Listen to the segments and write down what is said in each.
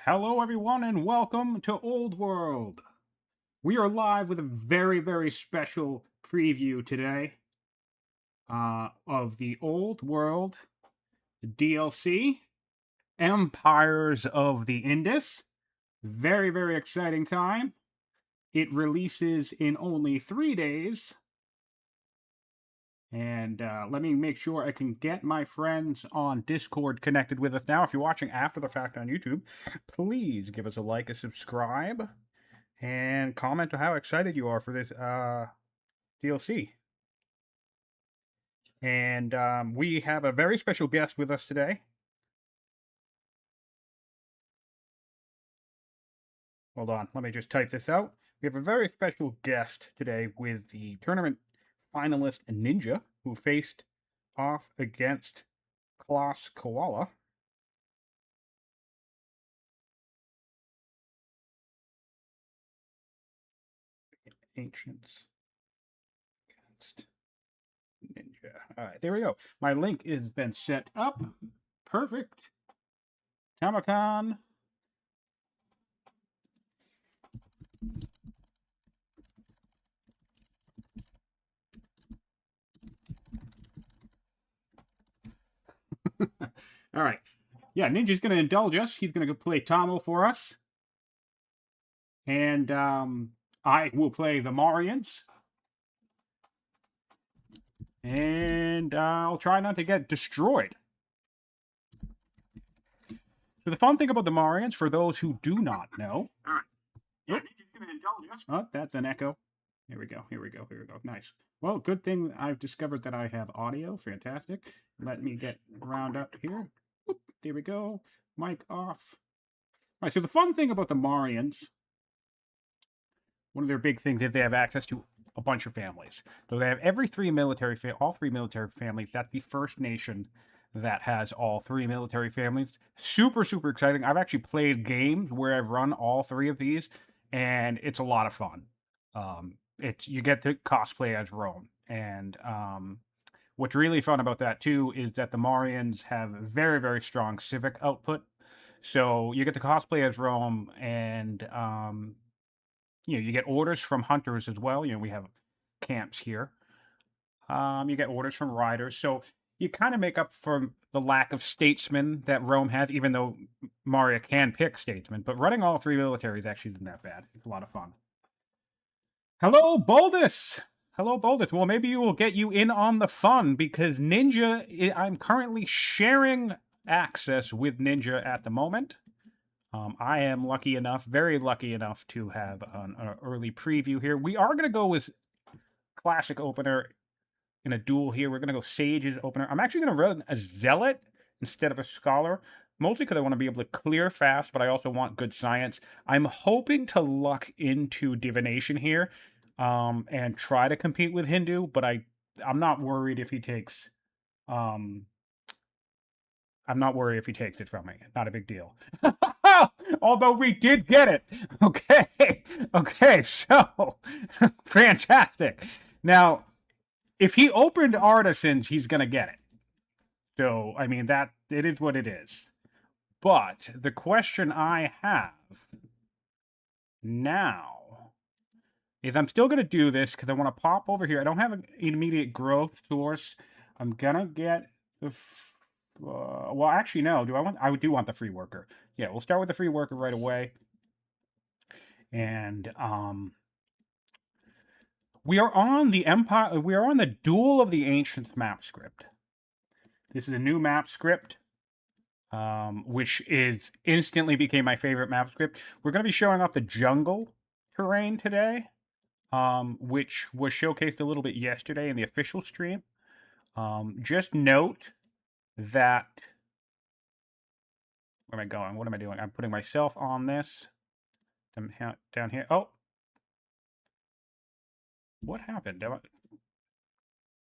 Hello, everyone, and welcome to Old World. We are live with a very, very special preview today of the Old World DLC, Empires of the Indus. Very, very exciting time. It releases in only 3 days. And let me make sure I can get my friends on Discord connected with us now. If you're watching after the fact on YouTube, please give us a like, a subscribe, and comment on how excited you are for this DLC. And we have a very special guest with us today. Hold on, let me just type this out. We have a very special guest today with the tournament finalist Ninja, who faced off against Klaus Koala. Ancients against Ninja. All right, there we go. My link has been set up. Perfect. Tamakan. All right. Yeah, Ninja's going to indulge us. He's going to go play Tomo for us. And I will play the Marians. And I'll try not to get destroyed. So the fun thing about the Marians, for those who do not know... All right. Yeah, Ninja's going to indulge us. Oh, that's an echo. Here we go. Nice. Well, good thing I've discovered that I have audio. Fantastic. Let me get round up here. Whoop, there we go. Mic off. All right, so the fun thing about the Marians, one of their big things is they have access to a bunch of families. So they have all three military families. That's the first nation that has all three military families. Super, super exciting. I've actually played games where I've run all three of these, and it's a lot of fun. You get to cosplay as Rome, and what's really fun about that too is that the Marians have very, very strong civic output. So you get to cosplay as Rome, and you get orders from hunters as well. We have camps here. You get orders from riders, so you kind of make up for the lack of statesmen that Rome has, even though Maria can pick statesmen. But running all three militaries actually isn't that bad. It's a lot of fun. Hello, Boldus! Hello, Boldus. Well, maybe you will get you in on the fun, because Ninja, I'm currently sharing access with Ninja at the moment. I am lucky enough, very lucky enough, to have an early preview here. We are going to go with classic opener in a duel here. We're going to go Sage's opener. I'm actually going to run a Zealot instead of a Scholar, mostly because I want to be able to clear fast, but I also want good science. I'm hoping to luck into Divination here and try to compete with Hindu, but I'm not worried if he takes... I'm not worried if he takes it from me. Not a big deal. Although we did get it. Okay, so fantastic. Now, if he opened Artisans, he's going to get it. So, I mean, it is what it is. But the question I have now is I'm still going to do this because I want to pop over here. I don't have an immediate growth source. I'm going to get the... well, actually, no. I do want the free worker. Yeah, we'll start with the free worker right away. And we are on the Empire. We are on the Duel of the Ancients map script. This is a new map script, which instantly became my favorite map script. We're going to be showing off the jungle terrain today, which was showcased a little bit yesterday in the official stream. Just note that... Where am I going? What am I doing? I'm putting myself on this. Down here. Oh! What happened?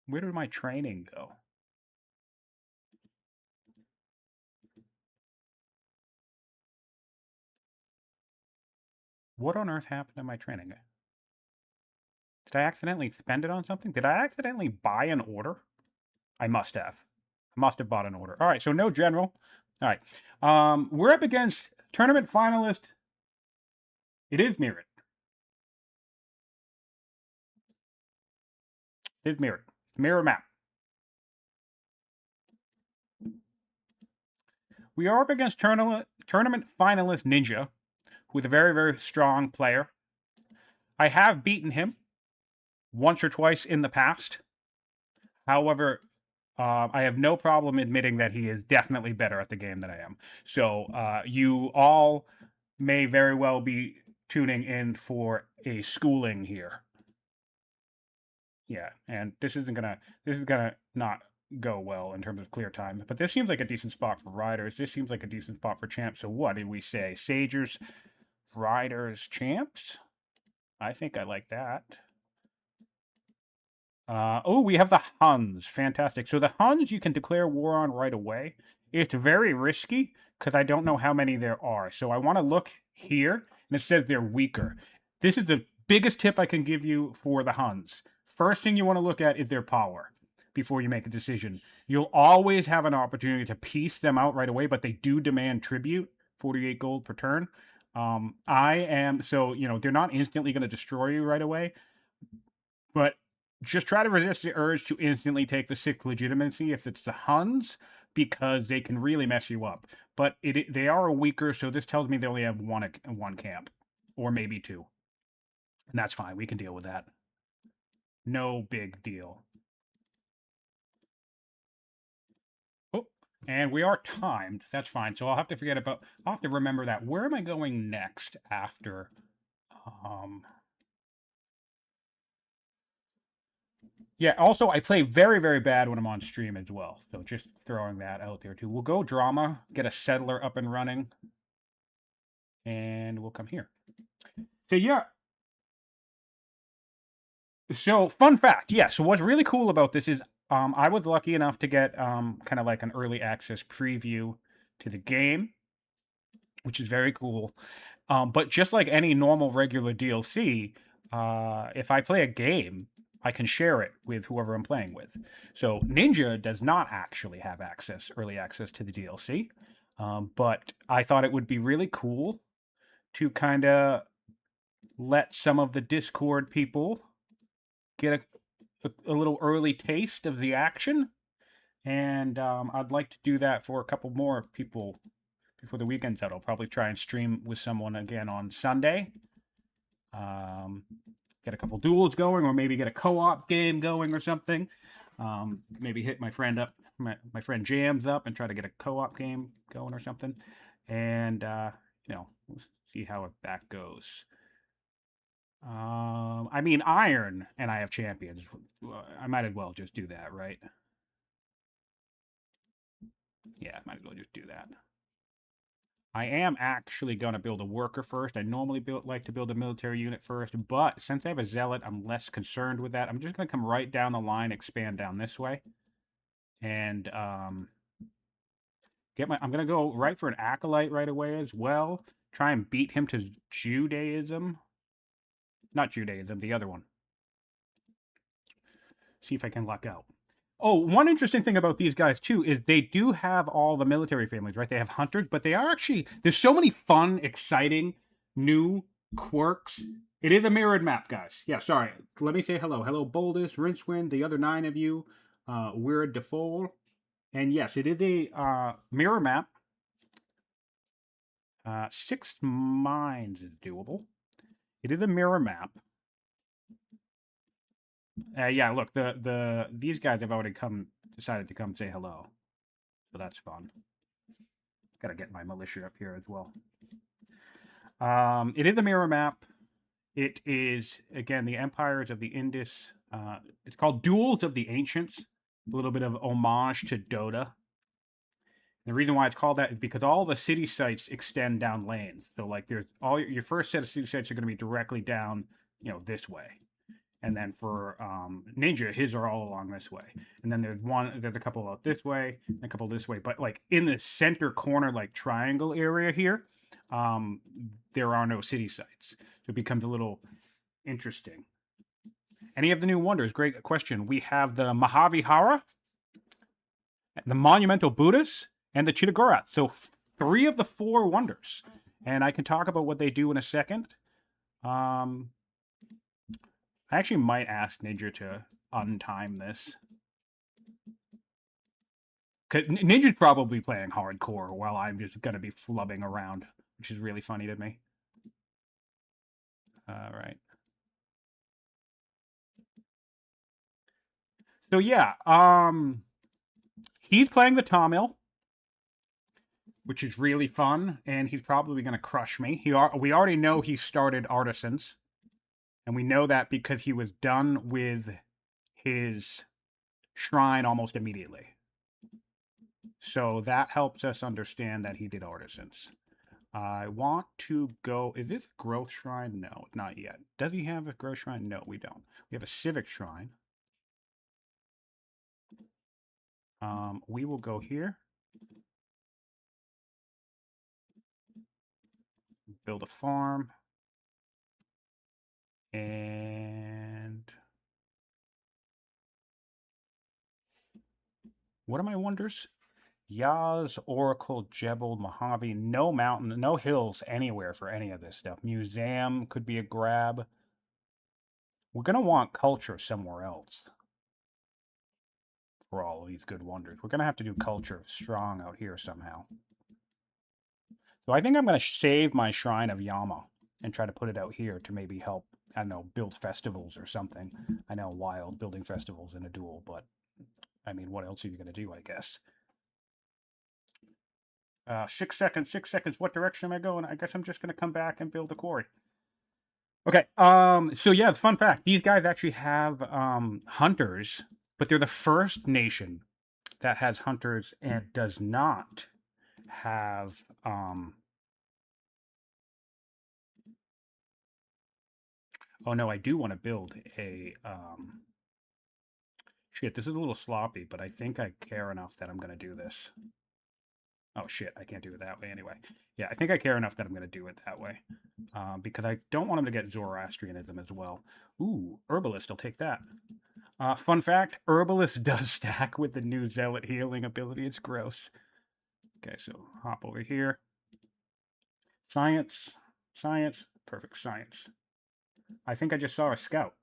Where did my training go? What on earth happened to my training? Did I accidentally spend it on something? Did I accidentally buy an order? I must have. I must have bought an order. All right, so no general. All right. We're up against tournament finalist. It is mirrored. It is mirrored. Mirror map. We are up against tournament finalist Ninjaa, who is a very, very strong player. I have beaten him once or twice in the past. However, I have no problem admitting that he is definitely better at the game than I am. So you all may very well be tuning in for a schooling here. Yeah, and this is gonna not go well in terms of clear time. But this seems like a decent spot for riders. This seems like a decent spot for champs. So what did we say? Sagers, riders, champs? I think I like that. Oh, we have the Huns. Fantastic. So the Huns you can declare war on right away. It's very risky because I don't know how many there are. So I want to look here, and it says they're weaker. This is the biggest tip I can give you for the Huns. First thing you want to look at is their power before you make a decision. You'll always have an opportunity to piece them out right away, but they do demand tribute, 48 gold per turn. So, they're not instantly going to destroy you right away, but just try to resist the urge to instantly take the 6th legitimacy if it's the Huns, because they can really mess you up. But they are weaker, so this tells me they only have one camp, or maybe 2. And that's fine. We can deal with that. No big deal. Oh, and we are timed. That's fine. So I'll have to remember that. Where am I going next after? Yeah, also, I play very, very bad when I'm on stream as well. So just throwing that out there, too. We'll go drama, get a settler up and running. And we'll come here. So, yeah. So, fun fact. Yeah, so what's really cool about this is I was lucky enough to get kind of like an early access preview to the game, which is very cool. But just like any normal regular DLC, if I play a game, I can share it with whoever I'm playing with. So Ninjaa does not actually have early access to the DLC, but I thought it would be really cool to kind of let some of the Discord people get a little early taste of the action, and I'd like to do that for a couple more people before the weekend's out. I'll probably try and stream with someone again on Sunday. Get a couple duels going, or maybe get a co-op game going or something. Maybe hit my friend up, my friend Jams up, and try to get a co-op game going or something. And we'll see how that goes. I mean, Iron and I have champions. I might as well just do that, right? Yeah, might as well just do that. I am actually going to build a worker first. I normally like to build a military unit first, but since I have a zealot, I'm less concerned with that. I'm just going to come right down the line, expand down this way, and I'm going to go right for an acolyte right away as well. Try and beat him to Judaism. Not Judaism, the other one. See if I can luck out. Oh, one interesting thing about these guys, too, is they do have all the military families, right? They have hunters, but they are actually... There's so many fun, exciting, new quirks. It is a mirrored map, guys. Yeah, sorry. Let me say hello. Hello, Boldus, Rincewind, the other 9 of you, Weird Default. And yes, it is a mirror map. 6 mines is doable. It is a mirror map. Yeah, look, these guys have already decided to come say hello, so that's fun. Gotta get my militia up here as well. It is a mirror map. It is, again, the Empires of the Indus. It's called Duels of the Ancients. A little bit of homage to Dota. The reason why it's called that is because all the city sites extend down lanes. So, like, there's your first set of city sites are going to be directly down, this way. And then for Ninjaa, his are all along this way. And then there's a couple out this way, and a couple this way. But like in the center corner, like triangle area here, there are no city sites. So it becomes a little interesting. Any of the new wonders? Great question. We have the Mahavihara, the Monumental Buddhas, and the Chittagarath. So 3 of the 4 wonders. and I can talk about what they do in a second. I actually might ask Ninja to untime this. Cause Ninja's probably playing hardcore while I'm just gonna be flubbing around, which is really funny to me. All right. So yeah, he's playing the Tamil, which is really fun, and he's probably gonna crush me. We already know he started Artisans, and we know that because he was done with his shrine almost immediately. So that helps us understand that he did Artisans. I want to go. Is this growth shrine? No, not yet. Does he have a growth shrine? No, we don't. We have a civic shrine. We will go here. Build a farm. And what are my wonders? Yaz, Oracle, Jebel, Mojave. No mountain, no hills anywhere for any of this stuff. Museum could be a grab. We're going to want culture somewhere else for all of these good wonders. We're going to have to do culture strong out here somehow. So I think I'm going to save my Shrine of Yama and try to put it out here to maybe help, I don't know, build festivals or something. I know, wild building festivals in a duel, but I mean, what else are you going to do, I guess? 6 seconds, 6 seconds. What direction am I going? I guess I'm just going to come back and build a quarry. Okay, so yeah, fun fact. These guys actually have hunters, but they're the first nation that has hunters and does not have oh no, I do want to build a shit, this is a little sloppy, but I think I care enough that I'm going to do this. Oh shit, I can't do it that way anyway. Yeah, I think I care enough that I'm going to do it that way. Because I don't want him to get Zoroastrianism as well. Ooh, Herbalist, I'll take that. Fun fact, Herbalist does stack with the new Zealot healing ability. It's gross. Okay, so hop over here. Science, science, perfect science. I think I just saw a scout.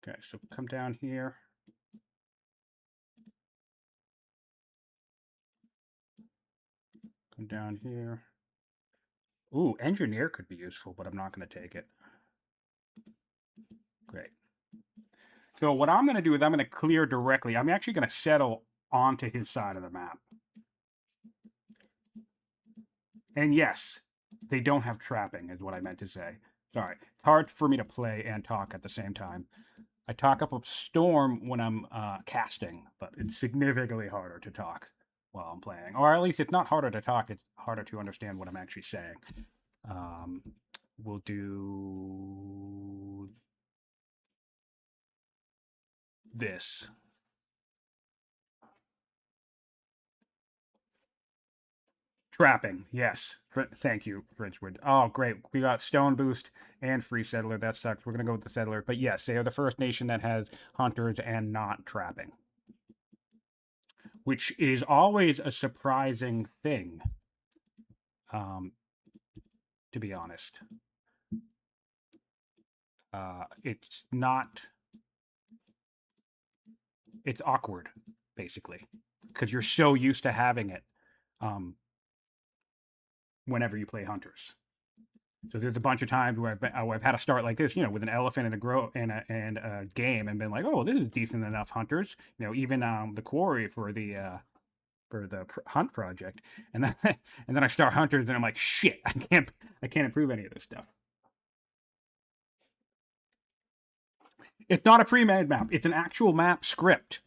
Okay, so come down here. Come down here. Ooh, engineer could be useful, but I'm not going to take it. Great. So what I'm going to do is I'm going to clear directly. I'm actually going to settle onto his side of the map. And yes, they don't have trapping, is what I meant to say. Sorry. It's hard for me to play and talk at the same time. I talk up a storm when I'm casting, but it's significantly harder to talk while I'm playing. Or at least it's not harder to talk, it's harder to understand what I'm actually saying. We'll do this. Trapping, yes. Thank you, Bridgewood. Oh, great. We got Stone Boost and Free Settler. That sucks. We're going to go with the Settler. But yes, they are the first nation that has hunters and not trapping, which is always a surprising thing, to be honest. It's not... It's awkward, basically, because you're so used to having it whenever you play hunters. So there's a bunch of times where I've had to start like this, with an elephant and a game, and been like, oh, this is decent enough hunters. Even the quarry for the hunt project, and then and then I start hunters, and I'm like, shit, I can't improve any of this stuff. It's not a pre-made map; it's an actual map script.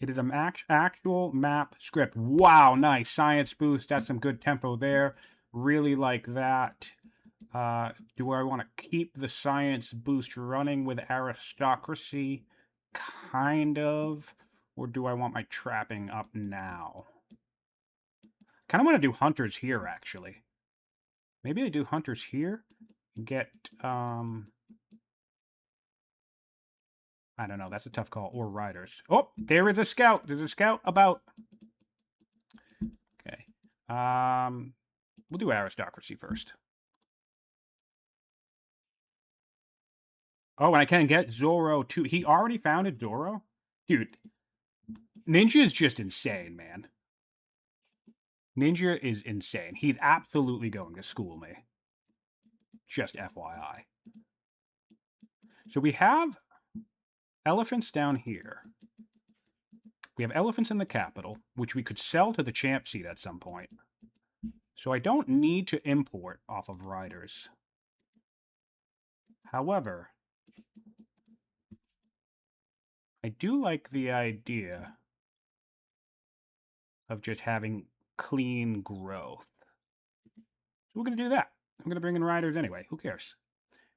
It is an actual map script. Wow, nice. Science boost. That's some good tempo there. Really like that. Do I want to keep the science boost running with aristocracy? Kind of. Or do I want my trapping up now? Kind of want to do hunters here, actually. Maybe I do hunters here. Get, I don't know. That's a tough call. Or riders. Oh, there is a scout. There's a scout about. Okay. We'll do aristocracy first. Oh, and I can get Zoro too. He already founded Zoro? Dude, Ninja is just insane, man. Ninja is insane. He's absolutely going to school me. Just FYI. So we have elephants down here. We have elephants in the capital, which we could sell to the champ seat at some point. So I don't need to import off of riders. However, I do like the idea of just having clean growth. So we're going to do that. I'm going to bring in riders anyway. Who cares?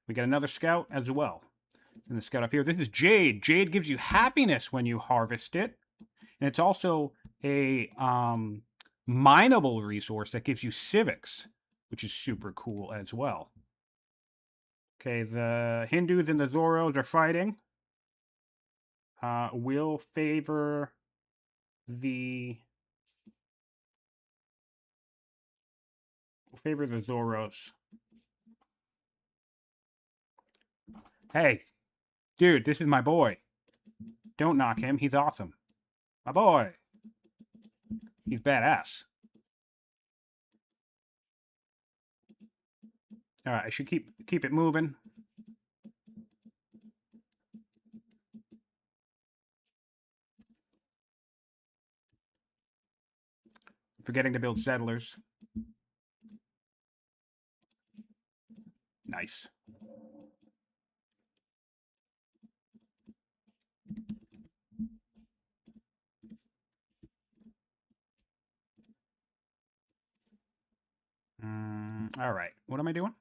We get another scout as well. And the scout up here. This is Jade. Jade gives you happiness when you harvest it. And it's also a mineable resource that gives you civics, which is super cool as well. Okay, the Hindus and the Zoros are fighting. We'll favor the Zoros. Hey, dude, this is my boy. Don't knock him. He's awesome. My boy. He's badass. All right, I should keep it moving. Forgetting to build settlers. Nice. All right. What am I doing?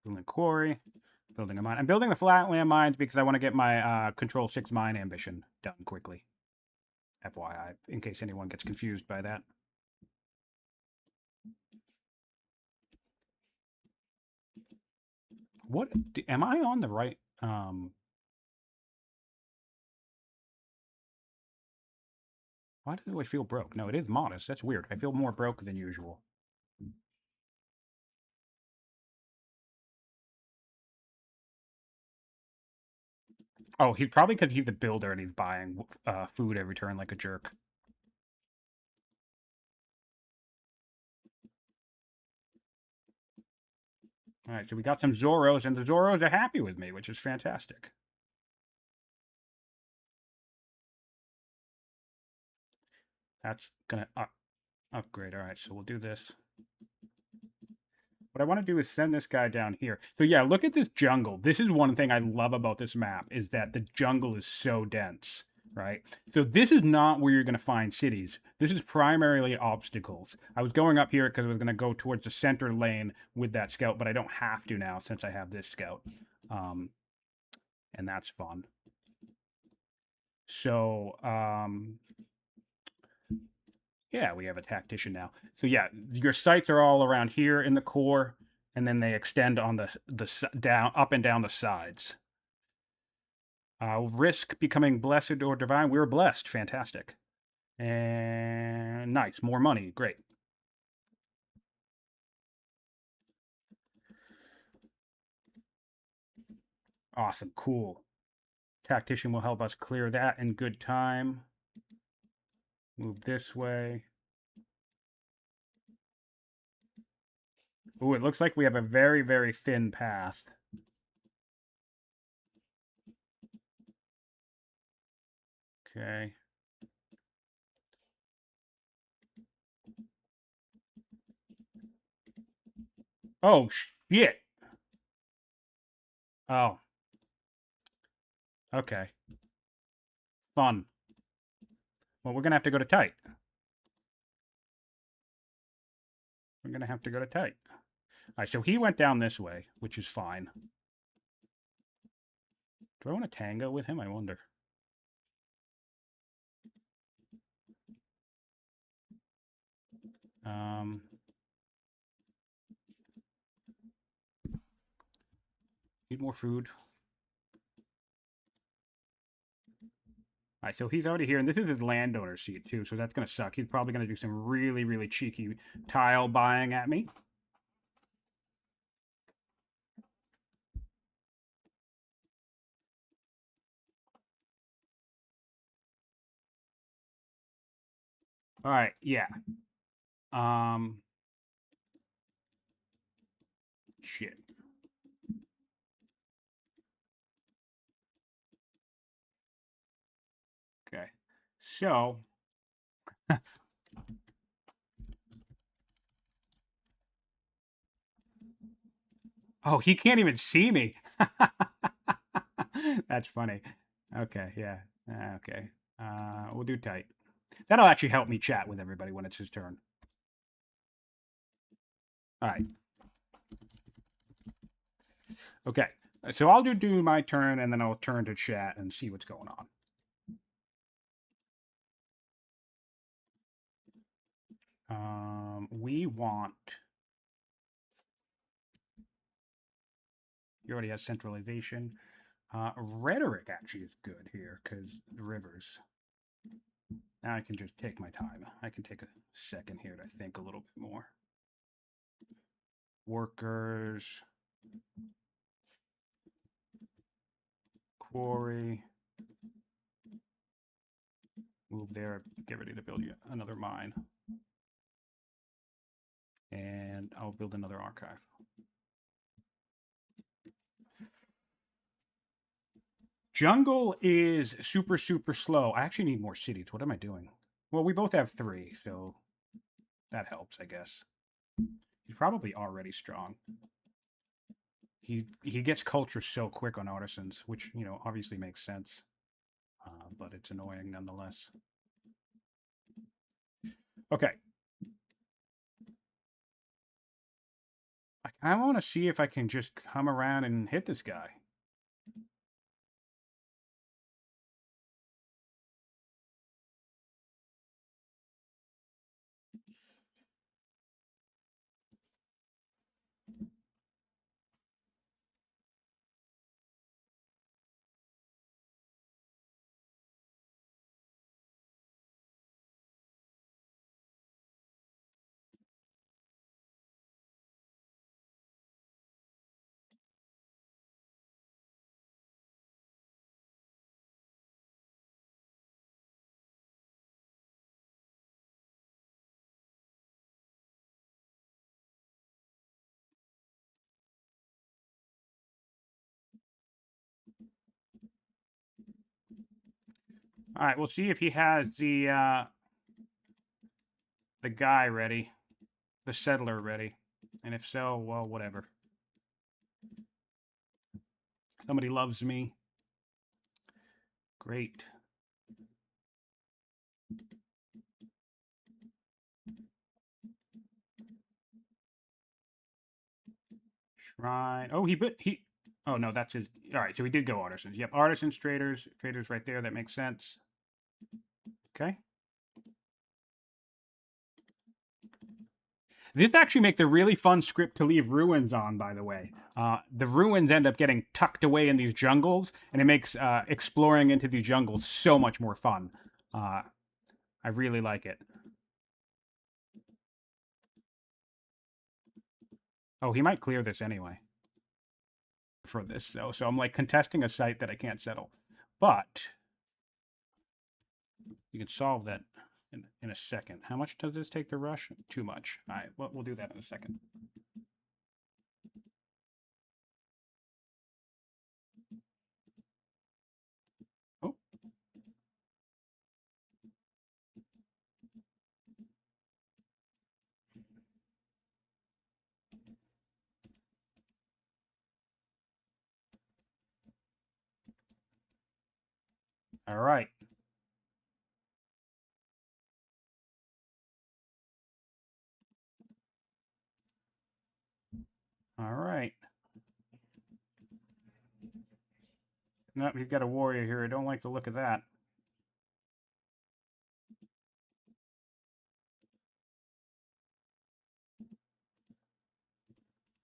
Building a quarry. Building a mine. I'm building the flatland mines because I want to get my Control 6 mine ambition done quickly. FYI, in case anyone gets confused by that. What am I on the right? Why do I feel broke? No, it is modest. That's weird. I feel more broke than usual. Oh, he's probably because he's the builder and he's buying food every turn like a jerk. All right, so we got some Zoros, and the Zoros are happy with me, which is fantastic. That's gonna upgrade. All right, so we'll do this. What I want to do is send this guy down here. So yeah, look at this jungle. This is one thing I love about this map, is that the jungle is so dense, right? So this is not where you're going to find cities. This is primarily obstacles. I was going up here because I was going to go towards the center lane with that scout, but I don't have to now since I have this scout. And that's fun. So, yeah, we have a tactician now. So yeah, your sites are all around here in the core, and then they extend on the down, up and down the sides. Risk becoming blessed or divine. We're blessed. Fantastic. And nice. More money. Great. Awesome. Cool. Tactician will help us clear that in good time. Move this way. Ooh, it looks like we have a very, very thin path. Okay. Oh, shit. Oh. Okay. Fun. Well, we're going to have to go to tight. We're going to have to go to tight. All right, so he went down this way, which is fine. Do I want to tango with him? I wonder. Need more food. All right, so he's already here, and this is his landowner seat, too, so that's going to suck. He's probably going to do some really, really cheeky tile buying at me. All right, yeah. Shit. Okay. So, oh, he can't even see me. That's funny. Okay, yeah. Okay. We'll do tight. That'll actually help me chat with everybody when it's his turn. All right. Okay. So I'll do my turn, and then I'll turn to chat and see what's going on. We want... He already has centralization. Rhetoric actually is good here, because the rivers. Now I can just take my time. I can take a second here to think a little bit more. Workers. Quarry. Move there. Get ready to build another mine. And I'll build another archive. Jungle is super, super slow. I actually need more cities. What am I doing? Well, we both have 3, so that helps, I guess. He's probably already strong. He gets culture so quick on artisans, which, you know, obviously makes sense. But it's annoying nonetheless. Okay. I want to see if I can just come around and hit this guy. All right, we'll see if he has the guy ready, the settler ready, and if so, well, whatever. Somebody loves me. Great. Shrine. Oh, he. Oh no, that's his. All right, so he did go artisans. Yep, artisans, traders, traders right there. That makes sense. Okay. This actually makes a really fun script to leave ruins on, by the way. The ruins end up getting tucked away in these jungles, and it makes exploring into these jungles so much more fun. I really like it. Oh, he might clear this anyway for this, so I'm like contesting a site that I can't settle. But you can solve that in a second. How much does this take to rush? Too much. All right, well, we'll do that in a second. Oh. All right. All right. Nope, he's got a warrior here. I don't like the look of that.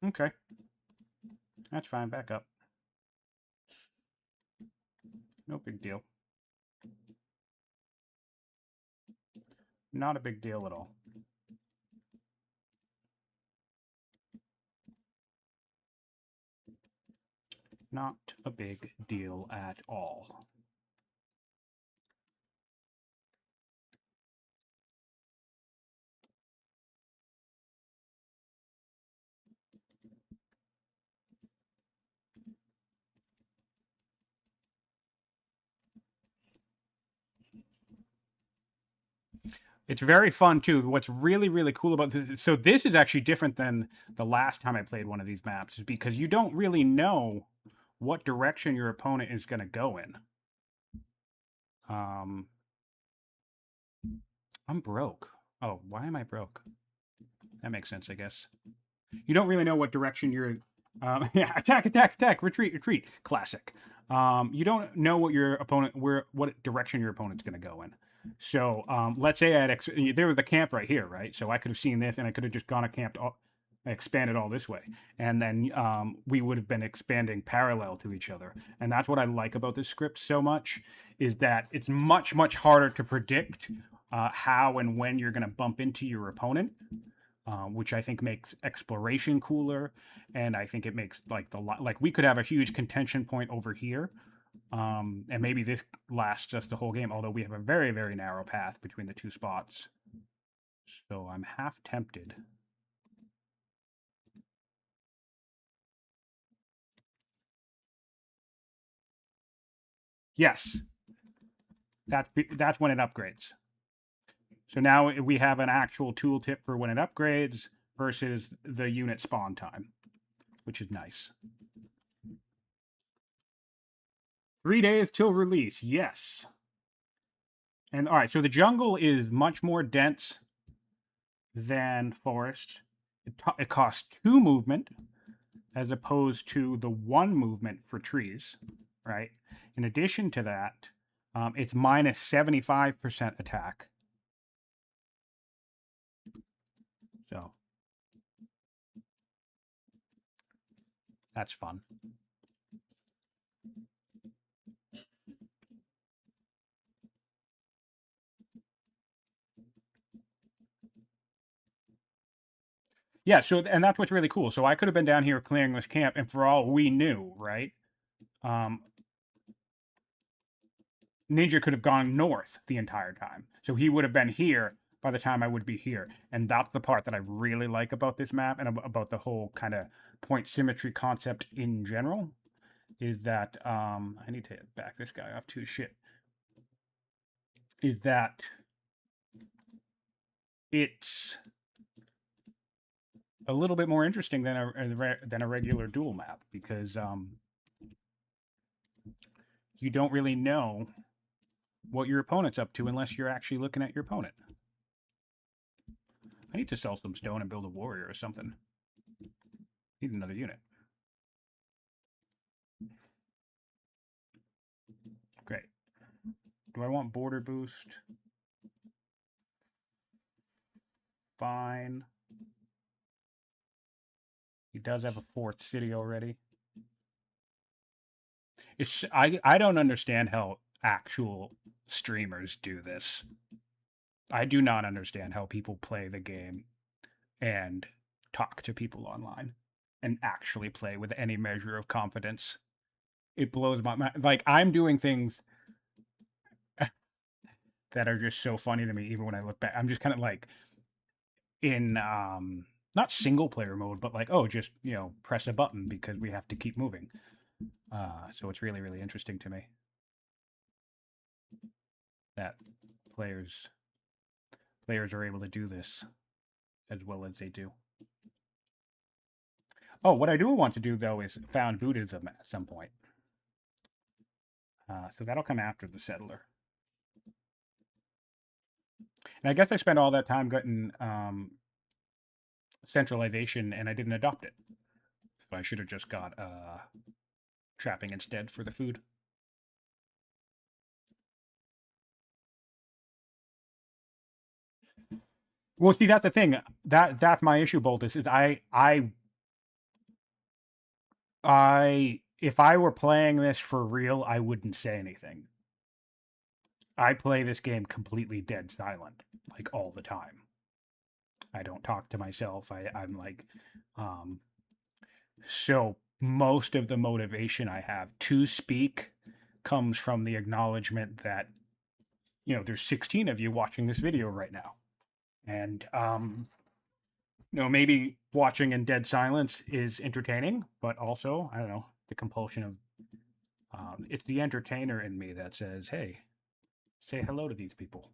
Okay. That's fine. Back up. No big deal. Not a big deal at all. Not a big deal at all. It's very fun too. What's really, really cool about this, so this is actually different than the last time I played one of these maps, is because you don't really know what direction your opponent is going to go in. I'm broke. Oh, why am I broke? That makes sense, I guess. You don't really know what direction you're. Yeah, attack, attack, attack, retreat, retreat. Classic. You don't know what your opponent, what direction your opponent's going to go in. So let's say there was the camp right here, right? So I could have seen this, and I could have just gone a camp, expanded all this way, and then we would have been expanding parallel to each other. And that's what I like about this script so much, is that it's much, much harder to predict how and when you're going to bump into your opponent. Which I think makes exploration cooler, and I think it makes like we could have a huge contention point over here, and maybe this lasts us the whole game. Although we have a very, very narrow path between the two spots, so I'm half tempted. Yes, that's when it upgrades. So now we have an actual tooltip for when it upgrades versus the unit spawn time, which is nice. 3 days till release, yes. And all right, so the jungle is much more dense than forest. It costs 2 movement as opposed to the 1 movement for trees, right? In addition to that, it's minus 75% attack. So that's fun. Yeah, so and that's what's really cool. So I could have been down here clearing this camp, and for all we knew, right, Ninja could have gone north the entire time. So he would have been here by the time I would be here. And that's the part that I really like about this map and about the whole kind of point symmetry concept in general, is that I need to back this guy up to shit. Is that it's a little bit more interesting than a regular duel map, because you don't really know what your opponent's up to unless you're actually looking at your opponent. I need to sell some stone and build a warrior or something. Need another unit. Great. Do I want border boost? Fine. He does have a 4th city already. It's I don't understand how actual streamers do this. I do not understand how people play the game and talk to people online and actually play with any measure of confidence. It blows my mind. Like, I'm doing things that are just so funny to me, even when I look back. I'm just kind of like in not single player mode, but like, oh, just, you know, press a button because we have to keep moving. So it's really, really interesting to me that players are able to do this as well as they do. Oh, what I do want to do, though, is found Buddhism at some point. So that'll come after the settler. And I guess I spent all that time getting centralization, and I didn't adopt it. So I should have just got trapping instead for the food. Well, see, that's the thing. That's my issue, Boltus, is I if I were playing this for real, I wouldn't say anything. I play this game completely dead silent, like all the time. I don't talk to myself. I'm like, um, so most of the motivation I have to speak comes from the acknowledgement that, there's 16 of you watching this video right now. And, maybe watching in dead silence is entertaining, but also, I don't know, the compulsion of, it's the entertainer in me that says, hey, say hello to these people.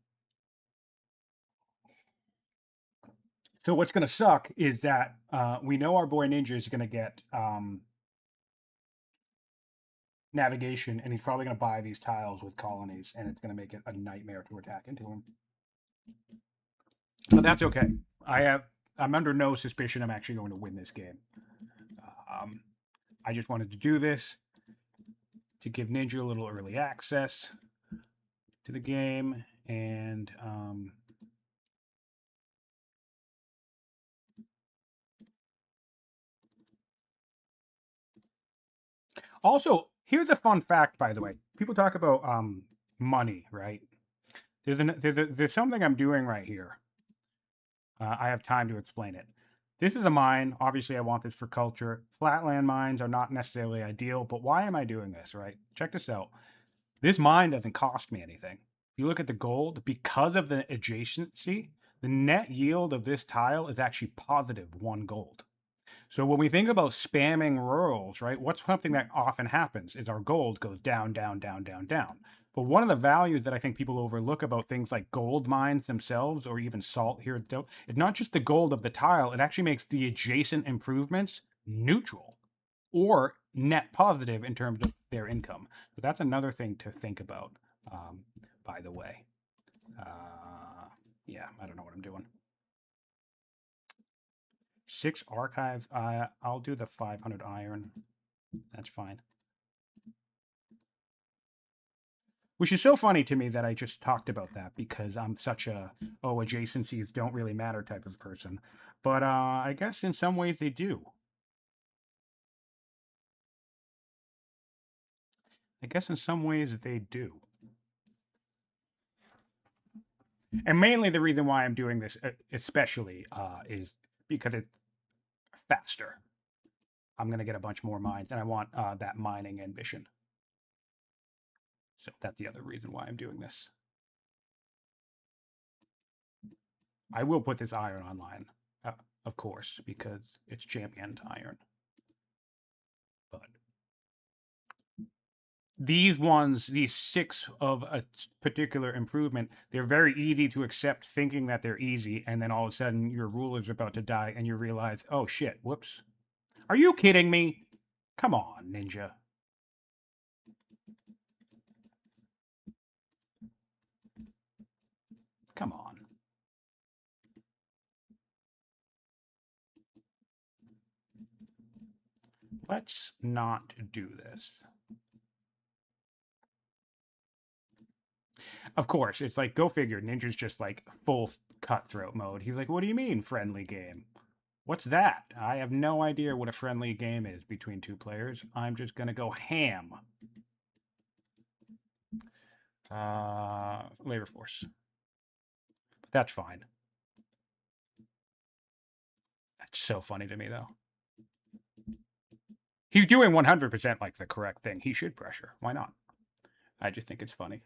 So what's going to suck is that we know our boy Ninja is going to get navigation, and he's probably going to buy these tiles with colonies, and it's going to make it a nightmare to attack into him. But that's okay. I'm under no suspicion I'm actually going to win this game. I just wanted to do this to give Ninja a little early access to the game, and also, here's a fun fact, by the way. People talk about money, right? There's something I'm doing right here. I have time to explain it. This is a mine. Obviously, I want this for culture. Flatland mines are not necessarily ideal, but why am I doing this, right? Check this out. This mine doesn't cost me anything. If you look at the gold, because of the adjacency, the net yield of this tile is actually positive 1 gold. So when we think about spamming rurals, right, what's something that often happens is our gold goes down, down, down, down, down. But one of the values that I think people overlook about things like gold mines themselves, or even salt here, it's not just the gold of the tile, it actually makes the adjacent improvements neutral or net positive in terms of their income. So that's another thing to think about, by the way. Yeah, I don't know what I'm doing. 6 archives. I'll do the 500 iron. That's fine. Which is so funny to me that I just talked about that, because I'm such a, adjacencies don't really matter type of person. But I guess in some ways they do. I guess in some ways they do. And mainly the reason why I'm doing this, especially, is because it's faster. I'm going to get a bunch more mines, and I want that mining ambition. So that's the other reason why I'm doing this. I will put this iron online, of course, because it's championed iron. But these 6 of a particular improvement, they're very easy to accept, thinking that they're easy, and then all of a sudden your ruler's about to die, and you realize, oh shit, whoops. Are you kidding me? Come on, Ninja. Come on. Let's not do this. Of course, it's like, go figure, Ninja's just like full cutthroat mode. He's like, what do you mean, friendly game? What's that? I have no idea what a friendly game is between 2 players. I'm just going to go ham. Labor force. But that's fine. That's so funny to me, though. He's doing 100% like the correct thing. He should pressure. Why not? I just think it's funny.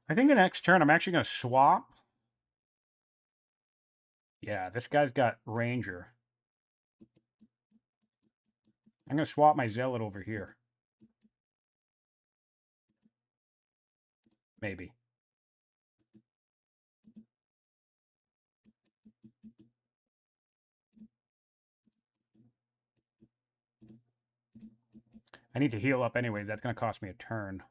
I think the next turn I'm actually going to swap. Yeah, this guy's got Ranger. I'm going to swap my Zealot over here. Maybe. I need to heal up anyways. That's going to cost me a turn.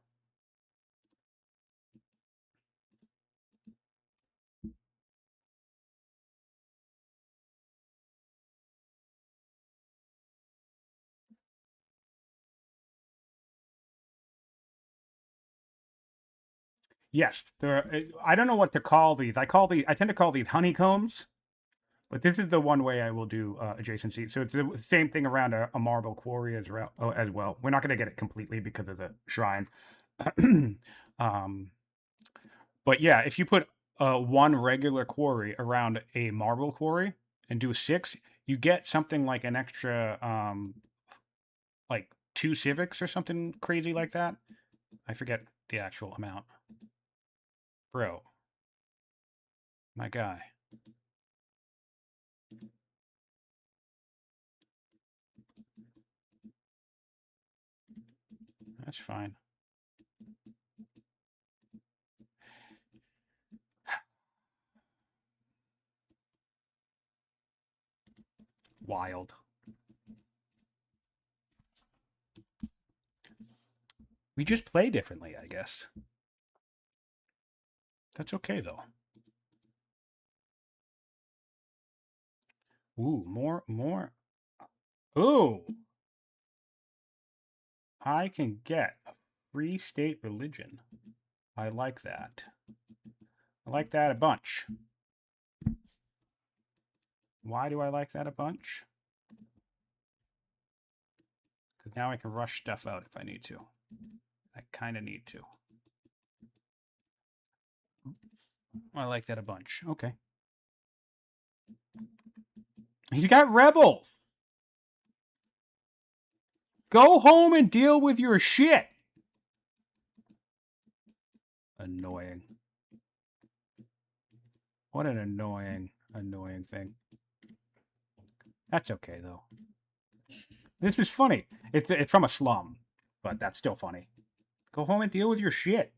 Yes, I don't know what to call these. I tend to call these honeycombs, but this is the one way I will do adjacency. So it's the same thing around a marble quarry as well. We're not going to get it completely because of the shrine. um, but yeah, if you put one regular quarry around a marble quarry and do 6, you get something like an extra, like 2 civics or something crazy like that. I forget the actual amount. Bro, my guy. That's fine. Wild. We just play differently, I guess. That's okay though. Ooh, more. Ooh, I can get a free state religion. I like that. I like that a bunch. Why do I like that a bunch? Because now I can rush stuff out if I need to. I kind of need to. I like that a bunch. Okay. He's got rebels. Go home and deal with your shit. Annoying. What an annoying thing. That's okay though. This is funny. It's from a slum, but that's still funny. Go home and deal with your shit.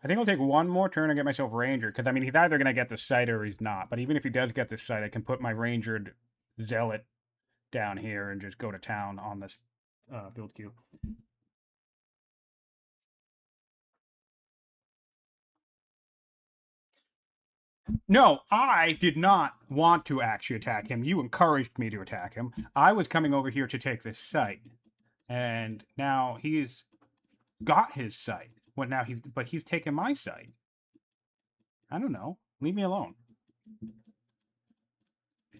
I think I'll take one more turn and get myself Ranger, because I mean he's either gonna get the site or he's not. But even if he does get the site, I can put my Rangered Zealot down here and just go to town on this build queue. No, I did not want to actually attack him. You encouraged me to attack him. I was coming over here to take this site, and now he's got his site. What now? He's taken my site. I don't know. Leave me alone.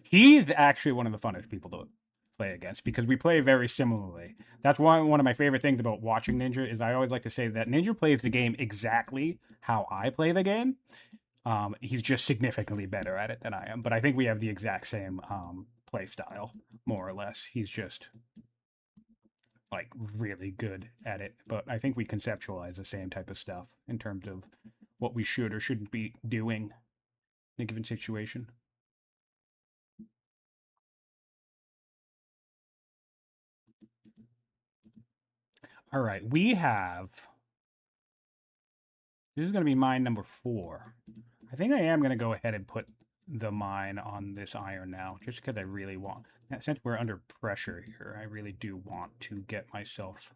He's actually one of the funnest people to play against because we play very similarly. That's one of my favorite things about watching Ninja is I always like to say that Ninja plays the game exactly how I play the game. He's just significantly better at it than I am, but I think we have the exact same play style, more or less. He's just like really good at it, but I think we conceptualize the same type of stuff in terms of what we should or shouldn't be doing in a given situation. All right, we have. This is going to be mine number 4. I think I am going to go ahead and put the mine on this iron now, just because I really want. Since we're under pressure here, I really do want to get myself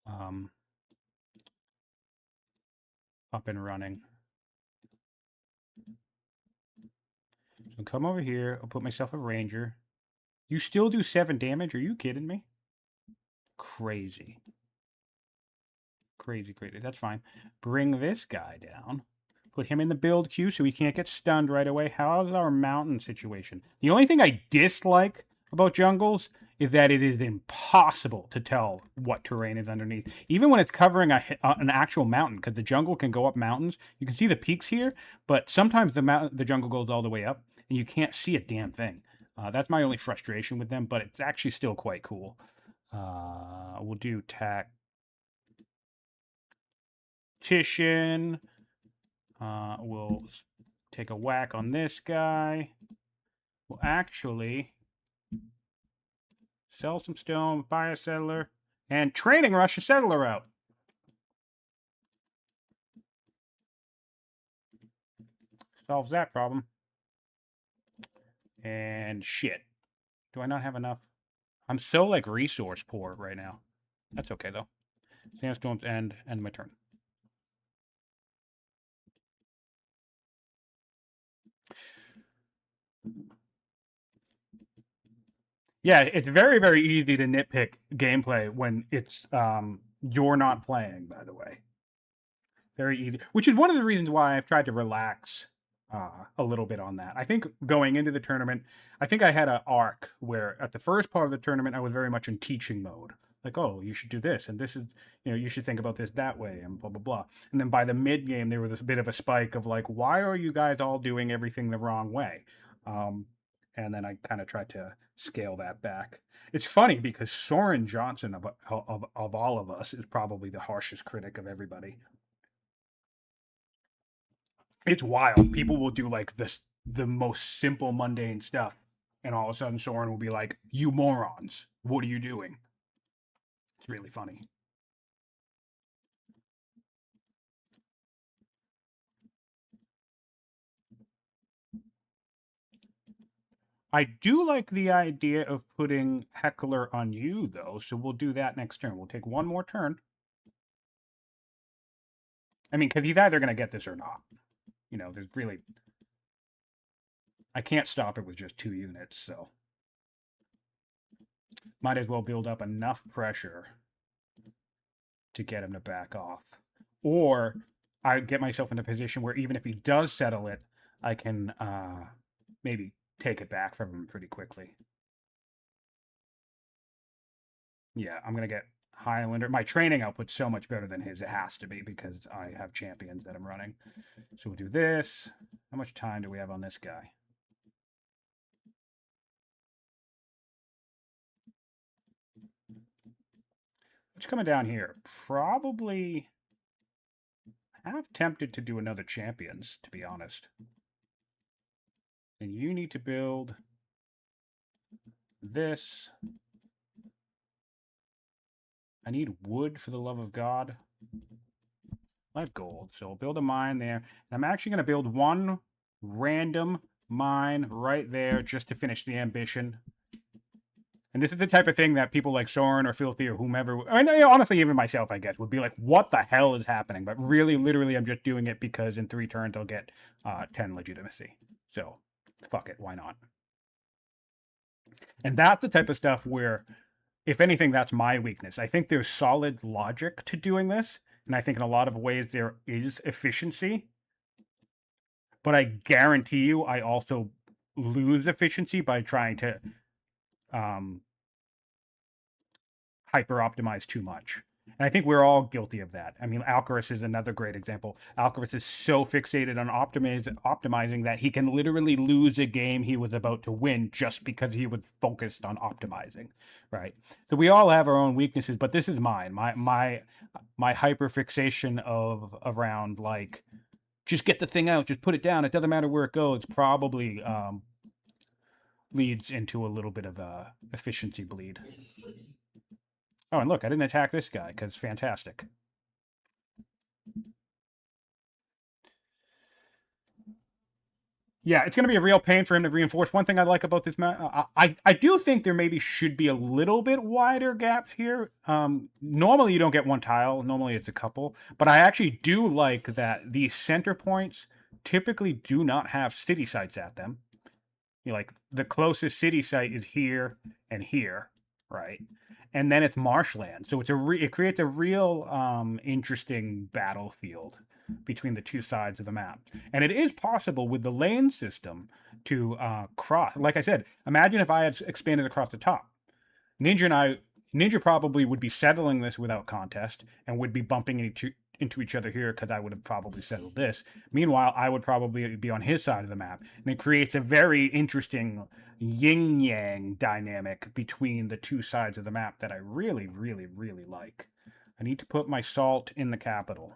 um, up and running. So come over here. I'll put myself a ranger. You still do 7 damage? Are you kidding me? Crazy. Crazy. That's fine. Bring this guy down. Put him in the build queue so he can't get stunned right away. How's our mountain situation? The only thing I dislike about jungles is that it is impossible to tell what terrain is underneath. Even when it's covering an actual mountain, because the jungle can go up mountains. You can see the peaks here, but sometimes the jungle goes all the way up, and you can't see a damn thing. That's my only frustration with them, but it's actually still quite cool. We'll do tactician. We'll take a whack on this guy. We'll actually sell some stone, buy a settler, and trading rush a settler out. Solves that problem. And shit. Do I not have enough? I'm so like resource poor right now. That's okay though. Sandstorms end my turn. Yeah, it's very, very easy to nitpick gameplay when it's you're not playing, by the way. Very easy, which is one of the reasons why I've tried to relax a little bit on that. I think going into the tournament, I think I had an arc where at the first part of the tournament, I was very much in teaching mode. Like, oh, you should do this, and this is, you should think about this that way, and blah, blah, blah. And then by the mid game, there was a bit of a spike of like, why are you guys all doing everything the wrong way? Um, and then I kind of tried to scale that back. It's funny because Soren Johnson of all of us is probably the harshest critic of everybody. It's wild. People will do like the most simple mundane stuff, and all of a sudden Soren will be like, "You morons, what are you doing?" It's really funny. I do like the idea of putting Heckler on you though, so we'll do that next turn. We'll take one more turn. I mean, because he's either going to get this or not. There's really, I can't stop it with just 2 units, so might as well build up enough pressure to get him to back off. Or I get myself in a position where even if he does settle it, I can maybe take it back from him pretty quickly. Yeah, I'm going to get Highlander. My training output's so much better than his. It has to be because I have champions that I'm running. So we'll do this. How much time do we have on this guy? What's coming down here? Probably half tempted to do another champions, to be honest. And you need to build this. I need wood for the love of God. I have gold, so I'll build a mine there. And I'm actually going to build one random mine right there just to finish the ambition. And this is the type of thing that people like Soren or Filthy or whomever, I mean, honestly, even myself, I guess, would be like, what the hell is happening? But really, literally, I'm just doing it because in 3 turns, I'll get 10 legitimacy. So, fuck it, why not? And that's the type of stuff where, if anything, that's my weakness. I think there's solid logic to doing this. And I think in a lot of ways there is efficiency. But I guarantee you, I also lose efficiency by trying to um, hyper optimize too much. And I think we're all guilty of that. I mean, Alcaraz is another great example. Alcaraz is so fixated on optimizing that he can literally lose a game he was about to win just because he was focused on optimizing, right? So we all have our own weaknesses, but this is mine. My hyper fixation of around like just get the thing out, just put it down. It doesn't matter where it goes. Probably leads into a little bit of a efficiency bleed. Oh, and look, I didn't attack this guy because fantastic. Yeah, it's going to be a real pain for him to reinforce. One thing I like about this map, I do think there maybe should be a little bit wider gaps here. Normally you don't get one tile. Normally it's a couple. But I actually do like that these center points typically do not have city sites at them. Like the closest city site is here and here, right? And then it's marshland, so it creates a real interesting battlefield between the two sides of the map. And it is possible with the lane system to cross. Like I said, imagine if I had expanded across the top. Ninja probably would be settling this without contest and would be bumping into each other here because I would have probably settled this. Meanwhile, I would probably be on his side of the map, and it creates a very interesting yin yang dynamic between the two sides of the map that I really, really, really like. I need to put my salt in the capital.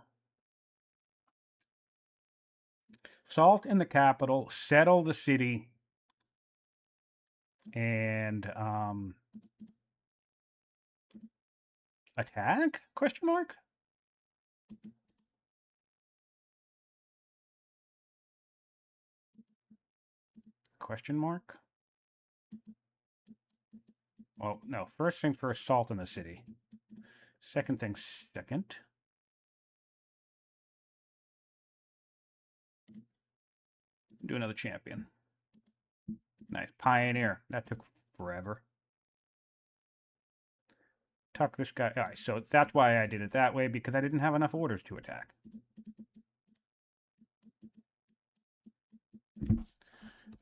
Salt in the capital, settle the city, and attack? Question mark? Question mark? Well, no. First thing first, salt in the city. Second thing second. Do another champion. Nice. Pioneer. That took forever. tuck this guy. All right, so that's why I did it that way, because I didn't have enough orders to attack.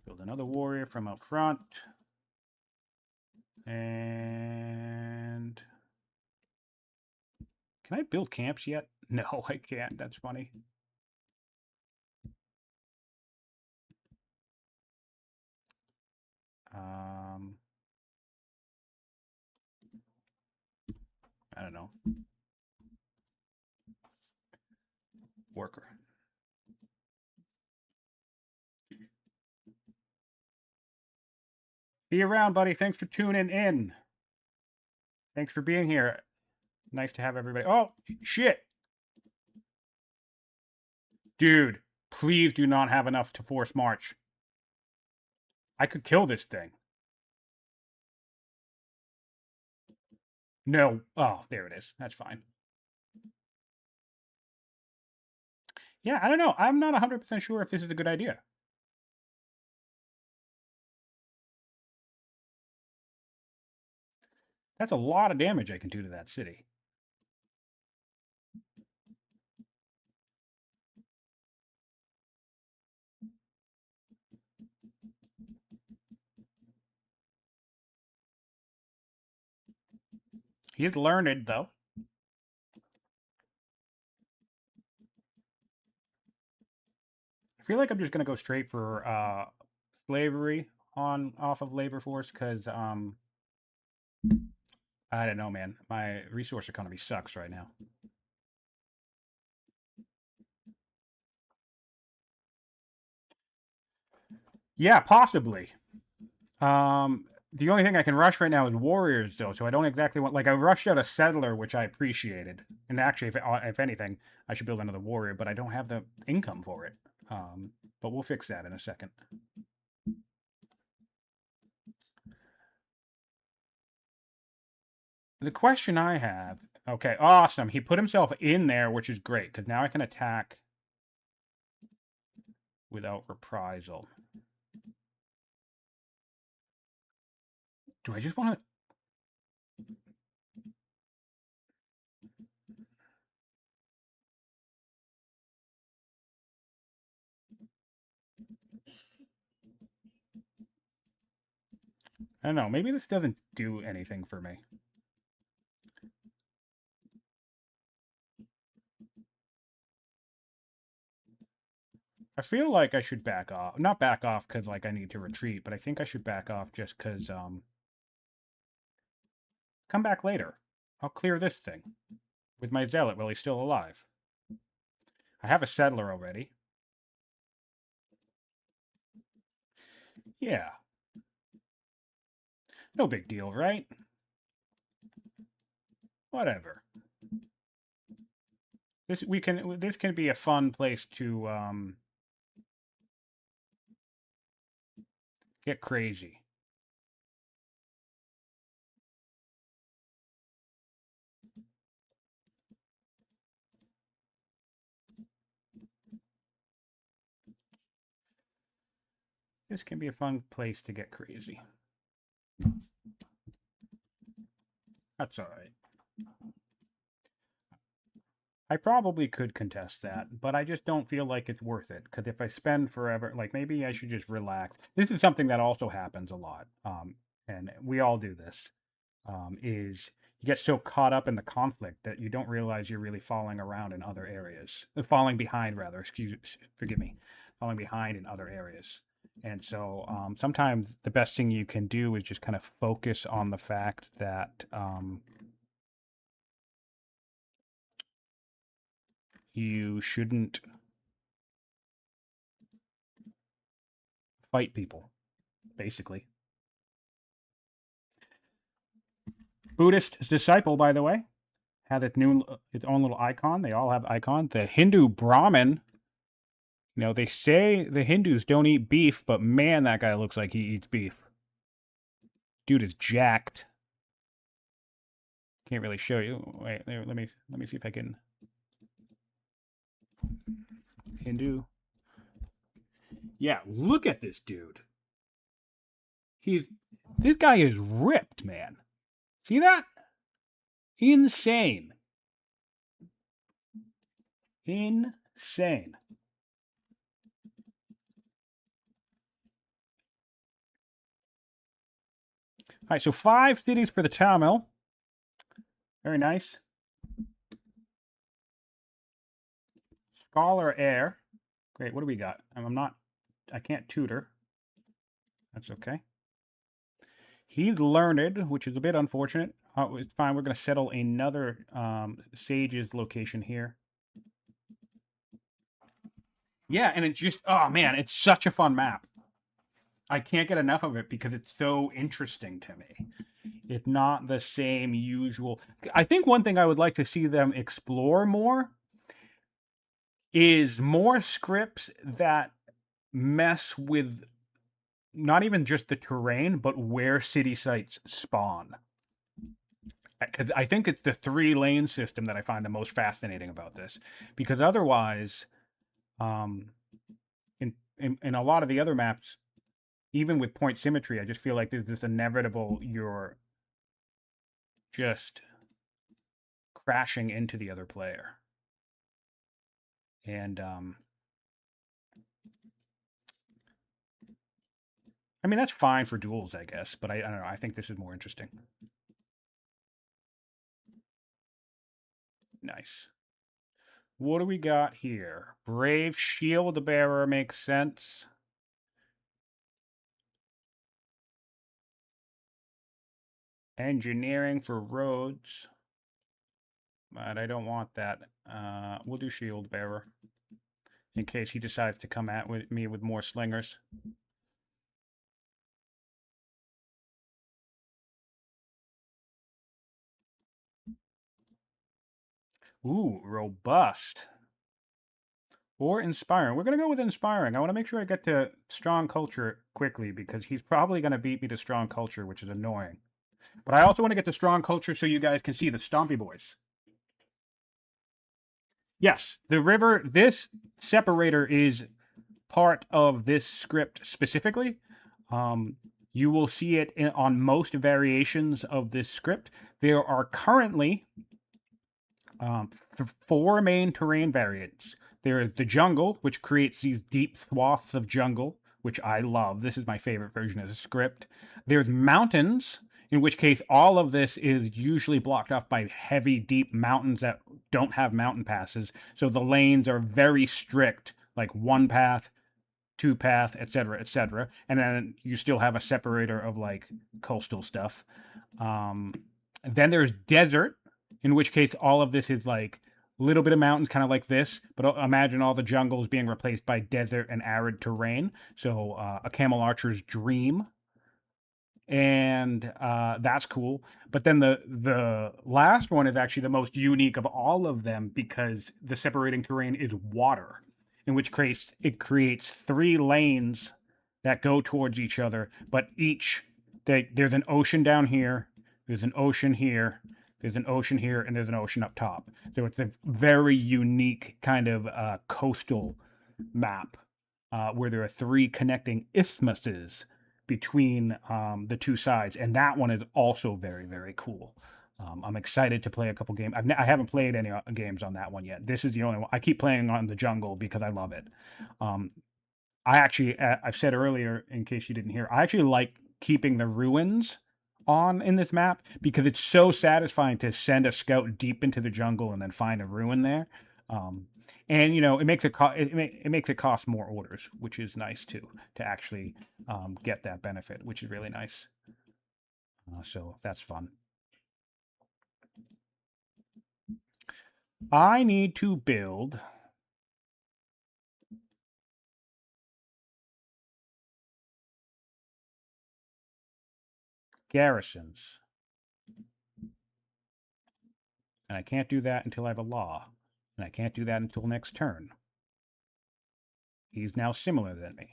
Build another warrior from up front. And can I build camps yet? No, I can't. That's funny. I don't know. Worker. Be around, buddy. Thanks for tuning in. Thanks for being here. Nice to have everybody. Oh, shit. Dude, please do not have enough to force march. I could kill this thing. No. Oh, there it is. That's fine. Yeah, I don't know. I'm not 100% sure if this is a good idea. That's a lot of damage I can do to that city. He's learned, though. I feel like I'm just going to go straight for slavery off of labor force, because I don't know, man. My resource economy sucks right now. Yeah, possibly. The only thing I can rush right now is warriors, though, so I don't exactly want... Like, I rushed out a settler, which I appreciated. And actually, if anything, I should build another warrior, but I don't have the income for it. But we'll fix that in a second. The question I have... Okay, awesome. He put himself in there, which is great, because now I can attack without reprisal. Do I just want to... I don't know. Maybe this doesn't do anything for me. I feel like I should back off. Not back off because, like, I need to retreat, but I think I should back off just because, come back later. I'll clear this thing with my zealot while he's still alive. I have a settler already. Yeah. No big deal, right? Whatever. This can be a fun place to get crazy. This can be a fun place to get crazy. That's all right. I probably could contest that, but I just don't feel like it's worth it. Because if I spend forever, like, maybe I should just relax. This is something that also happens a lot, and we all do this, is you get so caught up in the conflict that you don't realize you're really falling around in other areas. Falling behind, rather, forgive me. Falling behind in other areas. And so sometimes the best thing you can do is just kind of focus on the fact that you shouldn't fight people, basically. Buddhist disciple, by the way, had its own little icon. They all have icons. The Hindu Brahmin, you know, they say the Hindus don't eat beef, but man, that guy looks like he eats beef. Dude is jacked. Can't really show you. Wait, let me see if I can. Hindu. Yeah, look at this dude. This guy is ripped, man. See that? Insane. Insane. All right, so 5 cities for the Tamil. Very nice. Scholar Air. Great. What do we got? I can't tutor. That's okay. He's learned, which is a bit unfortunate. It's fine. We're going to settle another Sage's location here. Yeah, and it just, oh man, it's such a fun map. I can't get enough of it because it's so interesting to me. It's not the same usual. I think one thing I would like to see them explore more is more scripts that mess with not even just the terrain, but where city sites spawn. I think it's the 3-lane system that I find the most fascinating about this, because otherwise, in a lot of the other maps, even with point symmetry, I just feel like there's this inevitable you're just crashing into the other player. And I mean, that's fine for duels, I guess, but I don't know. I think this is more interesting. Nice. What do we got here? Brave Shield Bearer makes sense. Engineering for roads. But I don't want that. We'll do Shield Bearer. In case he decides to come at me with more slingers. Ooh, robust. Or inspiring. We're going to go with inspiring. I want to make sure I get to strong culture quickly because he's probably going to beat me to strong culture, which is annoying. But I also want to get to strong culture so you guys can see the Stompy Boys. Yes, the river, this separator is part of this script specifically. You will see it on most variations of this script. There are currently 4 main terrain variants. There is the jungle, which creates these deep swaths of jungle, which I love. This is my favorite version of the script. There's mountains, in which case all of this is usually blocked off by heavy, deep mountains that don't have mountain passes. So the lanes are very strict, like 1 path, 2 path, etc., etc. And then you still have a separator of like coastal stuff. Then there's desert, in which case all of this is like a little bit of mountains, kind of like this, but imagine all the jungles being replaced by desert and arid terrain. So a camel archer's dream. And that's cool. But then the last one is actually the most unique of all of them because the separating terrain is water, in which case it creates 3 lanes that go towards each other, but there's an ocean down here, there's an ocean here, there's an ocean here, and there's an ocean up top. So it's a very unique kind of coastal map where there are 3 connecting isthmuses between the 2 sides, and that one is also very, very cool. I'm excited to play a couple games. I haven't played any games on that one yet. This is the only one. I keep playing on the jungle because I love it. I've said earlier, in case you didn't hear, I actually like keeping the ruins on in this map because it's so satisfying to send a scout deep into the jungle and then find a ruin there. And it makes it makes it cost more orders, which is nice too, to actually get that benefit, which is really nice. So that's fun. I need to build garrisons. And I can't do that until I have a law. And I can't do that until next turn. He's now similar than me.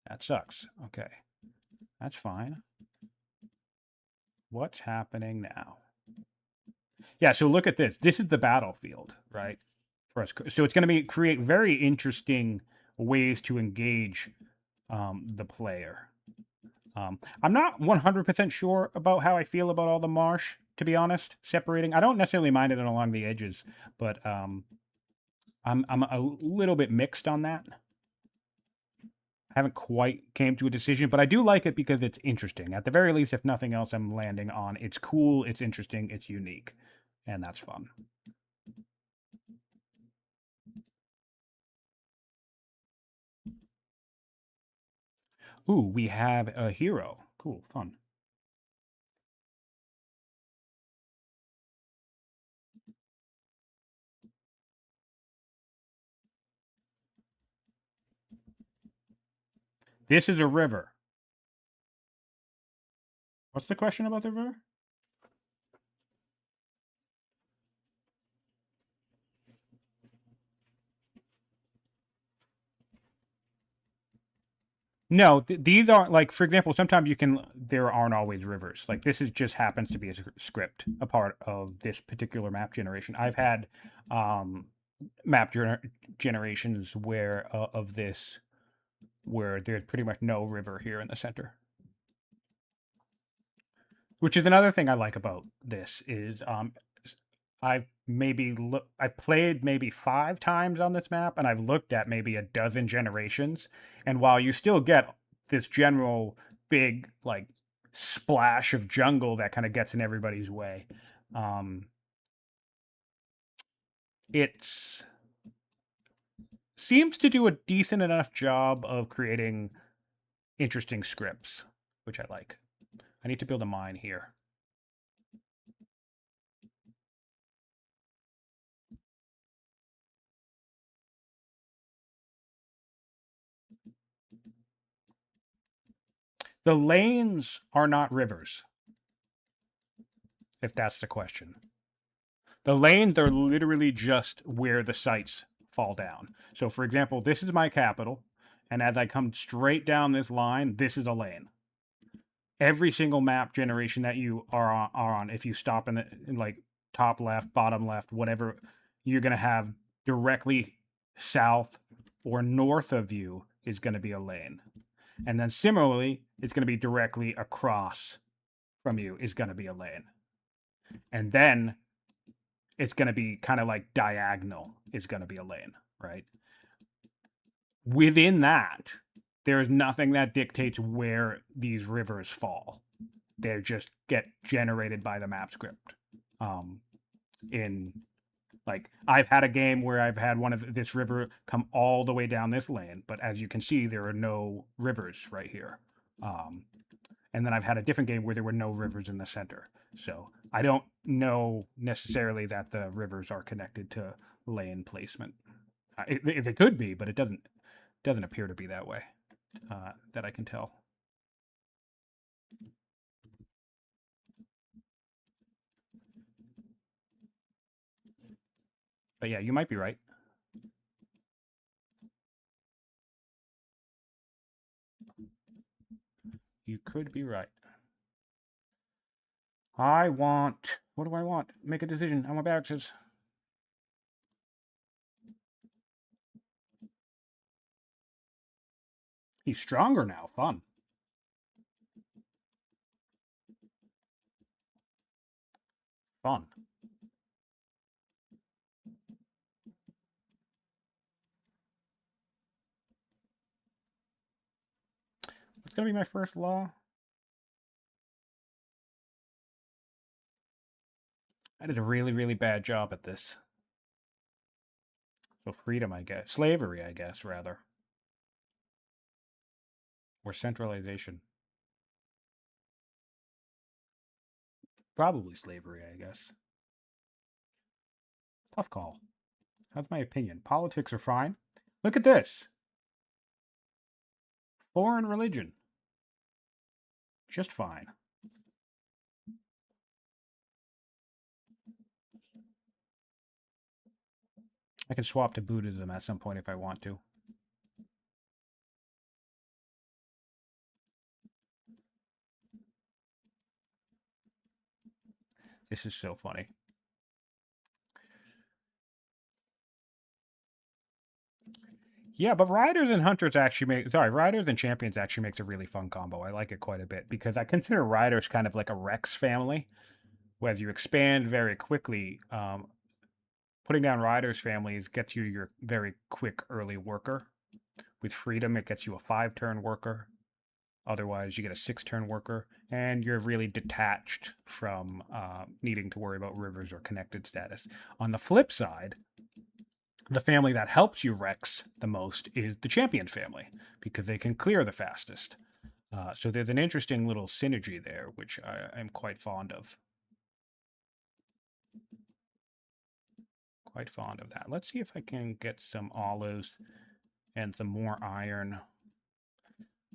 That sucks. Okay. That's fine. What's happening now? Yeah, so look at this. This is the battlefield, right? For us. So it's going to create very interesting ways to engage the player. I'm not 100% sure about how I feel about all the marsh to be honest, separating. I don't necessarily mind it along the edges, but I'm a little bit mixed on that. I haven't quite came to a decision, but I do like it because it's interesting. At the very least, if nothing else, I'm landing on it's cool, it's interesting, it's unique, and that's fun. Ooh, we have a hero. Cool, fun. This is a river. What's the question about the river? No, these aren't like, for example, sometimes there aren't always rivers. Like this is just happens to be a script, a part of this particular map generation. I've had map generations where of this where there's pretty much no river here in the center. Which is another thing I like about this is I've played maybe 5 times on this map, and I've looked at maybe a dozen generations. And while you still get this general big like splash of jungle that kind of gets in everybody's way, it seems to do a decent enough job of creating interesting scripts, which I like. I need to build a mine here. The lanes are not rivers, if that's the question. The lanes are literally just where the sites fall down. So, for example, this is my capital, and as I come straight down this line, this is a lane. Every single map generation that you are on if you stop in like top left, bottom left, whatever, you're going to have directly south or north of you is going to be a lane. And then similarly, it's going to be directly across from you is going to be a lane. And then it's going to be kind of like diagonal is going to be a lane, right? Within that, there's nothing that dictates where these rivers fall. They just get generated by the map script. In like I've had a game where I've had one of this river come all the way down this lane, but as you can see, there are no rivers right here. And then I've had a different game where there were no rivers in the center. So I don't know necessarily that the rivers are connected to lane placement. It could be, but it doesn't appear to be that way that I can tell. But yeah, you might be right. You could be right. I want... What do I want? Make a decision. I want barracks. He's stronger now. Fun. Fun. What's going to be my first law? I did a really, really bad job at this. So freedom, I guess. Slavery, I guess, rather. Or centralization. Probably slavery, I guess. Tough call. That's my opinion. Politics are fine. Look at this. Foreign religion. Just fine. I can swap to Buddhism at some point if I want to. This is so funny. Yeah, but Riders and Hunters actually Riders and Champions actually makes a really fun combo. I like it quite a bit because I consider Riders kind of like a Rex family. As you expand very quickly, putting down riders families gets you your very quick early worker. With freedom, it gets you a 5-turn worker. Otherwise, you get a 6-turn worker, and you're really detached from needing to worry about rivers or connected status. On the flip side, the family that helps you Rex the most is the champion family, because they can clear the fastest. So there's an interesting little synergy there, which I am quite fond of. Quite fond of that. Let's see if I can get some olives and some more iron.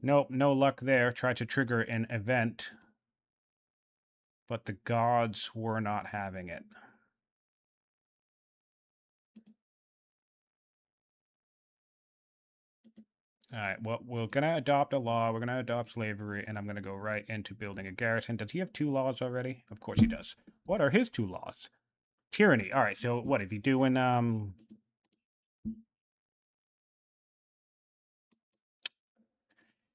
Nope, no luck there. Tried to trigger an event, but the gods were not having it. All right, well, we're going to adopt a law. We're going to adopt slavery, and I'm going to go right into building a garrison. Does he have 2 laws already? Of course he does. What are his 2 laws? Tyranny. All right, so what, is he doing,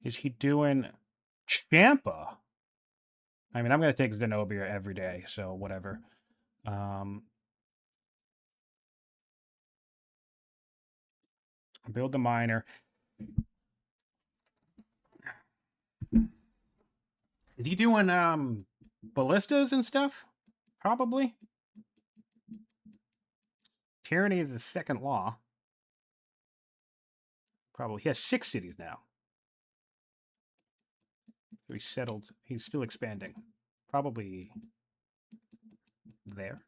is he doing Champa? I mean, I'm going to take Zenobia every day, so whatever. Build the miner. Is he doing ballistas and stuff? Probably. Tyranny is the 2nd law. Probably. He has 6 cities now. So he's settled. He's still expanding. Probably there.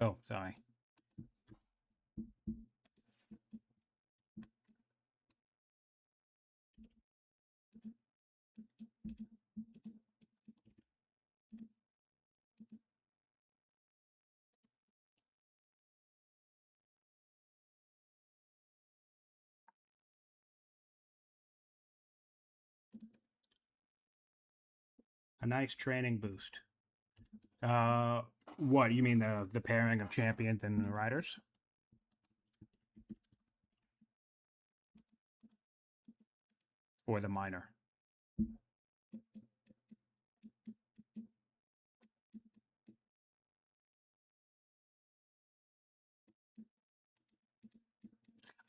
Oh, sorry. A nice training boost. What, you mean the pairing of champions and the riders? Or the miner?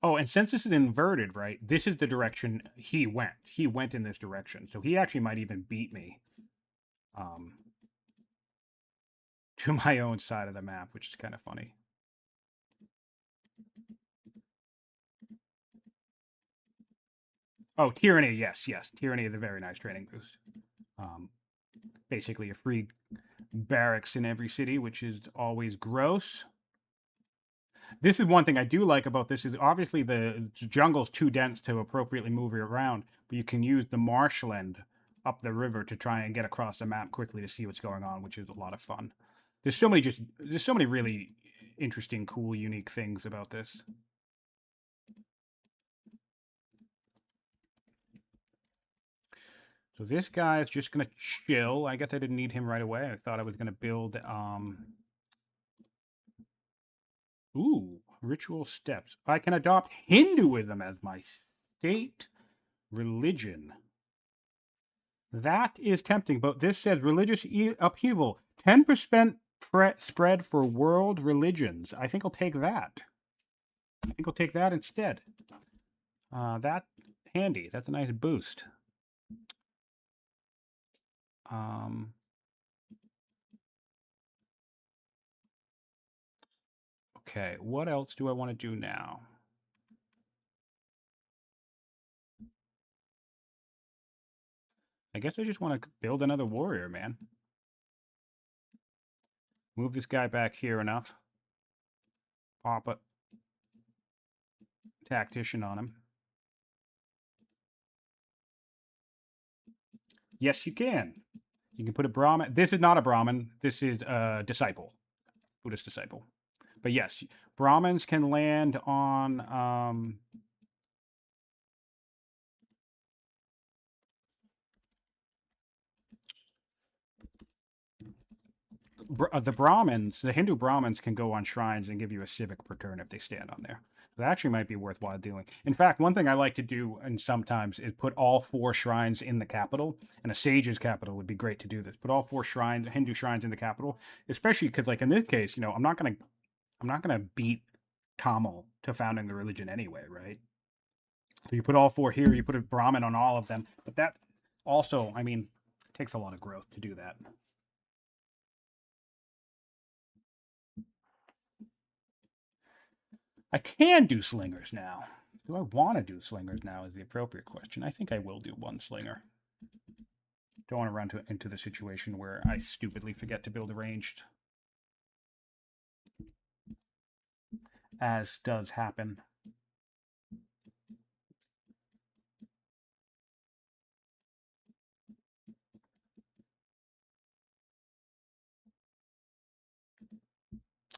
Oh, and since this is inverted, right? This is the direction he went. He went in this direction. So he actually might even beat me to my own side of the map, which is kind of funny. Oh, Tyranny, yes, yes. Tyranny is a very nice training boost. Basically a free barracks in every city, which is always gross. This is one thing I do like about this is obviously the jungle's too dense to appropriately move you around, but you can use the marshland up the river to try and get across the map quickly to see what's going on, which is a lot of fun. There's so many really interesting, cool, unique things about this. So this guy is just gonna chill. I guess I didn't need him right away. I thought I was gonna build ooh, ritual steps. I can adopt Hinduism as my state religion. That is tempting, but this says religious upheaval. 10% spread for world religions. I think I'll take that. I think I'll take that instead. That's handy. That's a nice boost. Okay, what else do I want to do now? I guess I just want to build another warrior, man. Move this guy back here enough. Pop a tactician on him. Yes, you can. You can put a Brahmin. This is not a Brahmin. This is a disciple. Buddhist disciple. But yes, Brahmins can land on the Brahmins, the Hindu Brahmins can go on shrines and give you a civic per turn if they stand on there. That actually might be worthwhile doing. In fact, one thing I like to do, and sometimes, is put all 4 shrines in the capital. And a sage's capital would be great to do this. Put all 4 shrines, Hindu shrines, in the capital, especially because, like in this case, I'm not gonna beat Tamil to founding the religion anyway, right? So you put all 4 here. You put a Brahmin on all of them, but that also, I mean, takes a lot of growth to do that. I can do slingers now. Do I want to do slingers now is the appropriate question. I think I will do 1 slinger. Don't want to run into the situation where I stupidly forget to build a ranged. As does happen.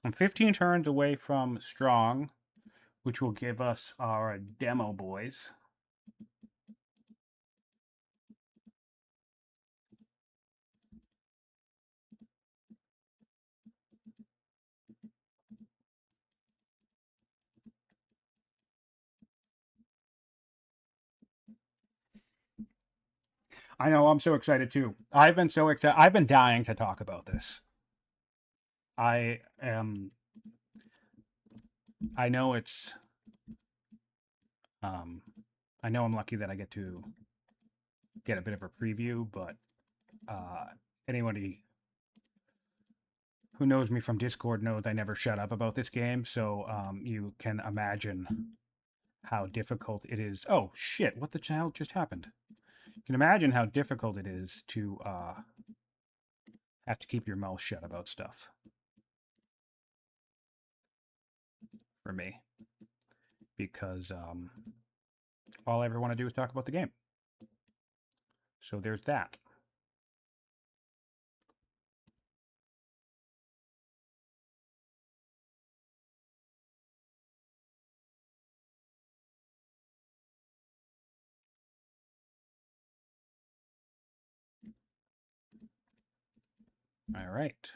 I'm 15 turns away from strong, which will give us our demo boys. I know, I'm so excited too. I've been so excited. I've been dying to talk about this. I am. I know it's. I know I'm lucky that I get to get a bit of a preview, but anybody who knows me from Discord knows I never shut up about this game. So you can imagine how difficult it is. Oh shit! What the hell just happened? You can imagine how difficult it is to have to keep your mouth shut about stuff. For me, because all I ever want to do is talk about the game. So there's that. All right.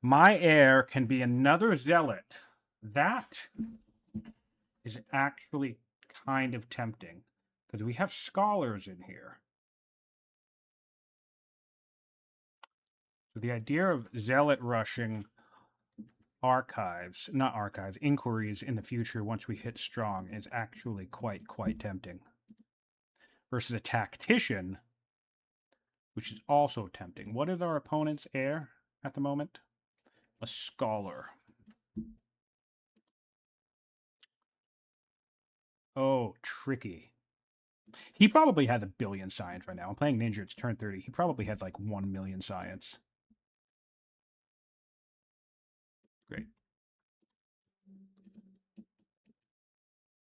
My heir can be another zealot. That is actually kind of tempting because we have scholars in here. So the idea of zealot rushing inquiries in the future once we hit strong is actually quite tempting. Versus a tactician, which is also tempting. What is our opponent's heir at the moment? A scholar. Oh, tricky. He probably has 1 billion science right now. I'm playing Ninja, it's turn 30. He probably had like 1 million science. Great.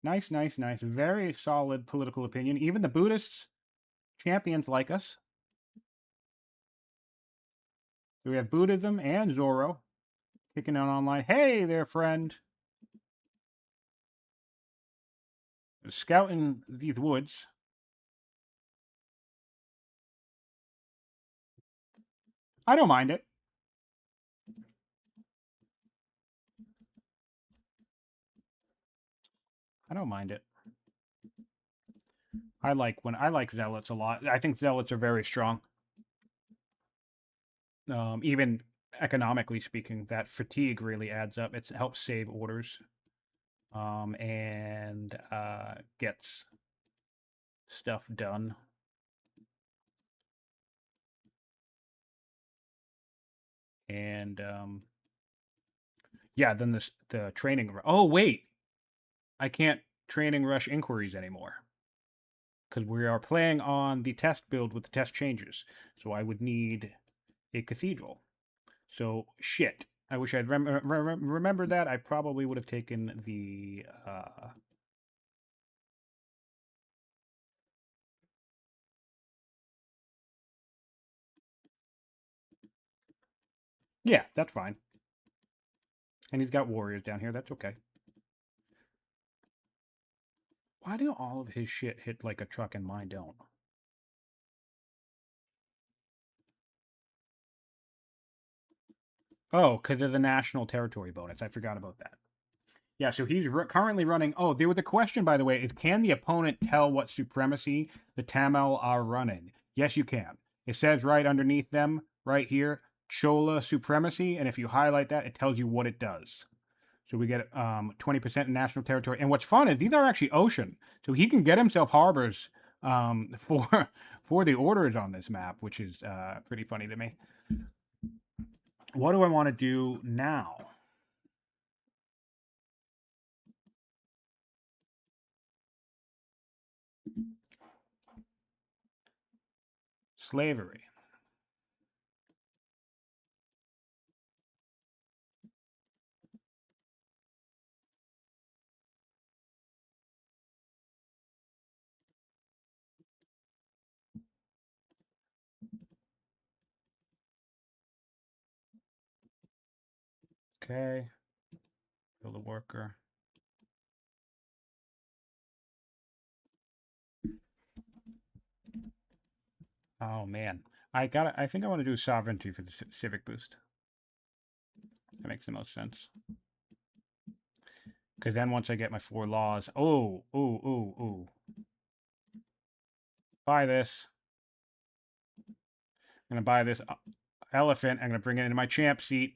Nice. Very solid political opinion. Even the Buddhists champions like us. So we have Buddhism and Zoro kicking out online. Hey there, friend. Scouting these woods. I don't mind it. I don't mind it. I like zealots a lot. I think zealots are very strong. Even economically speaking, that fatigue really adds up. It helps save orders, and gets stuff done. And yeah, then the training. Oh wait, I can't training rush inquiries anymore because we are playing on the test build with the test changes. So I would need a cathedral. So shit. I wish I'd remembered that. I probably would have taken the. Yeah, that's fine. And he's got warriors down here. That's okay. Why do all of his shit hit like a truck and mine don't? Oh, because of the national territory bonus. I forgot about that. Yeah, so he's currently running. Oh, there was a question, by the way, is can the opponent tell what supremacy the Tamil are running? Yes, you can. It says right underneath them, right here, Chola supremacy, and if you highlight that, it tells you what it does. So we get 20% in national territory. And what's fun is these are actually ocean, so he can get himself harbors for for the orders on this map, which is pretty funny to me. What do I want to do now? Slavery. Okay. Build a worker. Oh man, I think I want to do sovereignty for the civic boost. That makes the most sense. Because then once I get my 4 laws, ooh. Buy this. I'm gonna buy this elephant. I'm gonna bring it into my champ seat.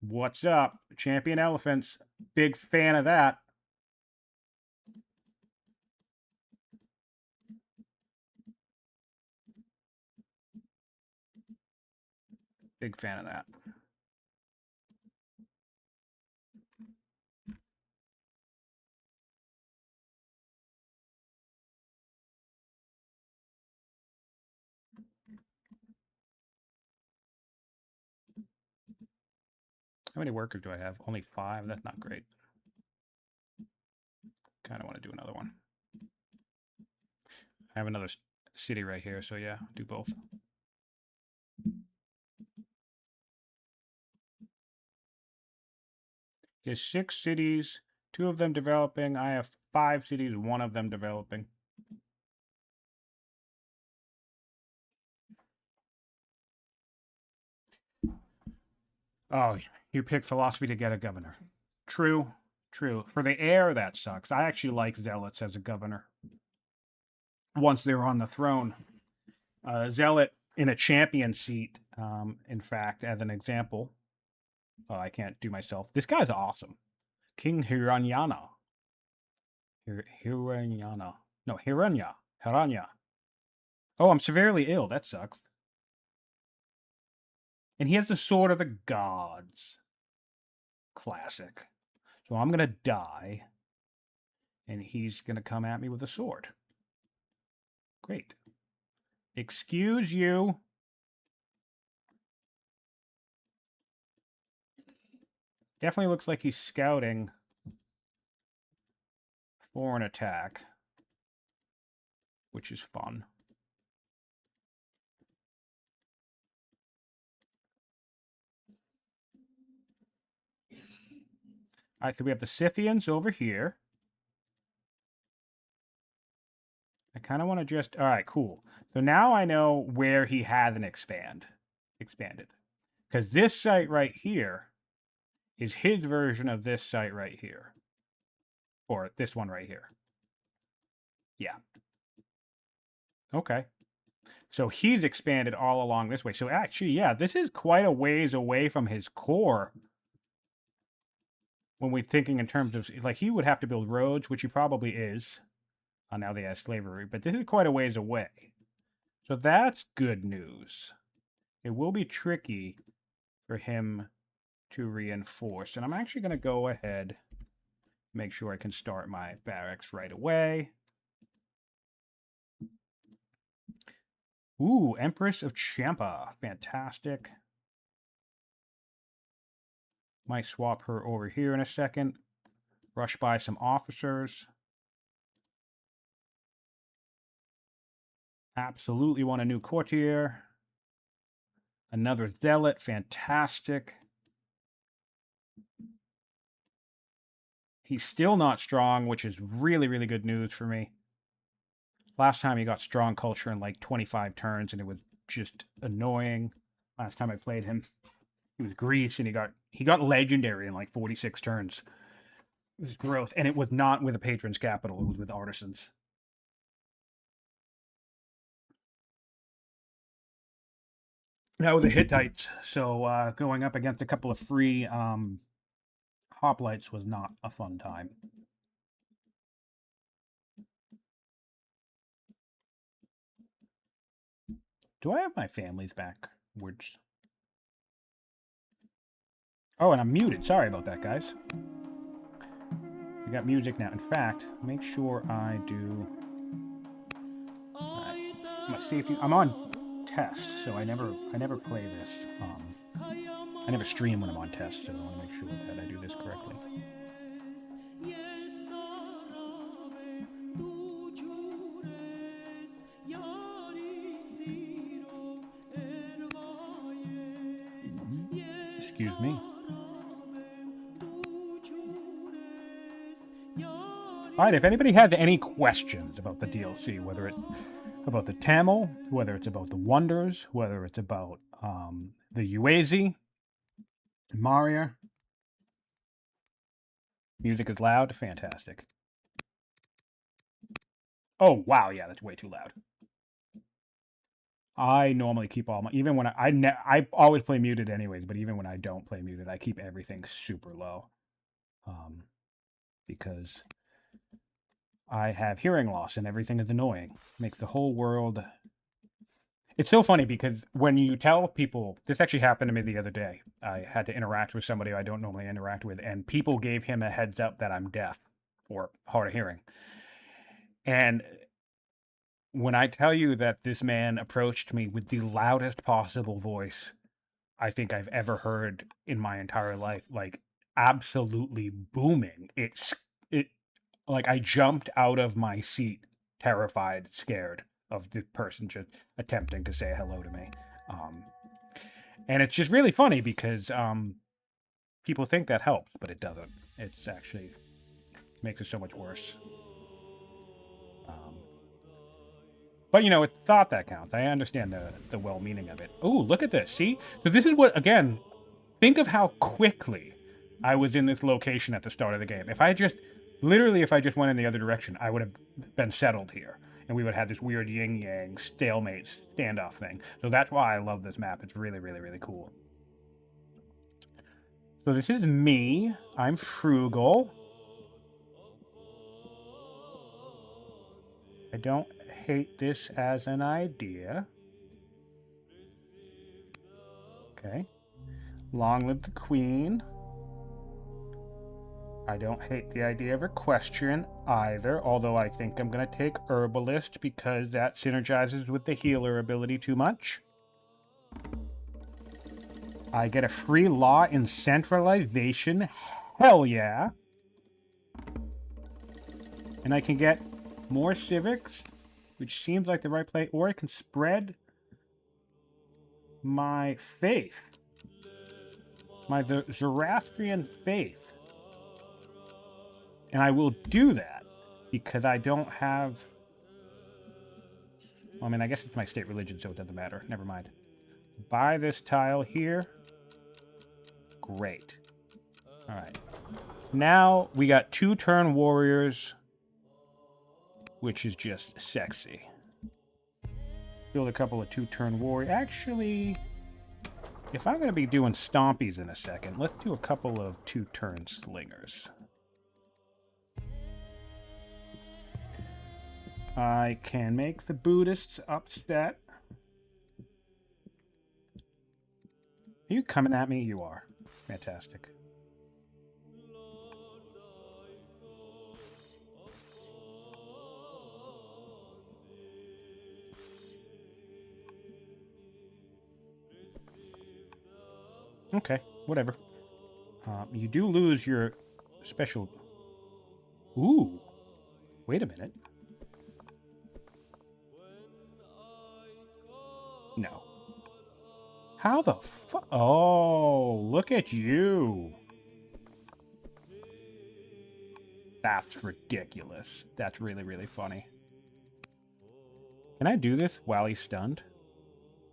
What's up, champion elephants? Big fan of that. Big fan of that. How many workers do I have? Only 5. That's not great. Kind of want to do another one. I have another city right here, so yeah, do both. He has 6 cities, 2 of them developing. I have 5 cities, 1 of them developing. Oh, you pick philosophy to get a governor. True, true. For the heir, that sucks. I actually like zealots as a governor. Once they're on the throne, zealot in a champion seat. In fact, as an example, I can't do myself. This guy's awesome, King Hiranyana. Hiranyana. No, Hiranya. Oh, I'm severely ill. That sucks. And he has the sword of the gods. Classic. So I'm gonna die, and he's gonna come at me with a sword. Great. Excuse you. Definitely looks like he's scouting for an attack, which is fun. All right, so we have the Scythians over here. I kind of want to just... All right, cool. So now I know where he hasn't expanded. Because this site right here is his version of this site right here. Or this one right here. Yeah. Okay. So he's expanded all along this way. So actually, yeah, this is quite a ways away from his core. When we're thinking in terms of, like, he would have to build roads, which he probably is. Now they have slavery, but this is quite a ways away. So that's good news. It will be tricky for him to reinforce. And I'm actually going to go ahead, make sure I can start my barracks right away. Ooh, Empress of Champa. Fantastic. Might swap her over here in a second. Rush by some officers. Absolutely want a new courtier. Another zealot. Fantastic. He's still not strong, which is really, really good news for me. Last time he got strong culture in like 25 turns, and it was just annoying. Last time I played him, he was Greece, and he got legendary in like 46 turns. It was gross, and it was not with a patron's capital. It was with artisans. Now with the Hittites, so going up against a couple of free hoplites was not a fun time. Do I have my families backwards? Oh, and I'm muted. Sorry about that, guys. We got music now. In fact, make sure I do my safety. I'm on test, so I never play this. I never stream when I'm on test, so I want to make sure that I do this correctly. Excuse me. All right, if anybody has any questions about the DLC, whether it's about the Tamil, whether it's about the Wonders, whether it's about the Uazi, Mario. Music is loud, fantastic. Oh, wow, yeah, that's way too loud. I normally keep all my, even when I always play muted anyways, but even when I don't play muted, I keep everything super low. Because I have hearing loss and everything is annoying. Makes the whole world... It's so funny because when you tell people... This actually happened to me the other day. I had to interact with somebody I don't normally interact with, and people gave him a heads up that I'm deaf or hard of hearing. And when I tell you that this man approached me with the loudest possible voice I think I've ever heard in my entire life, like absolutely booming. It like I jumped out of my seat, terrified, scared of the person just attempting to say hello to me. And it's just really funny because people think that helps, but it doesn't. It's actually makes it so much worse. But, you know, it's thought that counts. I understand the well-meaning of it. Oh, look at this. See? So this is what, again, think of how quickly I was in this location at the start of the game. If I just went in the other direction, I would have been settled here. And we would have had this weird yin-yang stalemate standoff thing. So that's why I love this map. It's really, really, really cool. So this is me. I'm frugal. I don't hate this as an idea. Okay. Long live the queen. I don't hate the idea of equestrian either, although I think I'm going to take herbalist because that synergizes with the healer ability too much. I get a free law in centralization. Hell yeah. And I can get more civics, which seems like the right play, or I can spread my faith. The Zoroastrian faith. And I will do that because I don't have... Well, I mean, I guess it's my state religion, so it doesn't matter. Never mind. Buy this tile here. Great. All right. Now we got 2-turn warriors, which is just sexy. Build a couple of 2-turn warriors. Actually, if I'm going to be doing stompies in a second, let's do a couple of 2-turn slingers. I can make the Buddhists upset. Are you coming at me? You are. Fantastic. Okay, whatever. You do lose your special... Ooh. Wait a minute. No. How the fuck? Oh, look at you. That's ridiculous. That's really, really funny. Can I do this while he's stunned?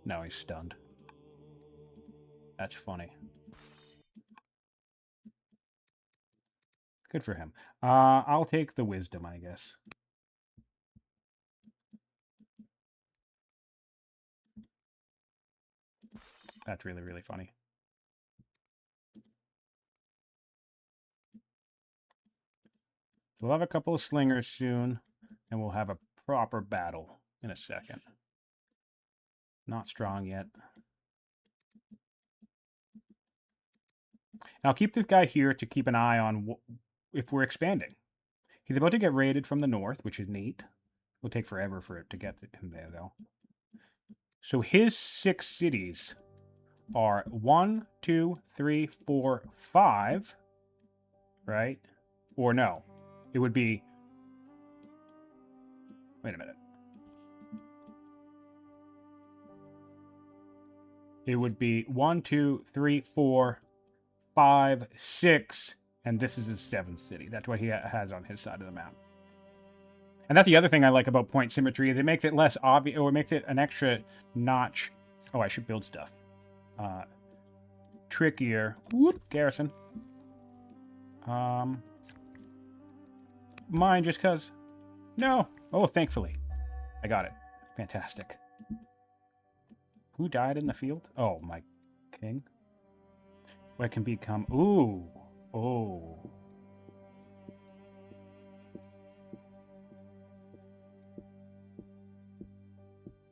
No, he's stunned. That's funny. Good for him. I'll take the wisdom, I guess. That's really, really funny. We'll have a couple of slingers soon, and we'll have a proper battle in a second. Not strong yet. Now, I'll keep this guy here to keep an eye on if we're expanding. He's about to get raided from the north, which is neat. It'll take forever for it to get him there, though. So his 6 cities are 1, 2, 3, 4, 5, right? Or no, it would be... Wait a minute. It would be 1, 2, 3, 4, 5, 6, and this is his 7th city. That's what he has on his side of the map. And that's the other thing I like about point symmetry, is it makes it less obvious, or it makes it an extra notch. Oh, I should build stuff. Trickier. Whoop, garrison. Mine just cause. No. Oh, thankfully. I got it. Fantastic. Who died in the field? Oh, my king. What can become... Ooh. Oh.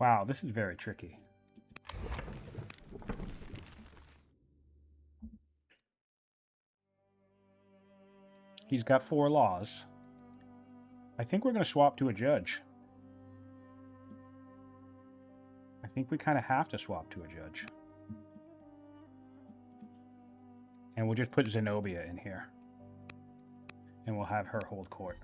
Wow, this is very tricky. He's got 4 laws. I think we're going to swap to a judge. I think we kind of have to swap to a judge. And we'll just put Zenobia in here. And we'll have her hold court.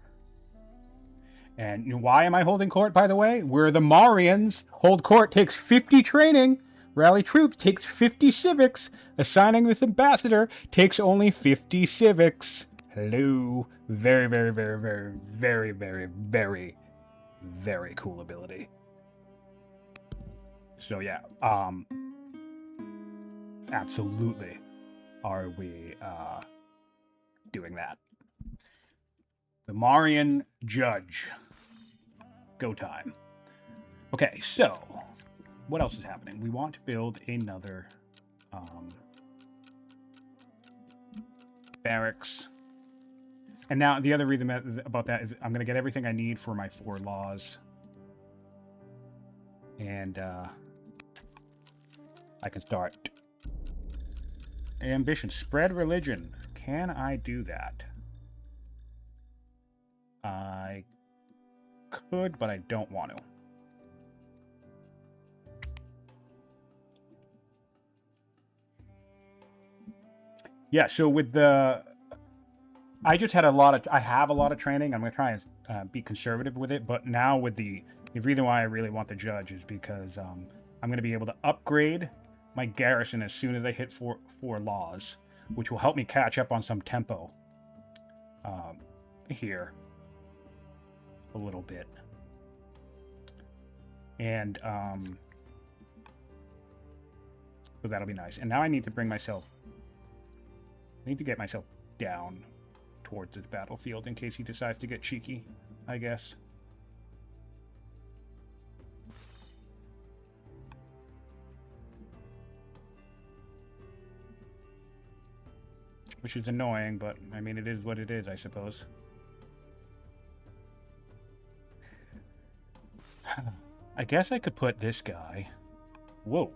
And why am I holding court, by the way? We're the Marians. Hold court takes 50 training. Rally troops takes 50 civics. Assigning this ambassador takes only 50 civics. Hello. Very, very, very, very, very, very, very, very cool ability. So yeah, absolutely are we doing that. The Marian Judge. Go time. Okay, so what else is happening? We want to build another barracks. And now the other reason about that is I'm going to get everything I need for my 4 laws. And I can start. Ambition. Spread religion. Can I do that? I could, but I don't want to. Yeah, so with the... I just had a lot of... I have a lot of training. I'm going to try and be conservative with it. But now with the reason why I really want the judge is because I'm going to be able to upgrade my garrison as soon as I hit 4 laws, which will help me catch up on some tempo here a little bit. And so that'll be nice. And now I need to bring myself... I need to get myself down towards this battlefield in case he decides to get cheeky, I guess. Which is annoying, but I mean, it is what it is, I suppose. I guess I could put this guy... Whoa.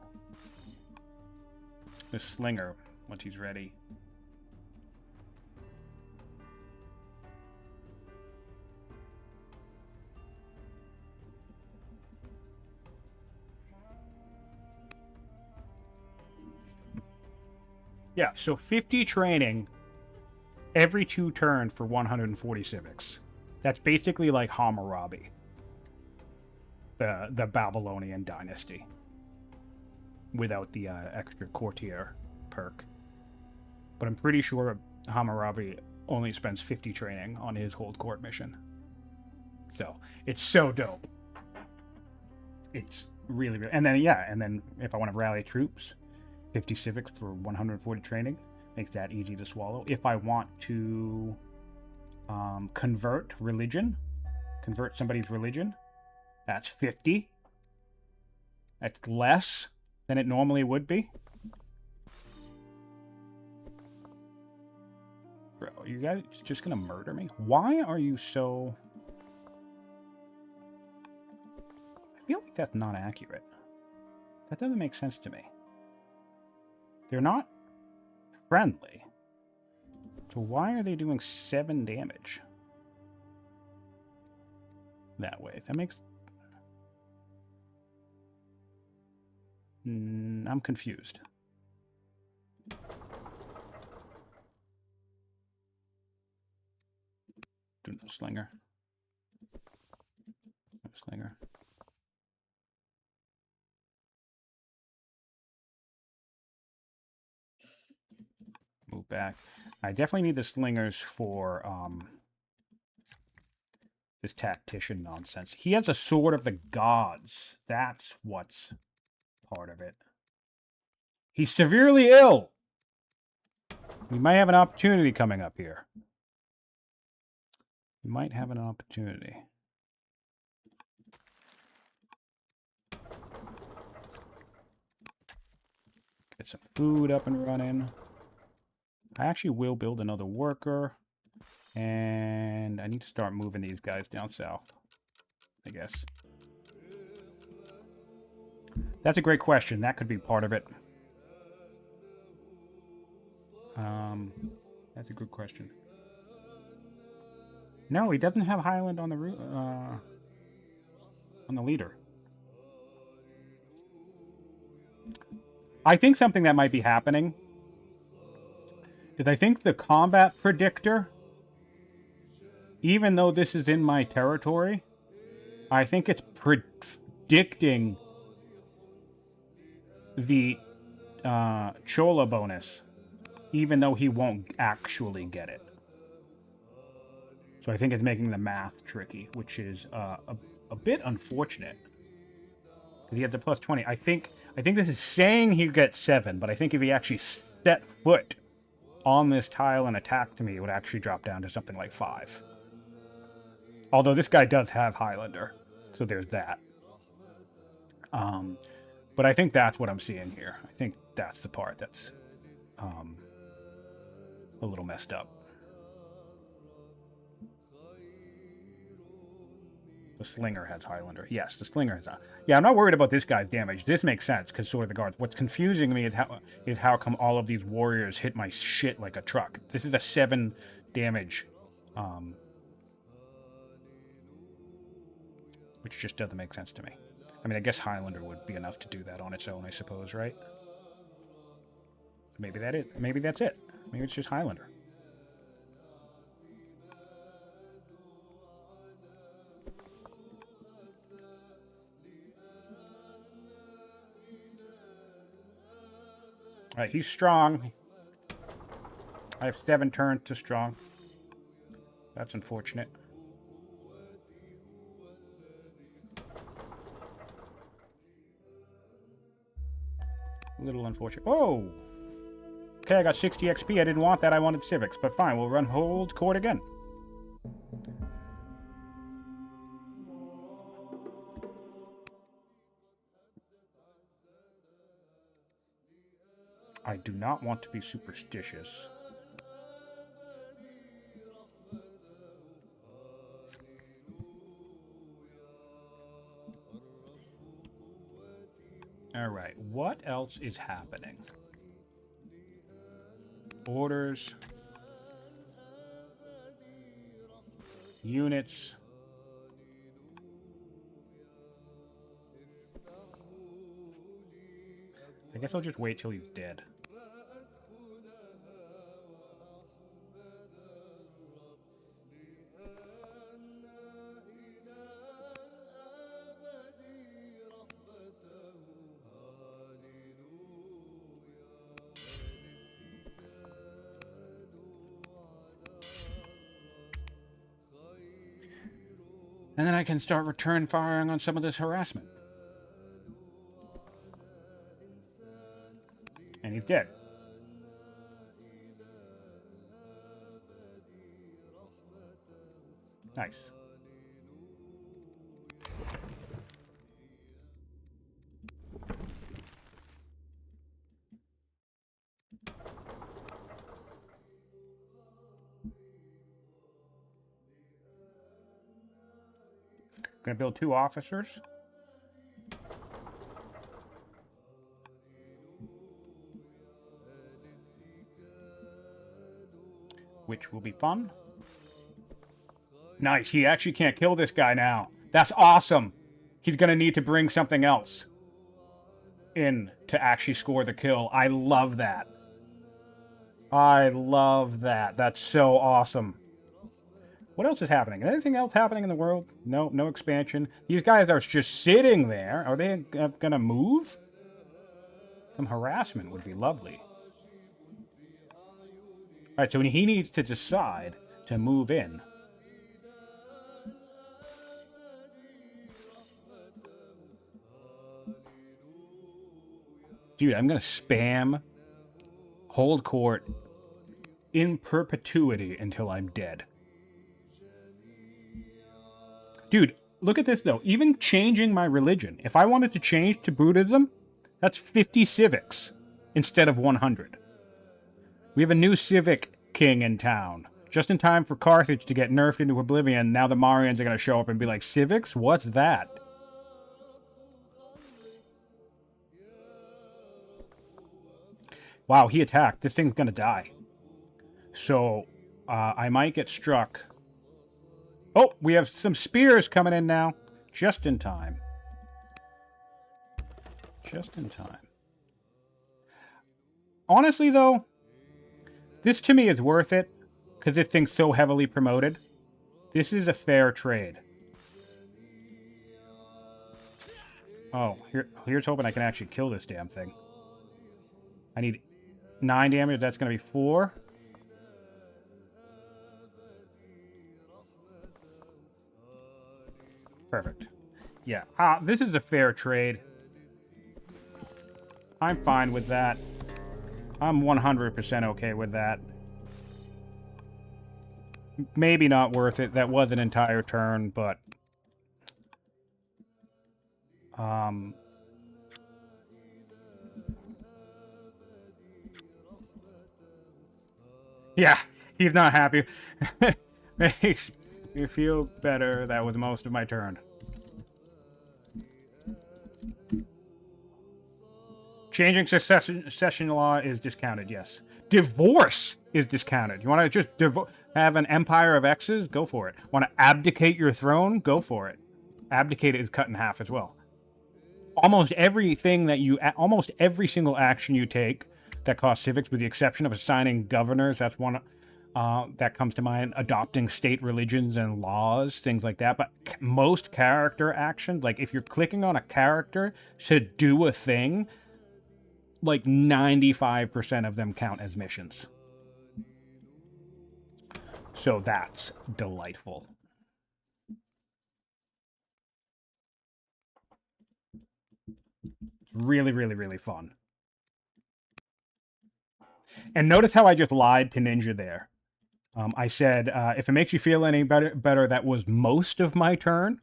The slinger, once he's ready. Yeah, so 50 training every 2 turns for 140 civics. That's basically like Hammurabi, the Babylonian dynasty, without the extra courtier perk. But I'm pretty sure Hammurabi only spends 50 training on his hold court mission. So it's so dope. It's really, really, and then if I want to rally troops, 50 civics for 140 training makes that easy to swallow. If I want to convert somebody's religion, that's 50. That's less than it normally would be. Bro, you guys just gonna murder me? Why are you so... I feel like that's not accurate. That doesn't make sense to me. They're not friendly. So why are they doing 7 damage? That way. That makes... I'm confused. Do no slinger. No slinger. Move back. I definitely need the slingers for this tactician nonsense. He has a sword of the gods. That's what's part of it. He's severely ill. We might have an opportunity coming up here. We might have an opportunity. Get some food up and running. I actually will build another worker. And I need to start moving these guys down south, I guess. That's a great question. That could be part of it. That's a good question. No, he doesn't have Highland on the leader. I think something that might be happening is I think the combat predictor, even though this is in my territory, I think it's predicting the Chola bonus, even though he won't actually get it. So I think it's making the math tricky, which is a bit unfortunate. Because he has a plus 20. I think this is saying he gets 7, but I think if he actually set foot on this tile and attacked me, it would actually drop down to something like 5. Although this guy does have Highlander, so there's that. But I think that's what I'm seeing here. I think that's the part that's a little messed up. The Slinger has Highlander. Yes, the Slinger has... Yeah, I'm not worried about this guy's damage. This makes sense, because Sword of the Guards. What's confusing me is how come all of these warriors hit my shit like a truck. This is a 7 damage, which just doesn't make sense to me. I mean, I guess Highlander would be enough to do that on its own, I suppose, right? Maybe that's it. Maybe it's just Highlander. Alright, he's strong. I have 7 turns to strong. That's unfortunate. A little unfortunate. Oh! Okay, I got 60 XP. I didn't want that. I wanted civics. But fine, we'll run hold court again. I do not want to be superstitious. Alright, what else is happening? Orders. Units. I guess I'll just wait till he's dead. And then I can start return firing on some of this harassment. And he's dead. Nice. Gonna build 2 officers. Which will be fun. Nice, he actually can't kill this guy now. That's awesome. He's gonna need to bring something else in to actually score the kill. I love that. I love that. That's so awesome. What else is happening? Anything else happening in the world? No, no expansion. These guys are just sitting there. Are they gonna move? Some harassment would be lovely. Alright, so he needs to decide to move in. Dude, I'm gonna spam hold court in perpetuity until I'm dead. Dude, look at this, though. Even changing my religion. If I wanted to change to Buddhism, that's 50 civics instead of 100. We have a new civic king in town. Just in time for Carthage to get nerfed into oblivion, now the Marians are going to show up and be like, civics? What's that? Wow, he attacked. This thing's going to die. So, I might get struck. Oh, we have some spears coming in now. Just in time. Just in time. Honestly, though, this to me is worth it, because this thing's so heavily promoted. This is a fair trade. Oh, here's hoping I can actually kill this damn thing. I need 9 damage, that's going to be 4. Perfect. Yeah, this is a fair trade. I'm fine with that. I'm 100% okay with that. Maybe not worth it. That was an entire turn, but... Yeah, he's not happy. Makes you feel better. That was most of my turn. Changing succession law is discounted, yes. Divorce is discounted. You want to just have an empire of X's? Go for it. Want to abdicate your throne? Go for it. Abdicate is cut in half as well. Almost everything that almost every single action you take that costs civics, with the exception of assigning governors, that's one that comes to mind, adopting state religions and laws, things like that. But most character actions, like if you're clicking on a character to do a thing, like 95% of them count as missions. So that's delightful. Really, really, really fun. And notice how I just lied to Ninja there. I said, if it makes you feel any better, that was most of my turn.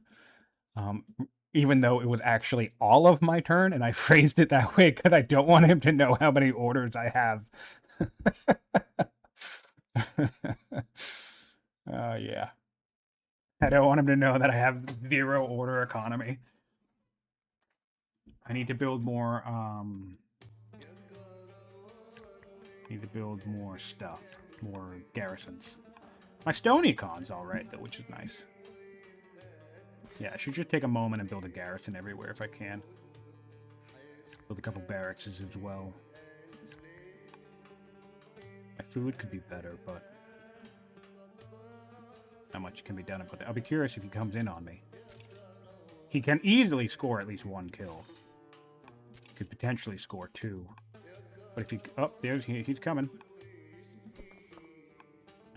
Even though it was actually all of my turn, and I phrased it that way because I don't want him to know how many orders I have. Yeah. I don't want him to know that I have 0 order economy. I need to build more, need to build more stuff, more garrisons. My stone econ's alright, though, which is nice. Yeah, I should just take a moment and build a garrison everywhere if I can. Build a couple barracks as well. My food could be better, but not much can be done about that. I'll be curious if he comes in on me. He can easily score at least 1 kill. He could potentially score 2. But if he... Oh, he's coming.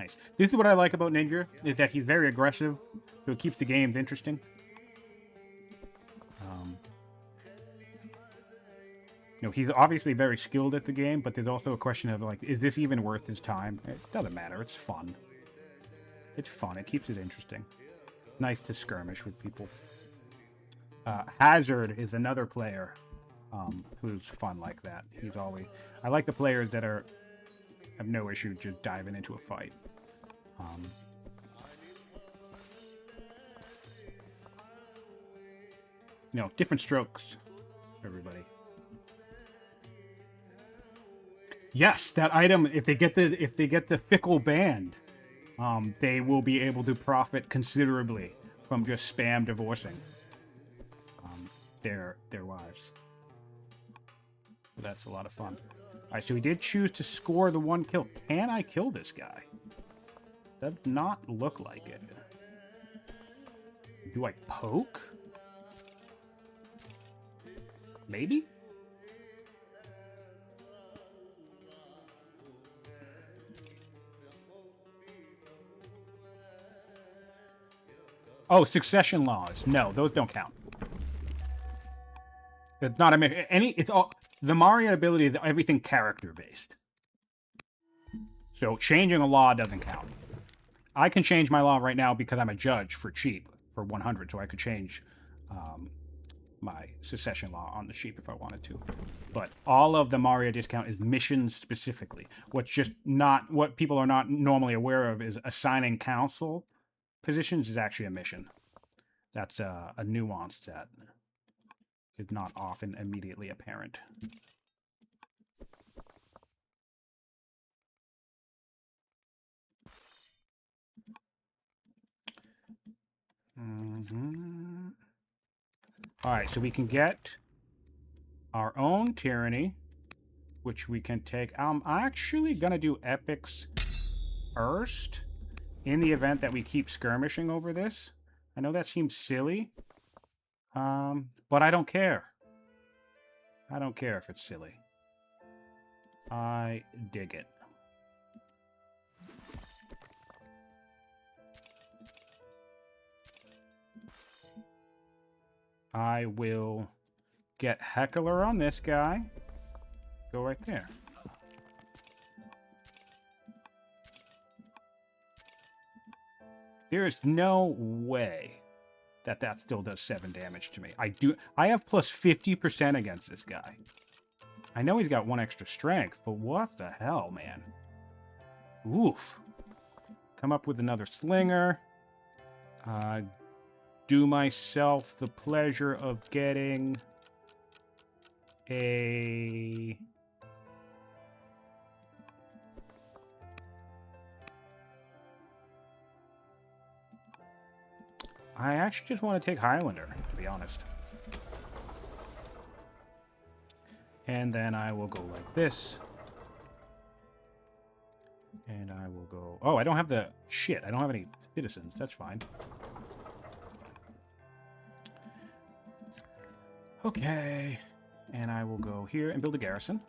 Nice. This is what I like about Ninja, is that he's very aggressive, so it keeps the games interesting. You know, he's obviously very skilled at the game, but there's also a question of, like, is this even worth his time? It doesn't matter. It's fun. It's fun. It keeps it interesting. Nice to skirmish with people. Hazard is another player who's fun like that. He's always... I like the players that have no issue just diving into a fight. You know, different strokes for everybody. Yes, that item, if they get the fickle band, they will be able to profit considerably from just spam divorcing their wives. So that's a lot of fun. Alright, so we did choose to score the 1 kill. Can I kill this guy? Does not look like it. Do I poke? Maybe? Oh, succession laws. No, those don't count. It's not it's all the Mario ability is everything character based. So changing a law doesn't count. I can change my law right now because I'm a judge for cheap for 100, so I could change my succession law on the sheep if I wanted to. But all of the Mario discount is missions specifically. What people are not normally aware of is assigning council positions is actually a mission. That's a nuance that is not often immediately apparent. Alright, so we can get our own tyranny, which we can take. I'm actually going to do epics first, in the event that we keep skirmishing over this. I know that seems silly, but I don't care. I don't care if it's silly. I dig it. I will get Heckler on this guy. Go right there. There is no way that still does 7 damage to me. I have plus 50% against this guy. I know he's got 1 extra strength, but what the hell, man? Oof. Come up with another slinger. Do myself the pleasure of getting a... I actually just want to take Highlander, to be honest. And then I will go like this. And I will go... Oh, I don't have the... Shit, I don't have any citizens. That's fine. Okay. And I will go here and build a garrison.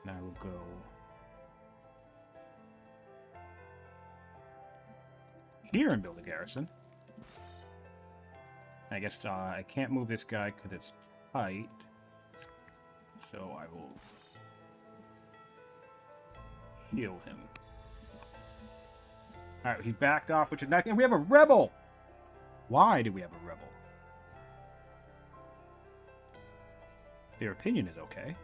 And I will go... here and build a garrison. I guess I can't move this guy because it's tight. So I will heal him. Alright, he backed off, which is nice. And we have a rebel! Why do we have a rebel? Their opinion is okay.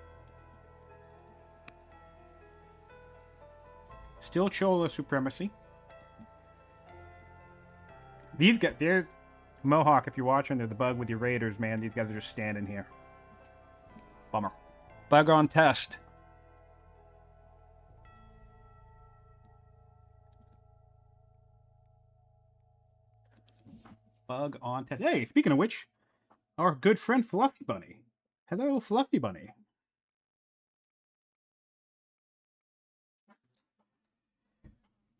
Still Chola supremacy. These guys, they're Mohawk, if you're watching, they're the bug with your raiders, man. These guys are just standing here. Bummer. Bug on test. Bug on test. Hey, speaking of which, our good friend Fluffy Bunny. Hello, Fluffy Bunny.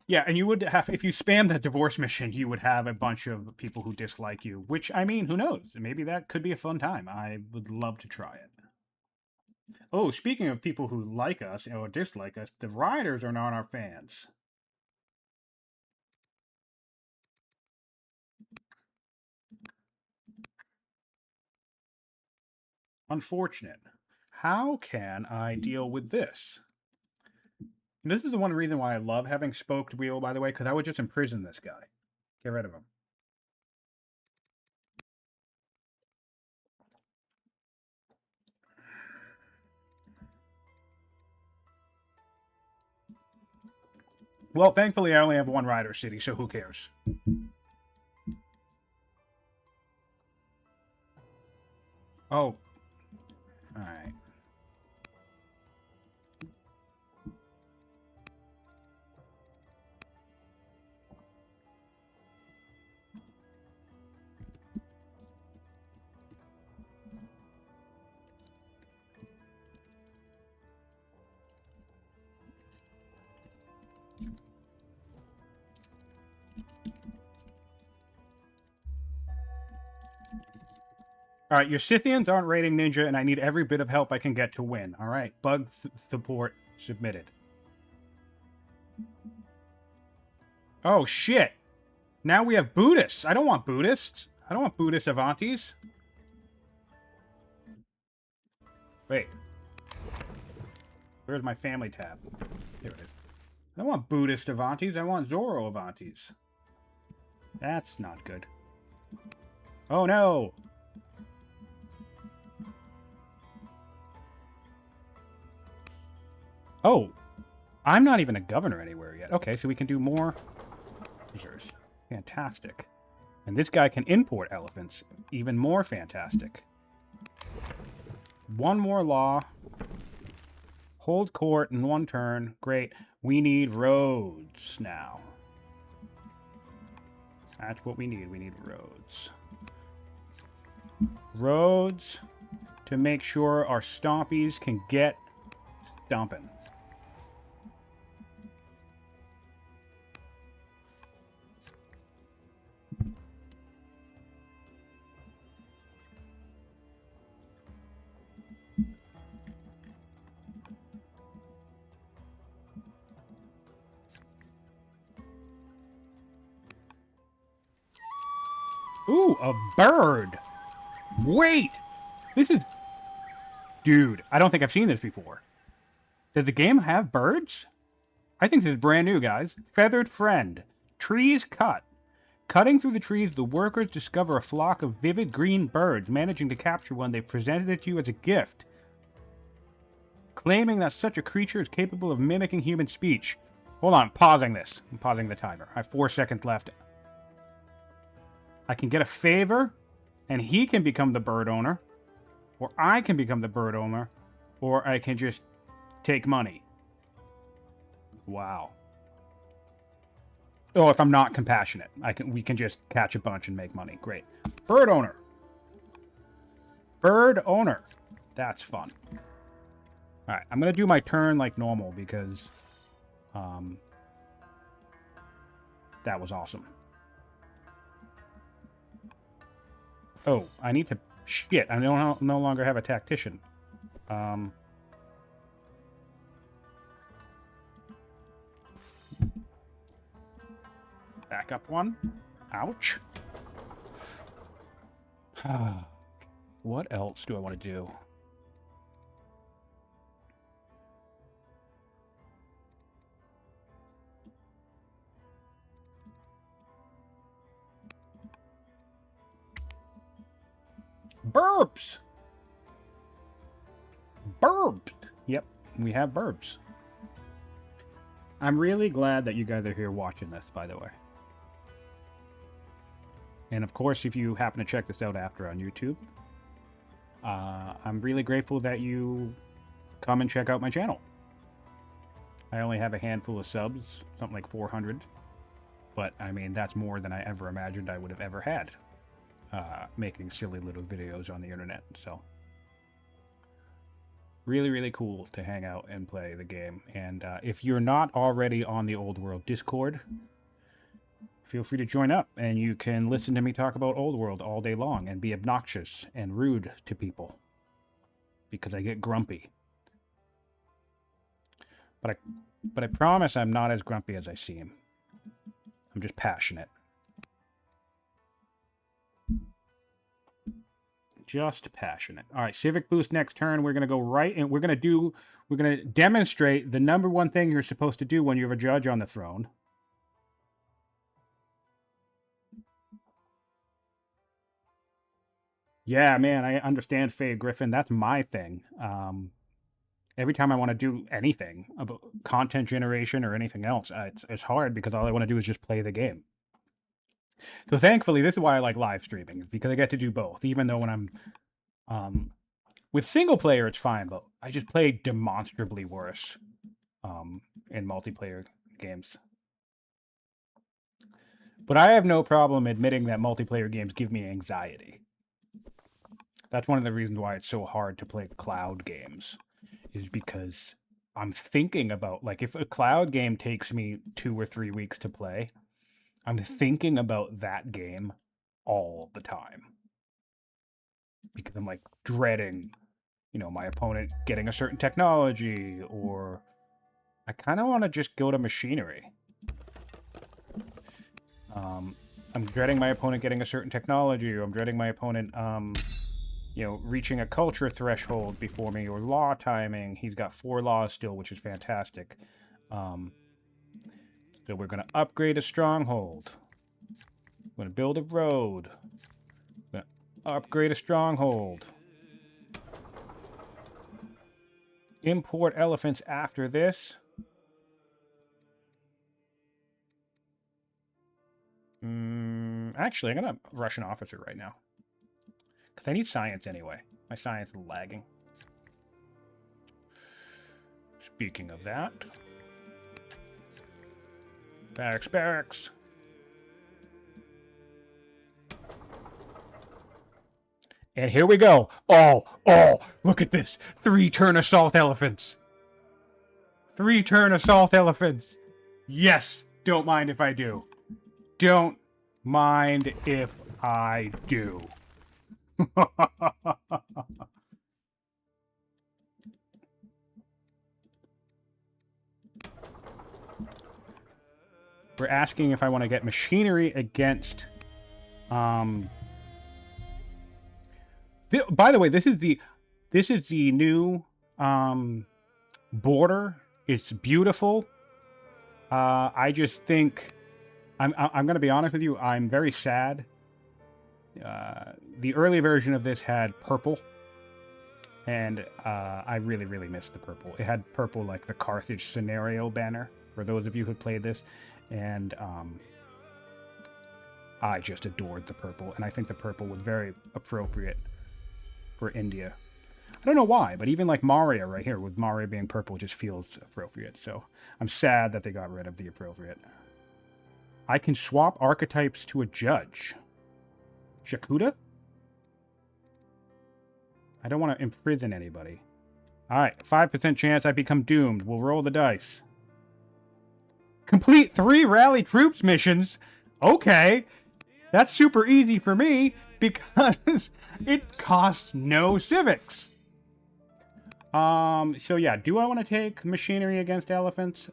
Yeah, and you would have, if you spam that divorce mission, you would have a bunch of people who dislike you, which, I mean, who knows? Maybe that could be a fun time. I would love to try it. Oh, speaking of people who like us or dislike us, the riders are not our fans. Unfortunate. How can I deal with this? And this is the one reason why I love having spoked wheel, by the way, because I would just imprison this guy. Get rid of him. Well, thankfully, I only have one rider city, so who cares? Oh. Alright. Alright, your Scythians aren't raiding Ninja, and I need every bit of help I can get to win. Alright, bug support submitted. Oh, shit! Now we have Buddhists. I don't want Buddhists. I don't want Buddhist Avantis. Wait. Where's my family tab? Here it is. I don't want Buddhist Avantis. I want Zoro Avantis. That's not good. Oh, no! Oh! I'm not even a governor anywhere yet. Okay, so we can do more measures. Fantastic. And this guy can import elephants. Even more fantastic. One more law. Hold court in one turn. Great. We need roads now. That's what we need. We need roads. Roads to make sure our stompies can get stomping. Ooh, a bird. Wait! This is... Dude, I don't think I've seen this before. Does the game have birds? I think this is brand new, guys. Feathered friend. Trees cut. Cutting through the trees, the workers discover a flock of vivid green birds. Managing to capture one, they've presented it to you as a gift. Claiming that such a creature is capable of mimicking human speech. Hold on, pausing this. I'm pausing the timer. I have 4 seconds left. I can get a favor, and he can become the bird owner. Or I can become the bird owner. Or I can just take money. Wow. Oh, if I'm not compassionate, we can just catch a bunch and make money. Great. Bird owner. Bird owner. That's fun. All right, I'm going to do my turn like normal because that was awesome. Oh, I need to... Shit, I no longer have a tactician. Back up one. Ouch. What else do I want to do? Burbs! Burbs! Yep, we have burbs. I'm really glad that you guys are here watching this, by the way. And of course, if you happen to check this out after on YouTube, I'm really grateful that you come and check out my channel. I only have a handful of subs, something like 400. But, I mean, that's more than I ever imagined I would have ever had. Making silly little videos on the internet, so really, really cool to hang out and play the game. And if you're not already on the Old World Discord, feel free to join up, and you can listen to me talk about Old World all day long and be obnoxious and rude to people. because I get grumpy. But I promise I'm not as grumpy as I seem. I'm just passionate. Just passionate. All right, Civic Boost next turn. We're going to go right, and we're going to demonstrate the number one thing you're supposed to do when you have a judge on the throne. Yeah, man, I understand, Faye Griffin. That's my thing. Every time I want to do anything about content generation or anything else, it's hard because all I want to do is just play the game. So thankfully, this is why I like live streaming, because I get to do both. Even though when I'm with single player, it's fine, but I just play demonstrably worse in multiplayer games. But I have no problem admitting that multiplayer games give me anxiety. That's one of the reasons why it's so hard to play cloud games, is because I'm thinking about, like, if a cloud game takes me 2 or 3 weeks to play, I'm thinking about that game all the time. Because I'm, like, dreading, you know, my opponent getting a certain technology, or I kind of want to just go to machinery. I'm dreading my opponent getting a certain technology, or I'm dreading my opponent, you know, reaching a culture threshold before me, or law timing. He's got 4 laws still, which is fantastic. So we're going to upgrade a stronghold. We're going to build a road. We're going to upgrade a stronghold. Import elephants after this. Actually, I'm going to rush an officer right now. Because I need science anyway. My science is lagging. Speaking of that. Barracks, barracks. And here we go. Oh, look at this. 3-turn assault elephants. 3-turn assault elephants. Yes, don't mind if I do. Don't mind if I do. We're asking if I want to get machinery against... by the way, this is the new border. It's beautiful. I just think... I'm going to be honest with you. I'm very sad. The early version of this had purple. And I really, really missed the purple. It had purple like the Carthage scenario banner, for those of you who played this. And I just adored the purple. And I think the purple was very appropriate for India. I don't know why, but even like Mario right here, with Mario being purple, just feels appropriate. So I'm sad that they got rid of the appropriate. I can swap archetypes to a judge. Shakuda? I don't want to imprison anybody. Alright, 5% chance I become doomed. We'll roll the dice. Complete 3 rally troops missions? Okay. That's super easy for me because it costs no civics. So yeah, do I want to take machinery against elephants?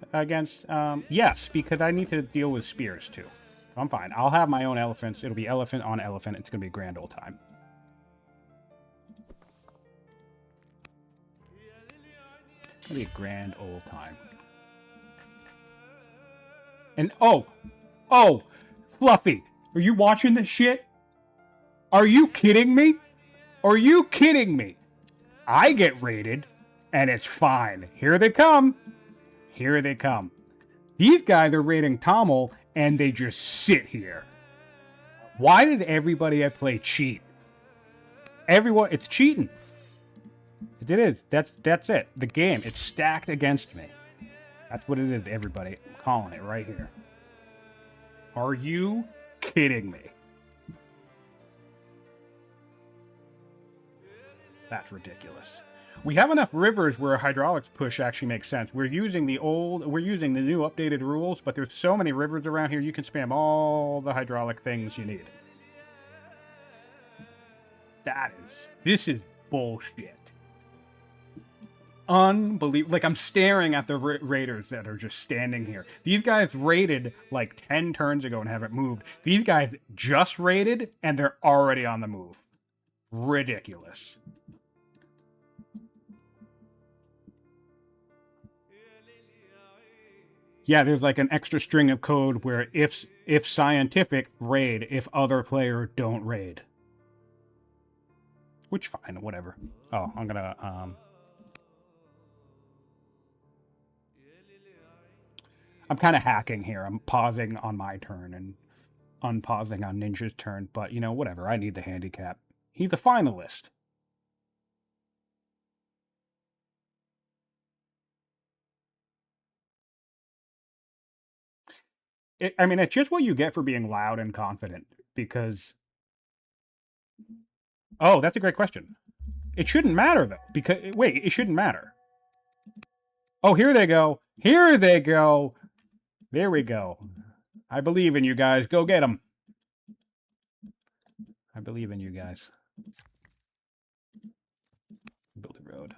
Yes, because I need to deal with spears too. I'm fine. I'll have my own elephants. It'll be elephant on elephant. It's going to be a grand old time. It'll be a grand old time. And oh, Fluffy, are you watching this shit? Are you kidding me? Are you kidding me? I get raided, and it's fine. Here they come. Here they come. These guys are raiding Tamil, and they just sit here. Why did everybody I play cheat? Everyone, it's cheating. It is. That's it. The game, it's stacked against me. That's what it is, everybody. I'm calling it right here. Are you kidding me? That's ridiculous. We have enough rivers where a hydraulics push actually makes sense. We're using the new updated rules, but there's so many rivers around here, you can spam all the hydraulic things you need. This is bullshit. unbelievable. Like, I'm staring at the raiders that are just standing here. These guys raided like 10 turns ago and haven't moved. These guys just raided and they're already on the move. Ridiculous. Yeah, there's like an extra string of code where if scientific, raid, if other player, don't raid. Which, fine, whatever. Oh, I'm gonna, I'm kind of hacking here. I'm pausing on my turn and unpausing on Ninja's turn, but, you know, whatever. I need the handicap. He's a finalist. I mean, it's just what you get for being loud and confident, because... Oh, that's a great question. It shouldn't matter, though, because... Wait, it shouldn't matter. Oh, here they go. Here they go. There we go. I believe in you guys. Go get them. I believe in you guys. Build a road.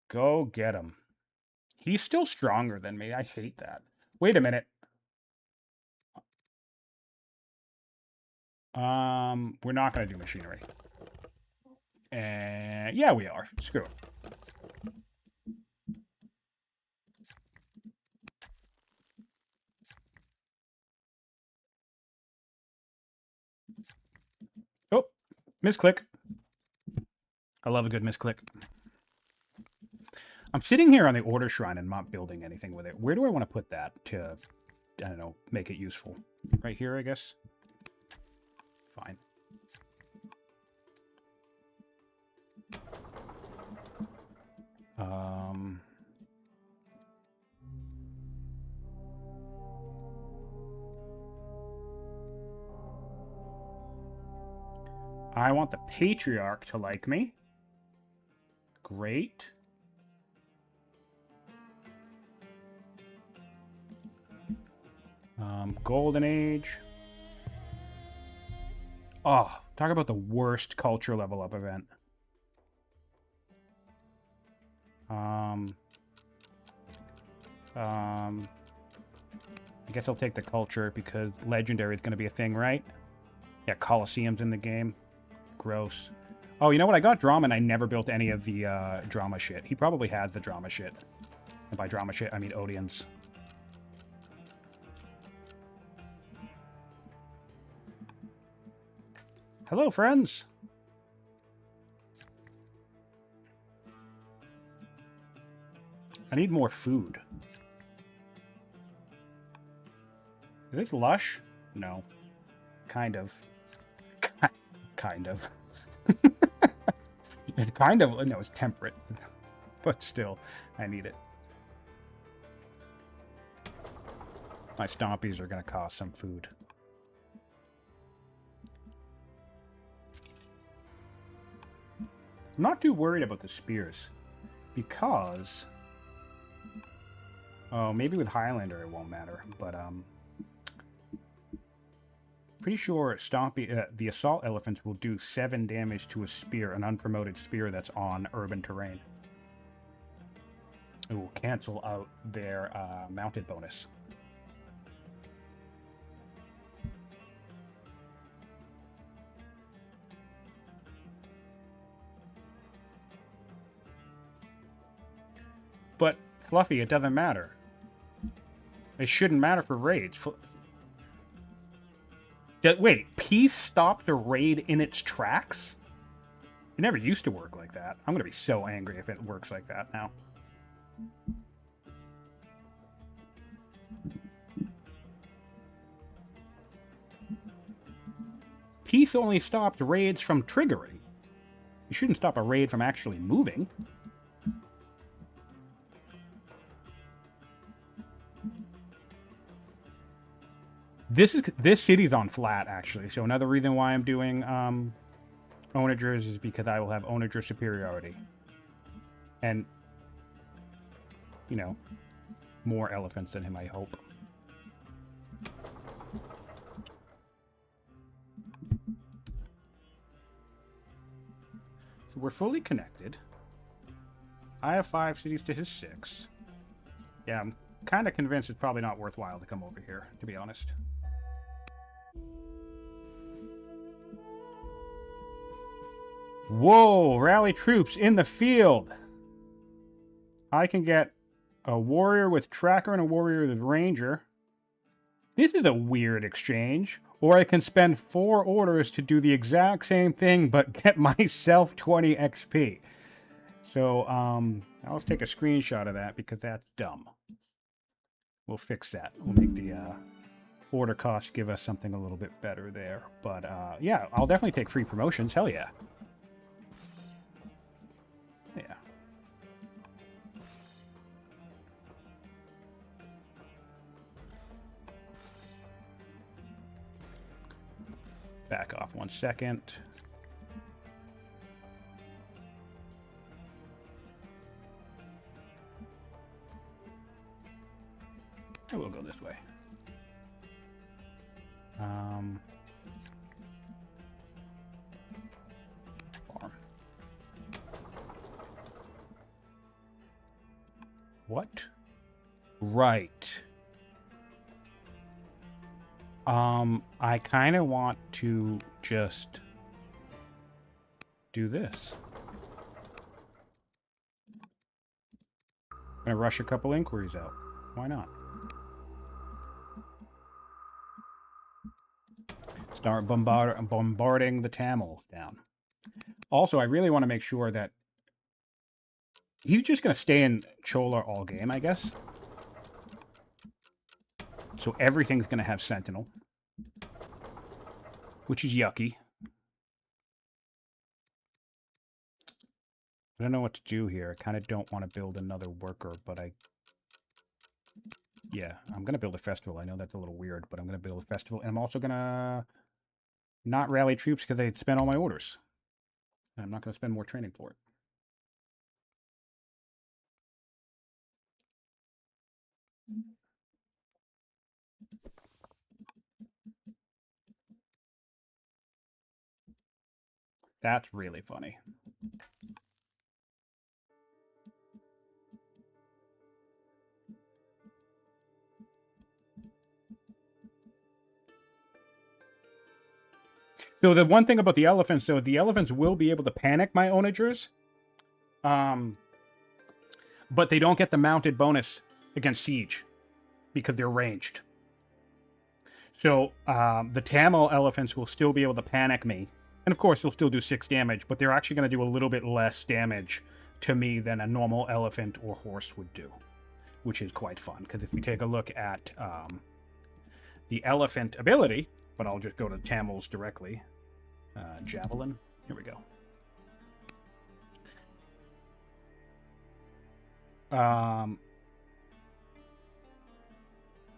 Go get him. He's still stronger than me. I hate that. Wait a minute. We're not going to do machinery. And yeah, we are. Screw it. Oh, misclick. I love a good misclick. I'm sitting here on the order shrine and not building anything with it. Where do I want to put that to, I don't know, make it useful? Right here, I guess? Fine. I want the Patriarch to like me. Great. Golden Age. Oh, talk about the worst culture level up event. I guess I'll take the culture because legendary is going to be a thing, right? Yeah, Colosseum's in the game. Gross. Oh, you know what? I got drama and I never built any of the drama shit. He probably has the drama shit. And by drama shit, I mean Odeons. Hello, friends. I need more food. Is this lush? No. Kind of. Kind of. It's kind of... No, it's temperate. But still, I need it. My stompies are going to cost some food. I'm not too worried about the spears. Because... Oh, maybe with Highlander it won't matter. But, pretty sure the assault elephants will do 7 damage to a spear, an unpromoted spear that's on urban terrain. It will cancel out their mounted bonus. But, Fluffy, it doesn't matter. It shouldn't matter for raids. Wait, peace stopped a raid in its tracks? It never used to work like that. I'm gonna be so angry if it works like that now. Peace only stopped raids from triggering. You shouldn't stop a raid from actually moving. This city's on flat, actually. So another reason why I'm doing onagers is because I will have onager superiority. And, you know, more elephants than him, I hope. We're fully connected. I have 5 cities to his 6. Yeah, I'm kind of convinced it's probably not worthwhile to come over here, to be honest. Whoa! Rally troops in the field! I can get a warrior with tracker and a warrior with ranger. This is a weird exchange. Or I can spend 4 orders to do the exact same thing, but get myself 20 XP. So, I'll take a screenshot of that because that's dumb. We'll fix that. We'll make the order cost give us something a little bit better there. But, yeah, I'll definitely take free promotions. Hell yeah. Yeah. Back off 1 second. I will go this way. Farm. What? Right. I kind of want to just do this. I'm gonna rush a couple inquiries out. Why not? Start bombarding the Tamils down. Also, I really want to make sure that he's just going to stay in Chola all game, I guess. So everything's going to have Sentinel. Which is yucky. I don't know what to do here. I kind of don't want to build another worker, but yeah, I'm going to build a festival. I know that's a little weird, but I'm going to build a festival. And I'm also going to not rally troops because I spent all my orders. And I'm not going to spend more training for it. That's really funny. So the one thing about the elephants, so the elephants will be able to panic my onagers. But they don't get the mounted bonus against siege because they're ranged. So the Tamil elephants will still be able to panic me. And of course, they'll still do 6 damage, but they're actually going to do a little bit less damage to me than a normal elephant or horse would do, which is quite fun. Because if we take a look at the elephant ability, but I'll just go to Tamils directly. Javelin. Here we go.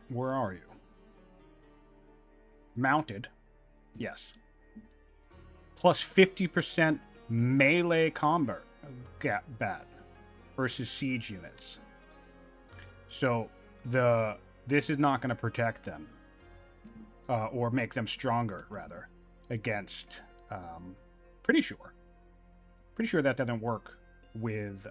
Where are you? Mounted. Yes. Plus 50% melee combat versus siege units. So this is not going to protect them. Or make them stronger, rather, against... pretty sure that doesn't work with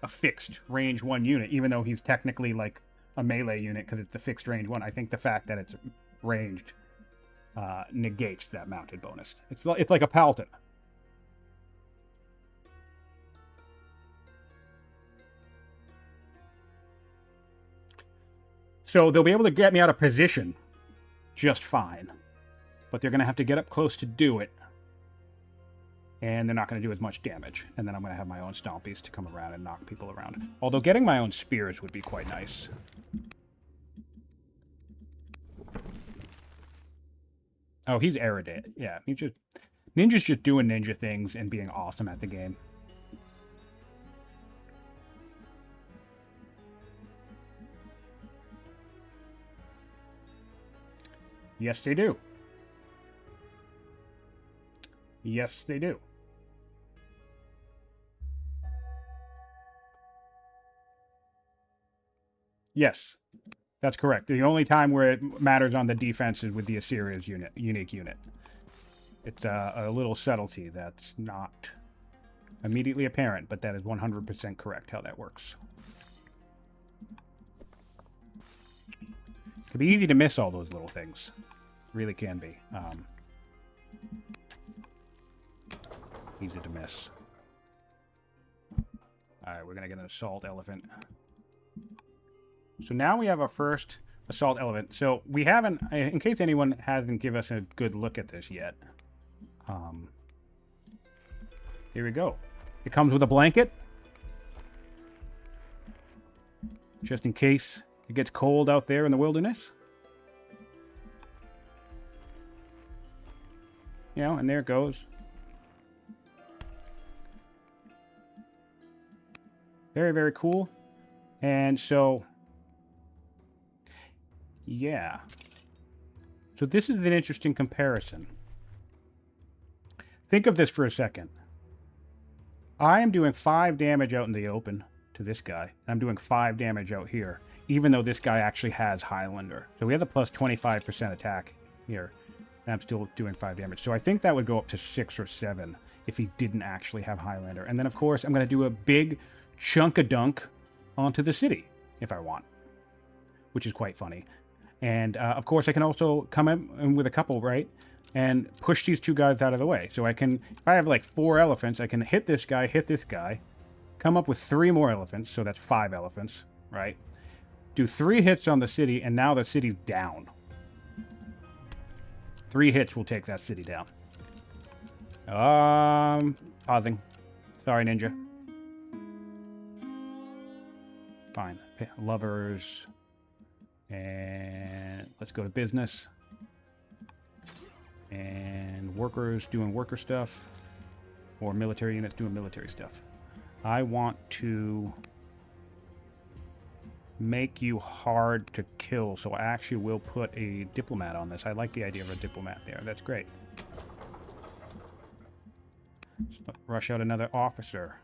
a fixed range 1 unit, even though he's technically like a melee unit because it's a fixed range 1. I think the fact that it's ranged negates that mounted bonus. It's like a Paladin. So they'll be able to get me out of position just fine. But they're going to have to get up close to do it. And they're not going to do as much damage. And then I'm going to have my own stompies to come around and knock people around. Although getting my own spears would be quite nice. Oh, he's erudite. Yeah, he's just... Ninja's just doing ninja things and being awesome at the game. Yes, they do. Yes, they do. Yes, that's correct. The only time where it matters on the defense is with the Assyria's unique unit. It's a little subtlety that's not immediately apparent, but that is 100% correct how that works. It can be easy to miss all those little things. Really can be. Easy to miss. Alright, we're going to get an assault elephant. So now we have our first assault elephant. So we haven't, in case anyone hasn't given us a good look at this yet. Here we go. It comes with a blanket. Just in case it gets cold out there in the wilderness. You know, and there it goes. Very, very cool. And so, yeah. So this is an interesting comparison. Think of this for a second. I am doing 5 damage out in the open to this guy. And I'm doing 5 damage out here, even though this guy actually has Highlander. So we have a plus 25% attack here. And I'm still doing 5 damage. So I think that would go up to 6 or 7 if he didn't actually have Highlander. And then, of course, I'm going to do a big chunk-a-dunk onto the city, if I want. Which is quite funny. And, of course, I can also come in with a couple, right? And push these 2 guys out of the way. So I can, if I have like 4 elephants, I can hit this guy, come up with 3 more elephants, so that's 5 elephants, right? Do 3 hits on the city, and now the city's down. 3 hits will take that city down. Pausing. Sorry, Ninja. Fine. Lovers. And let's go to business. And workers doing worker stuff. Or military units doing military stuff. I want to make you hard to kill, so I actually will put a diplomat on this. I like the idea of a diplomat there. That's great. Let's rush out another officer.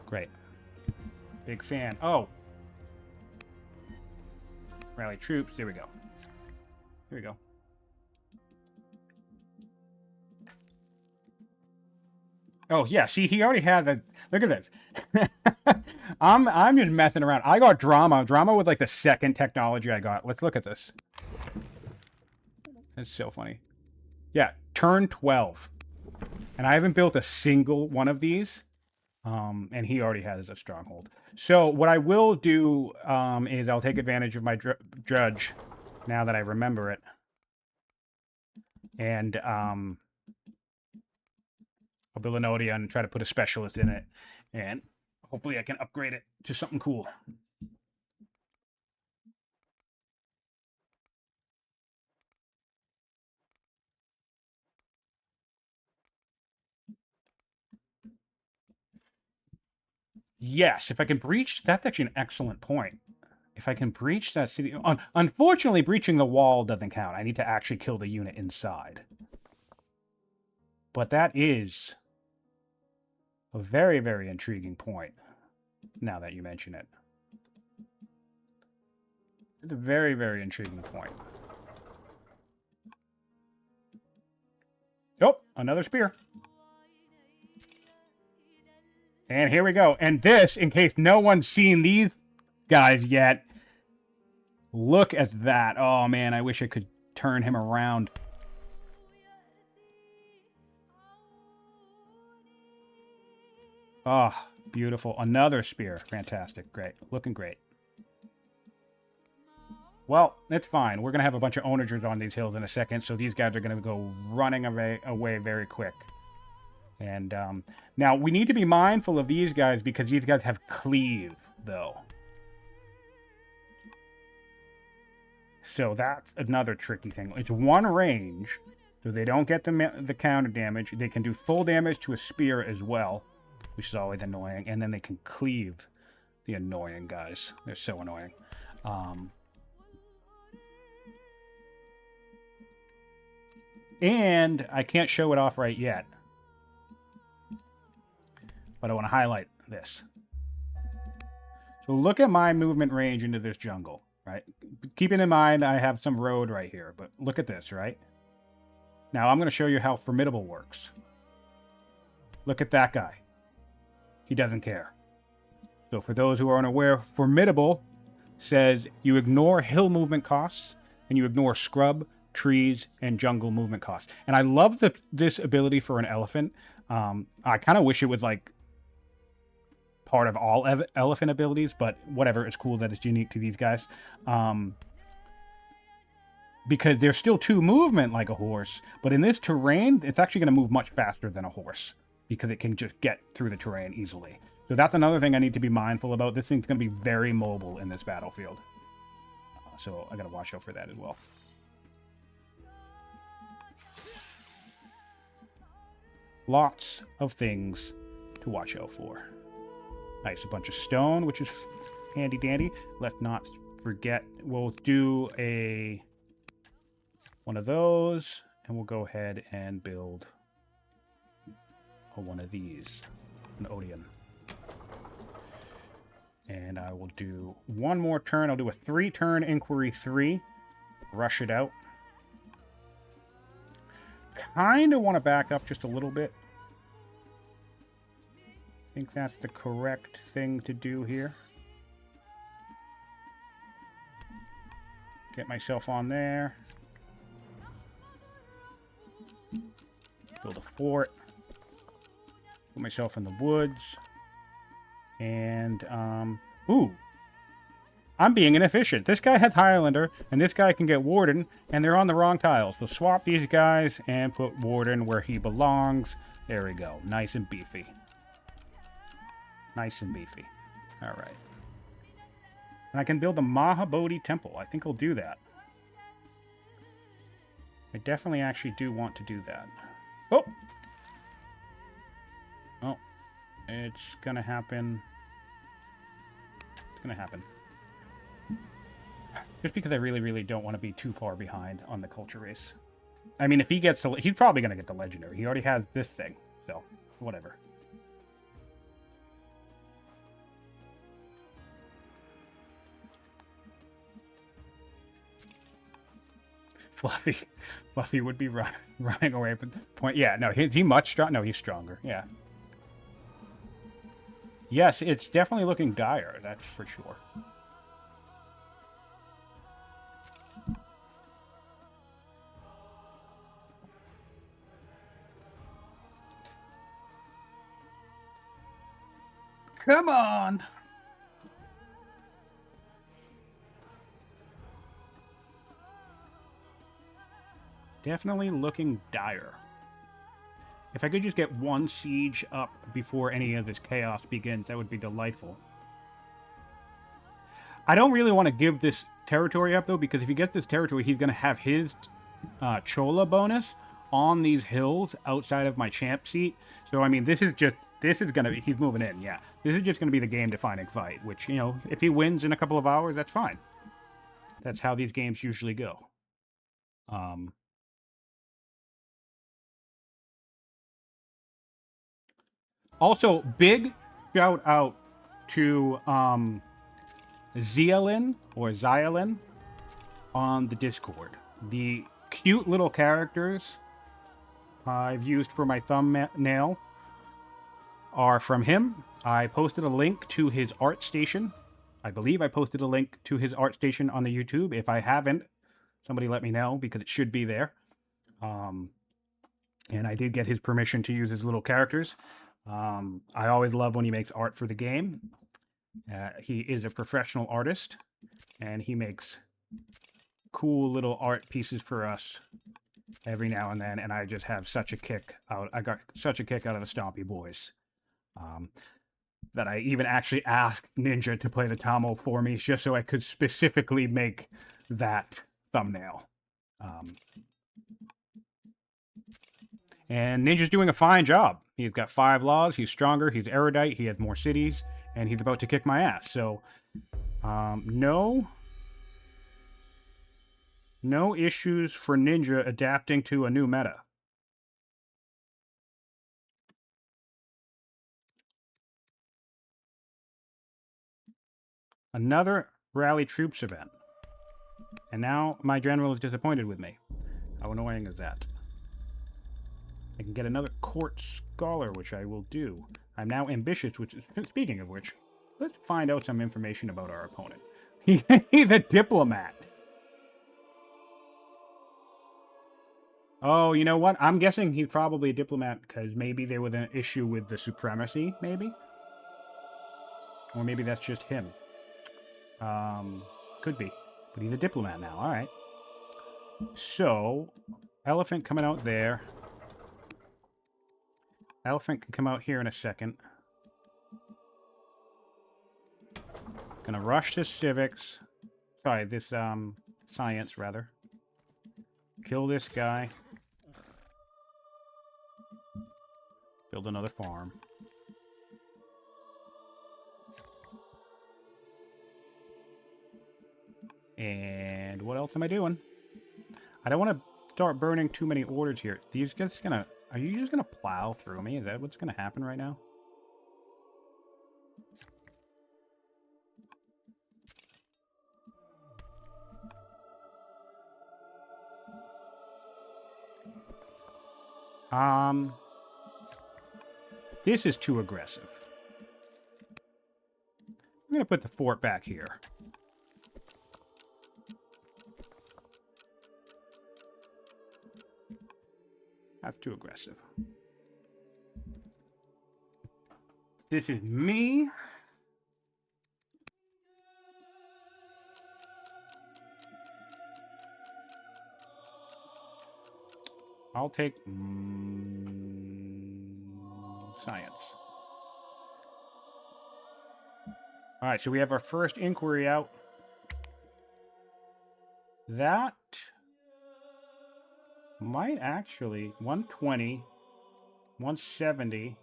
Great. Big fan. Oh! Rally troops. There we go. Here we go. Oh, yeah, see, he already had that. Look at this. I'm just messing around. I got drama. Drama was like the second technology I got. Let's look at this. That's so funny. Yeah, turn 12. And I haven't built a single one of these. And he already has a stronghold. So what I will do is I'll take advantage of my judge now that I remember it. And I'll build an Odia and try to put a specialist in it. And hopefully I can upgrade it to something cool. Yes, if I can breach... That's actually an excellent point. If I can breach that city... Unfortunately, breaching the wall doesn't count. I need to actually kill the unit inside. But that is a very, very intriguing point, now that you mention it. It's a very, very intriguing point. Oh, another spear. And here we go. And this, in case no one's seen these guys yet, look at that. Oh, man, I wish I could turn him around. Oh, beautiful. Another spear. Fantastic. Great. Looking great. Well, it's fine. We're going to have a bunch of onagers on these hills in a second, so these guys are going to go running away very quick. And now, we need to be mindful of these guys because these guys have cleave, though. So that's another tricky thing. It's one range, so they don't get the counter damage. They can do full damage to a spear as well, which is always annoying. And then they can cleave the annoying guys. They're so annoying. And I can't show it off right yet. But I want to highlight this. So look at my movement range into this jungle, right? Keeping in mind I have some road right here, but look at this, right? Now I'm going to show you how formidable works. Look at that guy. He doesn't care. So for those who are unaware, Formidable says you ignore hill movement costs and you ignore scrub, trees, and jungle movement costs. And I love this ability for an elephant. I kind of wish it was like part of all elephant abilities, but whatever. It's cool that it's unique to these guys. Because there's still 2 movement like a horse, but in this terrain, it's actually going to move much faster than a horse because it can just get through the terrain easily. So that's another thing I need to be mindful about. This thing's going to be very mobile in this battlefield. So I got to watch out for that as well. Lots of things to watch out for. Nice, a bunch of stone, which is handy dandy. Let's not forget, we'll do one of those, and we'll go ahead and build one of these, an Odeon. And I will do one more turn. I'll do a 3-turn Inquiry 3. Rush it out. Kind of want to back up just a little bit. I think that's the correct thing to do here. Get myself on there. Build a fort. Put myself in the woods. And, ooh. I'm being inefficient. This guy has Highlander, and this guy can get Warden, and they're on the wrong tiles. So swap these guys and put Warden where he belongs. There we go. Nice and beefy. Nice and beefy. Alright. And I can build the Mahabodhi Temple. I think I'll do that. I definitely actually do want to do that. Oh! Oh. It's gonna happen. It's gonna happen. Just because I really, really don't want to be too far behind on the culture race. I mean, if he gets to... He's probably gonna get the legendary. He already has this thing. So, whatever. Fluffy would be running away from the point. Yeah, no, is he much strong? No, he's stronger. Yeah. Yes, it's definitely looking dire. That's for sure. Come on! Definitely looking dire. If I could just get one siege up before any of this chaos begins, that would be delightful. I don't really want to give this territory up, though, because if he gets this territory, he's going to have his Chola bonus on these hills outside of my champ seat. So, I mean, this is going to be... He's moving in, yeah. This is just going to be the game-defining fight, which, you know, if he wins in a couple of hours, that's fine. That's how these games usually go. Also, big shout out to Zealin or Zyalin on the Discord. The cute little characters I've used for my thumbnail are from him. I posted a link to his art station. I believe I posted a link to his art station on the YouTube. If I haven't, somebody let me know because it should be there. And I did get his permission to use his little characters. I always love when he makes art for the game. He is a professional artist, and he makes cool little art pieces for us every now and then, and I just have such a kick out. I got such a kick out of the Stompy Boys that I even actually asked Ninja to play the Tamil for me just so I could specifically make that thumbnail. And Ninja's doing a fine job. He's got 5 laws, he's stronger, he's erudite, he has more cities, and he's about to kick my ass. So, no issues for Ninja adapting to a new meta. Another rally troops event. And now my general is disappointed with me. How annoying is that? I can get another court scholar, which I will do. I'm now ambitious, which is, speaking of which, let's find out some information about our opponent. He's a diplomat. Oh, you know what? I'm guessing he's probably a diplomat because maybe there was an issue with the supremacy, maybe? Or maybe that's just him. Could be. But he's a diplomat now, alright. So, elephant coming out there. Elephant can come out here in a second. Gonna rush to civics. Sorry, this, science, rather. Kill this guy. Build another farm. And what else am I doing? I don't want to start burning too many orders here. Are you just gonna plow through me? Is that what's gonna happen right now? This is too aggressive. I'm gonna put the fort back here. That's too aggressive. This is me. I'll take science. All right, so we have our first inquiry out. That might actually 120, 170,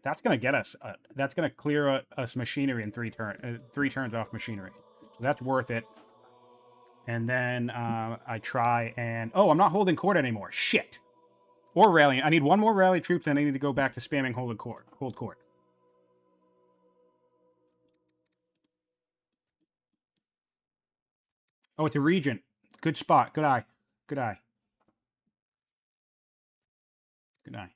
That's gonna get us. That's gonna clear us machinery in 3 turns off machinery. So that's worth it. And then I try and... Oh, I'm not holding court anymore. Shit. Or rallying. I need 1 more rally troops, and I need to go back to spamming hold court. Oh, it's a regent. Good spot. Good eye. Good eye. Good eye.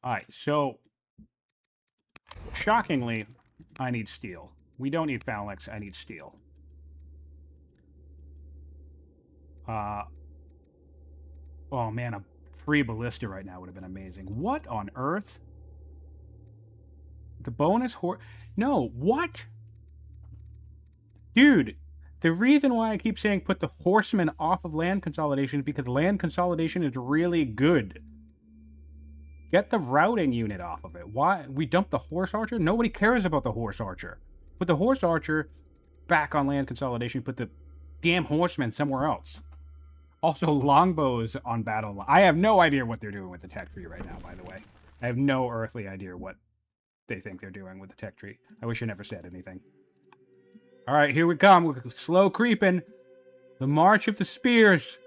Alright, so... Shockingly, I need steel. We don't need phalanx, I need steel. Oh man, a free ballista right now would have been amazing. What on earth? The bonus horse... No, what? Dude, the reason why I keep saying put the horsemen off of land consolidation is because land consolidation is really good. Get the routing unit off of it. Why? We dumped the horse archer? Nobody cares about the horse archer. Put the horse archer back on land consolidation. Put the damn horsemen somewhere else. Also, longbows on battle line. I have no idea what they're doing with the tech tree right now, by the way. I have no earthly idea what they think they're doing with the tech tree. I wish I never said anything. Alright, here we come. We're slow creeping. The March of the Spears.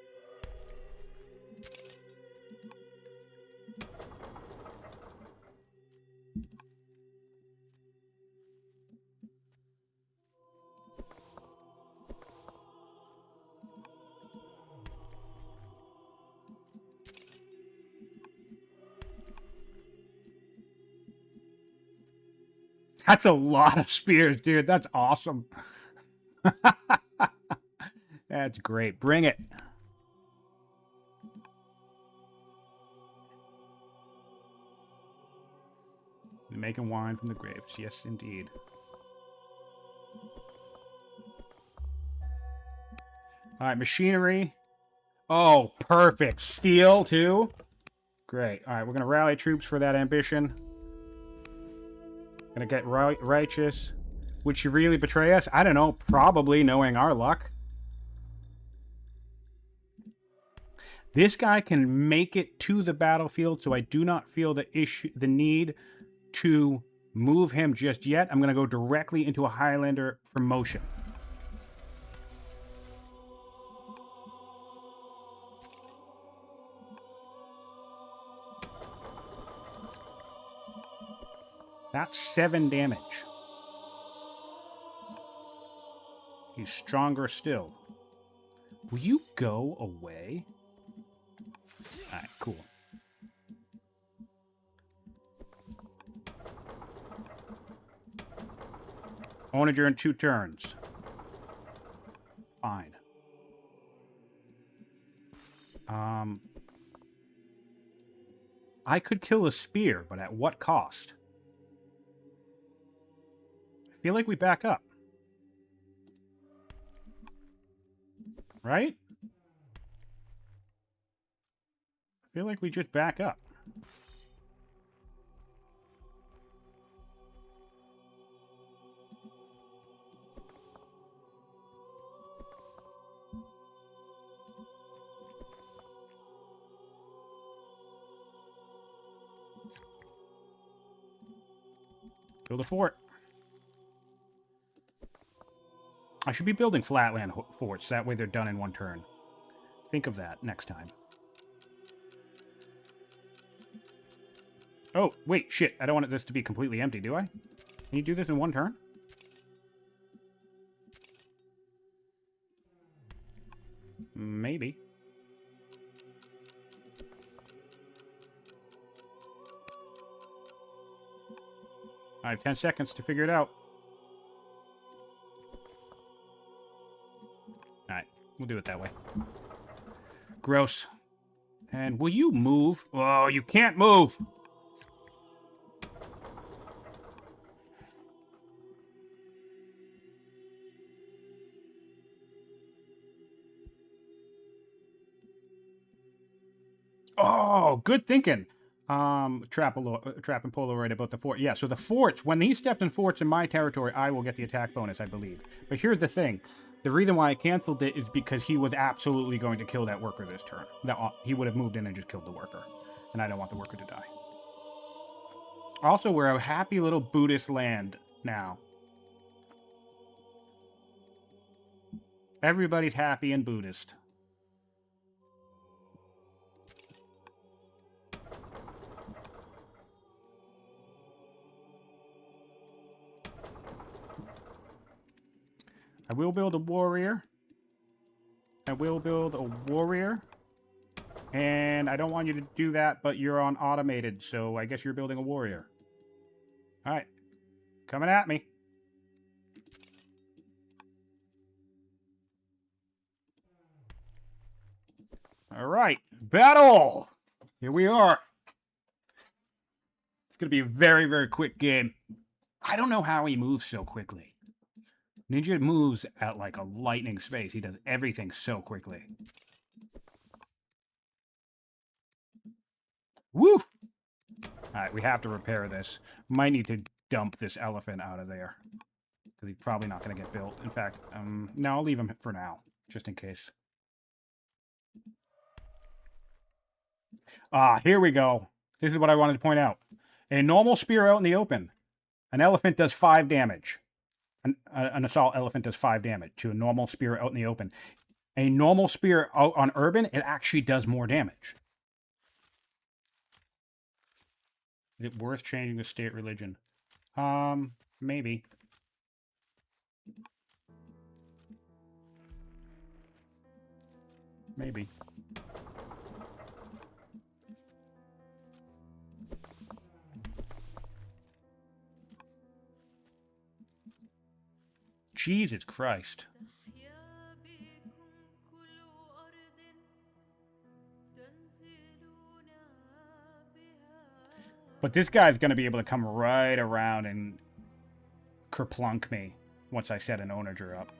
That's a lot of spears, dude. That's awesome. That's great. Bring it. Making wine from the grapes. Yes, indeed. All right, machinery. Oh, perfect. Steel, too. Great. All right, we're going to rally troops for that ambition. Gonna get righteous. Would she really betray us? I don't know. Probably, knowing our luck. This guy can make it to the battlefield, so I do not feel the need to move him just yet. I'm gonna go directly into a Highlander promotion. That's 7 damage. He's stronger still. Will you go away? Alright, cool. Onager in 2 turns. Fine. I could kill a spear, but at what cost? I feel like we back up. Right? I feel like we just back up. Build a fort. I should be building flatland forts. That way they're done in 1 turn. Think of that next time. Oh, wait, shit. I don't want this to be completely empty, do I? Can you do this in 1 turn? Maybe. I have 10 seconds to figure it out. Alright, we'll do it that way. Gross. And will you move? Oh, you can't move! Oh, good thinking. Trap and Polaroid about the fort. Yeah, so the forts, when he stepped in forts in my territory, I will get the attack bonus, I believe. But here's the thing. The reason why I canceled it is because he was absolutely going to kill that worker this turn. He would have moved in and just killed the worker. And I don't want the worker to die. Also, we're a happy little Buddhist land now. Everybody's happy and Buddhist. I will build a warrior. I will build a warrior. And I don't want you to do that, but you're on automated, so I guess you're building a warrior. Alright. Coming at me. Alright. Battle! Here we are. It's going to be a very, very quick game. I don't know how he moves so quickly. Ninja moves at like a lightning space. He does everything so quickly. Woo! Alright, we have to repair this. Might need to dump this elephant out of there. Because he's probably not going to get built. In fact, no, I'll leave him for now. Just in case. Ah, here we go. This is what I wanted to point out. A normal spear out in the open. An elephant does 5 damage. An assault elephant does 5 damage to a normal spear out in the open. A normal spear out on urban, it actually does more damage. Is it worth changing the state religion? Maybe. Maybe. Jesus Christ. But this guy's going to be able to come right around and kerplunk me once I set an onager up.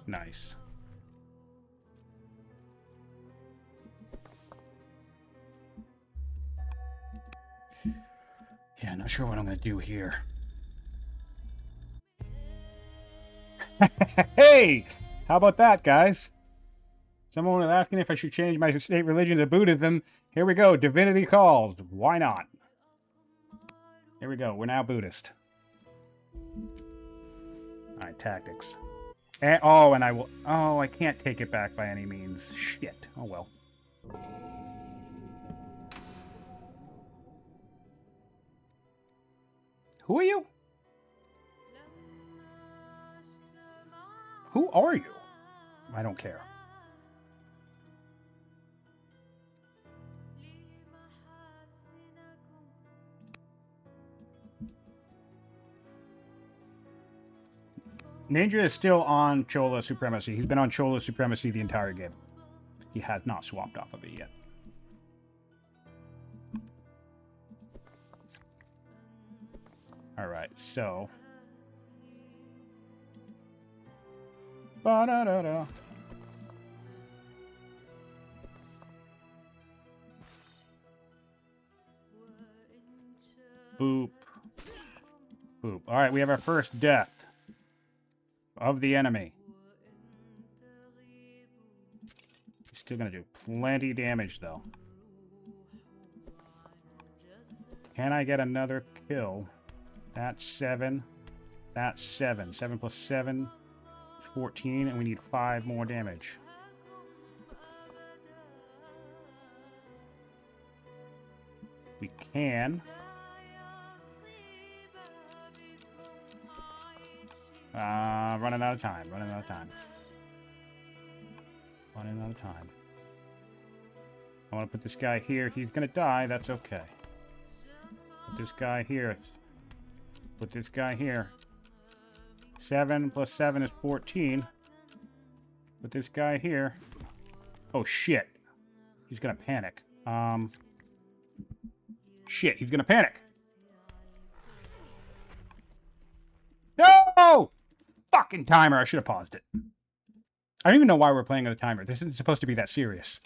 Nice. Yeah, not sure what I'm going to do here. Hey! How about that, guys? Someone was asking if I should change my state religion to Buddhism. Here we go. Divinity calls. Why not? Here we go. We're now Buddhist. Alright, tactics. And, and I will... Oh, I can't take it back by any means. Shit. Oh, well. Who are you? Who are you? I don't care. Ninja is still on Chola Supremacy. He's been on Chola Supremacy the entire game. He has not swapped off of it yet. Alright, so... Ba-da-da-da. Boop. Boop. Alright, we have our first death of the enemy. He's still gonna do plenty damage, though. Can I get another kill? That's 7. That's 7. 7 plus 7 is 14, and we need 5 more damage. We can. Running out of time. Running out of time. Running out of time. I want to put this guy here. He's gonna die. That's okay. Put this guy here. Put this guy here. 7 plus 7 is 14. Put this guy here. Oh, shit. He's gonna panic. Shit, he's gonna panic. No! Fucking timer. I should have paused it. I don't even know why we're playing with a timer. This isn't supposed to be that serious.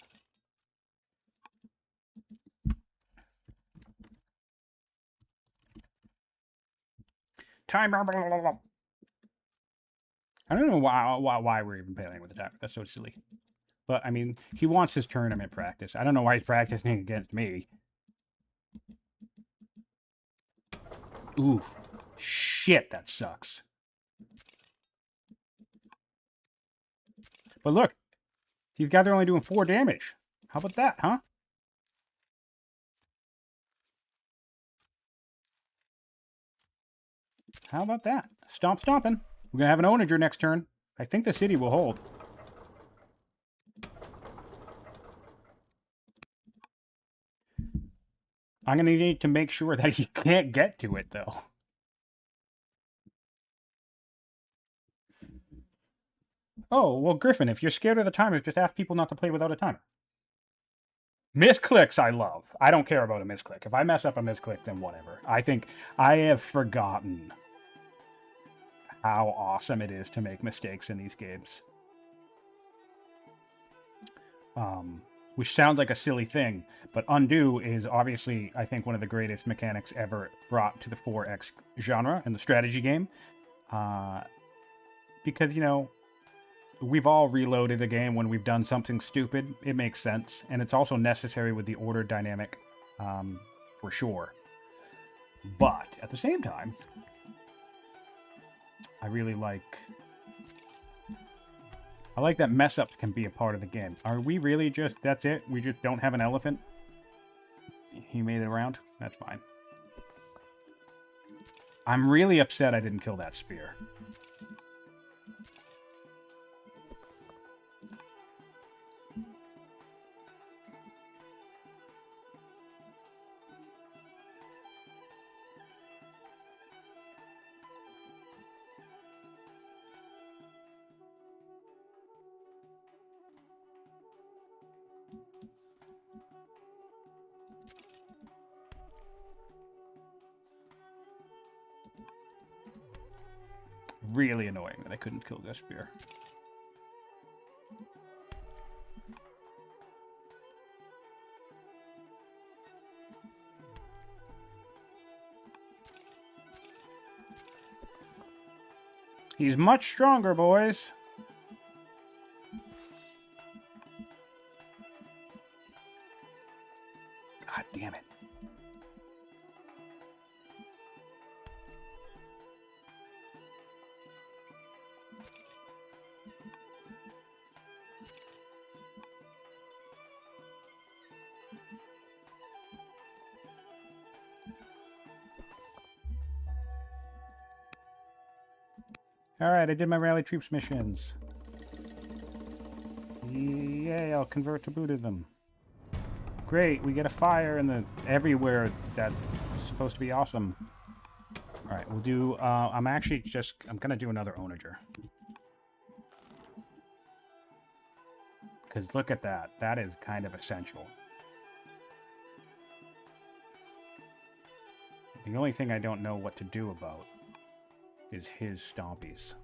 Timer. I don't know why we're even playing with the timer. That's so silly. But, I mean, he wants his tournament practice. I don't know why he's practicing against me. Ooh. Shit, that sucks. But look, these guys are only doing 4 damage. How about that, huh? How about that? Stomp stomping. We're going to have an onager next turn. I think the city will hold. I'm going to need to make sure that he can't get to it, though. Oh, well, Griffin, if you're scared of the timers, just ask people not to play without a timer. Misclicks I love. I don't care about a misclick. If I mess up a misclick, then whatever. I think I have forgotten how awesome it is to make mistakes in these games. Which sounds like a silly thing, but undo is obviously, I think, one of the greatest mechanics ever brought to the 4X genre in the strategy game. Because, you know, we've all reloaded a game when we've done something stupid. It makes sense. And it's also necessary with the order dynamic, for sure. But, at the same time, I really like... I like that mess-ups can be a part of the game. Are we really just... That's it? We just don't have an elephant? He made it around? That's fine. I'm really upset I didn't kill that spear. Really annoying that I couldn't kill that spear. He's much stronger, boys. God damn it. Alright, I did my rally troops missions. Yay, I'll convert to Buddhism. Great, we get a fire in the everywhere. That's supposed to be awesome. Alright, we'll do, I'm gonna do another onager. Because look at that. That is kind of essential. The only thing I don't know what to do about is his stompies.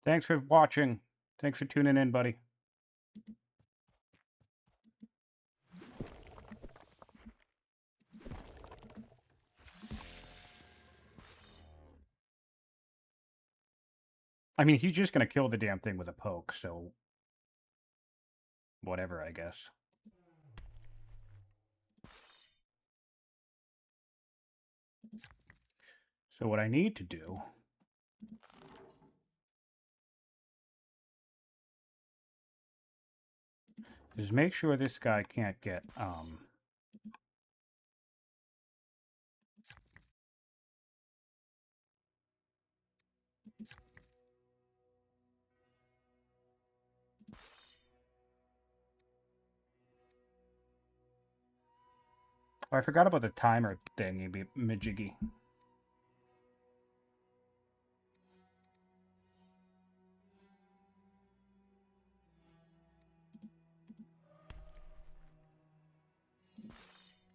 Thanks for watching. Thanks for tuning in, buddy. I mean, he's just going to kill the damn thing with a poke, so... whatever, I guess. So what I need to do... is make sure this guy can't get, Oh, I forgot about the timer thing, Majiggy.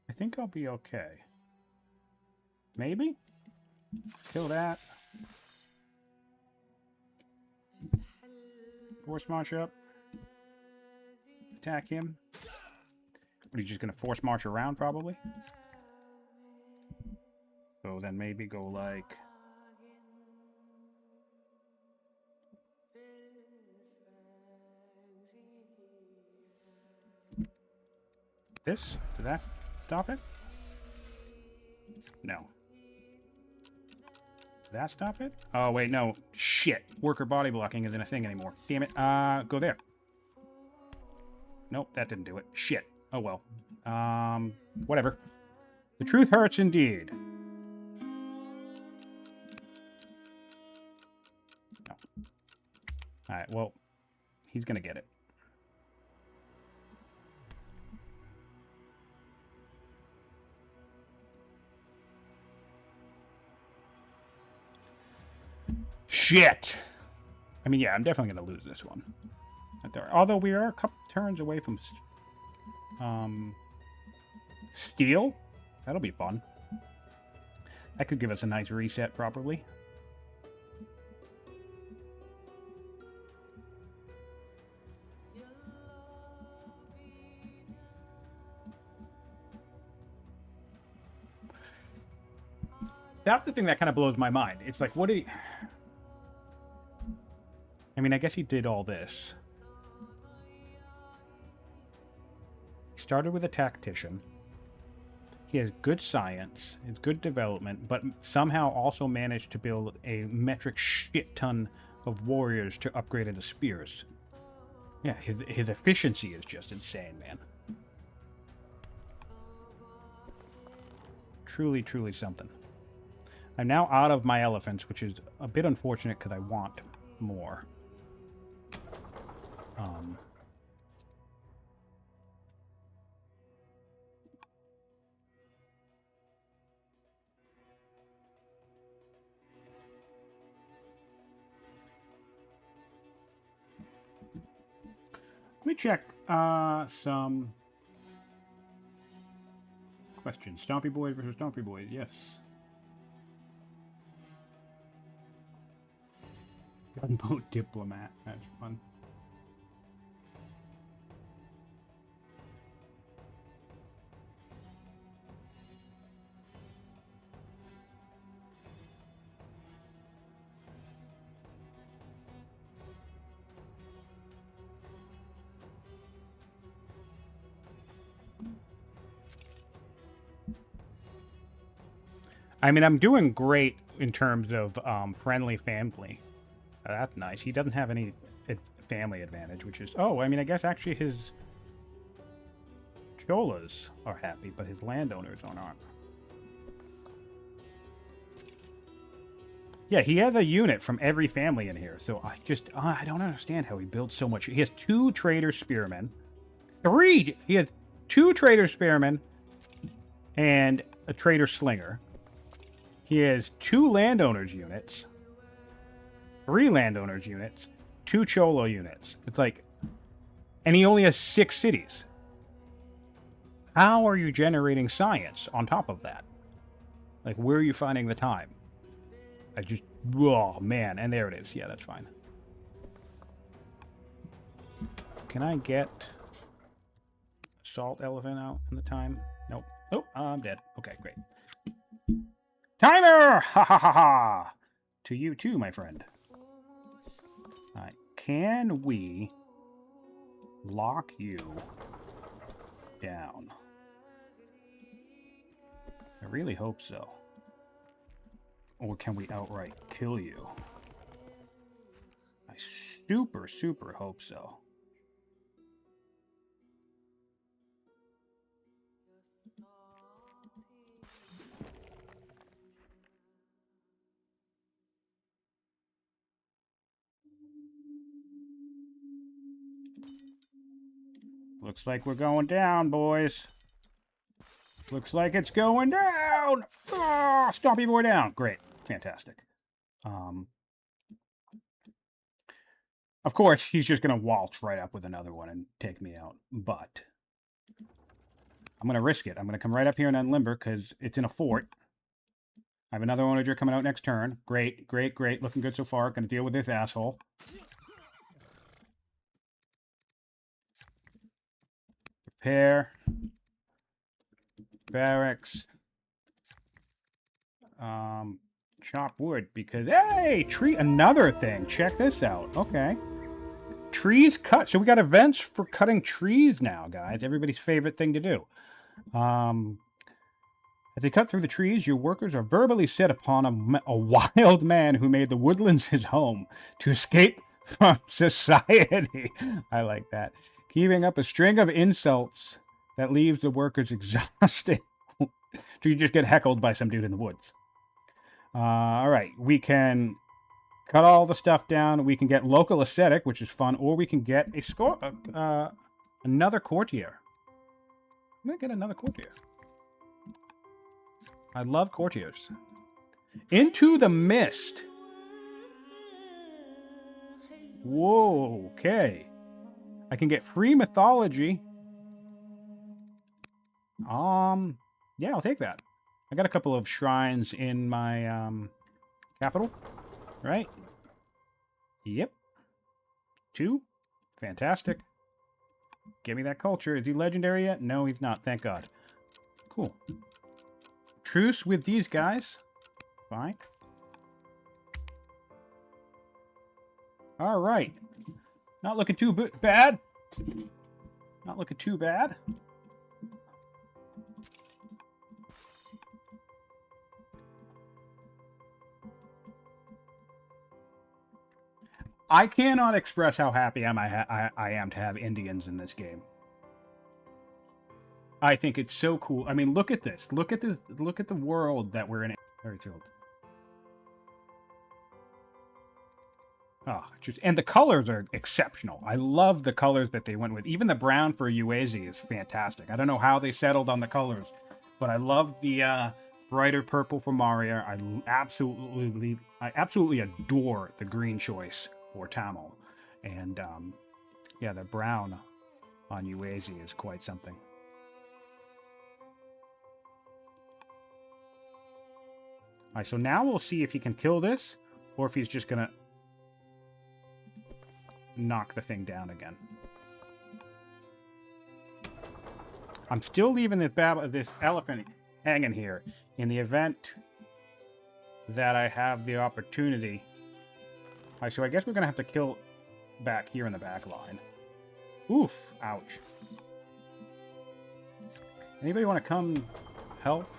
I think I'll be okay. Maybe? Kill that. Force march up. Attack him. What, are you just going to force march around, probably? So then maybe go like... this? Did that stop it? No. Did that stop it? Oh, wait, no. Shit. Worker body blocking isn't a thing anymore. Damn it. Go there. Nope, that didn't do it. Shit. Oh, well. Whatever. The truth hurts indeed. No. Alright, well, he's gonna get it. Shit! I mean, yeah, I'm definitely gonna lose this one. Although we are a couple turns away from steel. That'll be fun. That could give us a nice reset, probably. That's the thing that kind of blows my mind. It's like, what do you... I mean, I guess he did all this. He started with a tactician. He has good science, has good development, but somehow also managed to build a metric shit ton of warriors to upgrade into spears. Yeah, his efficiency is just insane, man. Truly, truly something. I'm now out of my elephants, which is a bit unfortunate because I want more. Let me check some questions. Stompy Boys versus Stompy Boys, yes. Gunboat Diplomat, that's fun. I mean, I'm doing great in terms of friendly family. That's nice. He doesn't have any family advantage, which is... Oh, I mean, I guess actually his cholas are happy, but his landowners aren't. Yeah, he has a unit from every family in here, so I just... I don't understand how he builds so much. He has 2 trader spearmen. 3! He has 2 trader spearmen and a trader slinger. He has 2 landowners units, 3 landowners units, 2 cholo units. It's like... And he only has 6 cities. How are you generating science on top of that? Like, where are you finding the time? I just... Oh, man. And there it is. Yeah, that's fine. Can I get... Salt elephant out in the time? Nope. Oh, I'm dead. Okay, great. Timer! Ha ha ha ha! To you too, my friend. Alright. Can we lock you down? I really hope so. Or can we outright kill you? I super, super hope so. Looks like we're going down, boys. Looks like it's going down! Oh, Stompy boy down. Great. Fantastic. Of course, he's just going to waltz right up with another one and take me out. But I'm going to risk it. I'm going to come right up here and unlimber because it's in a fort. I have another onager coming out next turn. Great, great, great. Looking good so far. Going to deal with this asshole. Repair. Barracks. Chop wood because... Hey! Tree... Another thing. Check this out. Okay. Trees cut. So we got events for cutting trees now, guys. Everybody's favorite thing to do. As they cut through the trees, your workers are verbally set upon a wild man who made the woodlands his home to escape from society. I like that. Keeping up a string of insults that leaves the workers exhausted. So you just get heckled by some dude in the woods. All right, we can cut all the stuff down. We can get local aesthetic, which is fun, or we can get a score, another courtier. I'm gonna get another courtier. I love courtiers. Into the Mist. Whoa, okay. I can get free mythology. Yeah, I'll take that. I got a couple of shrines in my capital, right? Yep. 2. Fantastic. Give me that culture. Is he legendary yet? No, he's not. Thank God. Cool. Truce with these guys. Fine. All right. Not looking too bad. Not looking too bad. I cannot express how happy I am to have Indians in this game. I think it's so cool. I mean, look at this. Look at the world that we're in. Very thrilled. Oh, and the colors are exceptional. I love the colors that they went with. Even the brown for Uazi is fantastic. I don't know how they settled on the colors, but I love the brighter purple for Maria. I absolutely adore the green choice for Tamil. And yeah, the brown on Uazi is quite something. Alright, so now we'll see if he can kill this, or if he's just gonna knock the thing down again. I'm still leaving this elephant hanging here in the event that I have the opportunity. Alright, so I guess we're gonna have to kill back here in the back line. Oof! Ouch. Anybody want to come help?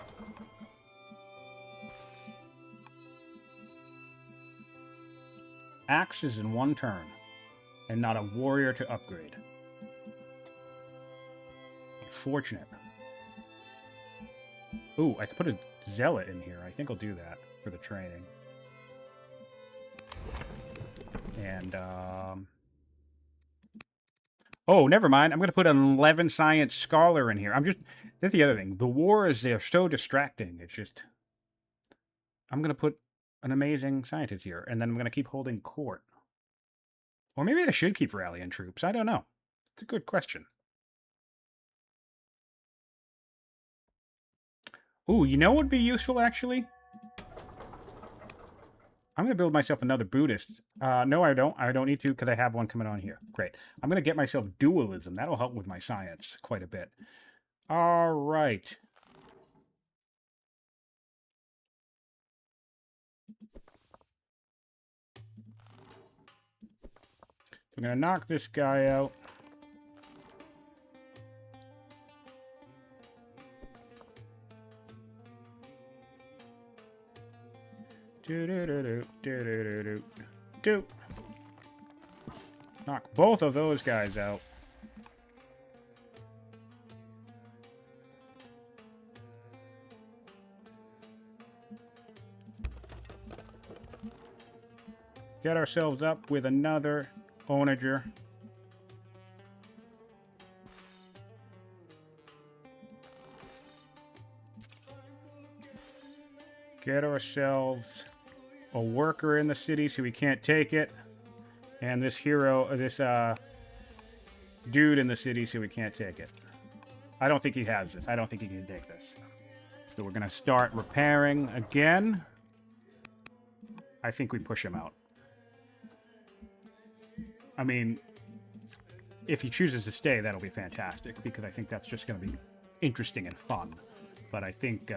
axes in one turn, and not a warrior to upgrade. Unfortunate. Ooh, I could put a zealot in here. I think I'll do that for the training. And, oh, never mind. I'm going to put an 11 science scholar in here. That's the other thing. The wars, they're so distracting. It's just... I'm going to put an amazing scientist here, and then I'm going to keep holding court. Or maybe I should keep rallying troops. I don't know. It's a good question. Ooh, you know what would be useful, actually? I'm going to build myself another Buddhist. No, I don't. I don't need to, because I have one coming on here. Great. I'm going to get myself dualism. That'll help with my science quite a bit. All right. I'm going to knock this guy out. Do. Knock both of those guys out. Get ourselves up with another onager. Get ourselves a worker in the city so we can't take it. And this dude in the city so we can't take it. I don't think he has this. I don't think he can take this. So we're going to start repairing again. I think we push him out. I mean, if he chooses to stay, that'll be fantastic, because I think that's just going to be interesting and fun. But I think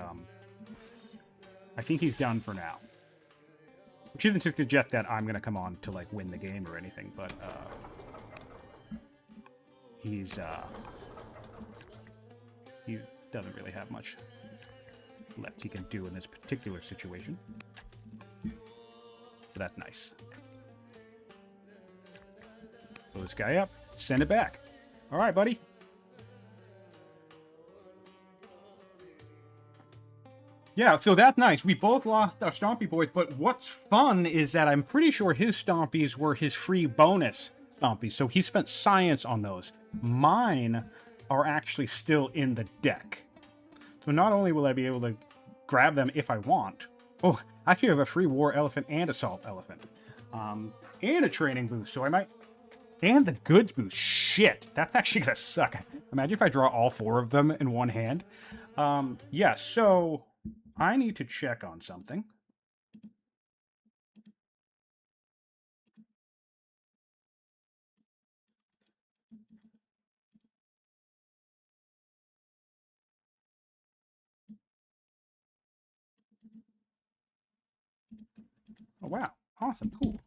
he's done for now. Which isn't to suggest that I'm going to come on to, like, win the game or anything, but, he doesn't really have much left he can do in this particular situation. So that's nice. Blow this guy up. Send it back. All right, buddy. Yeah, so that's nice. We both lost our Stompy Boys, but what's fun is that I'm pretty sure his Stompies were his free bonus Stompies, so he spent science on those. Mine are actually still in the deck. So not only will I be able to grab them if I want... Oh, I actually have a free War Elephant and Assault Elephant. And a training boost, so I might... And the goods boost. Shit, that's actually gonna suck. Imagine if I draw all four of them in one hand. Yeah, so... I need to check on something. Oh, wow. Awesome. Cool.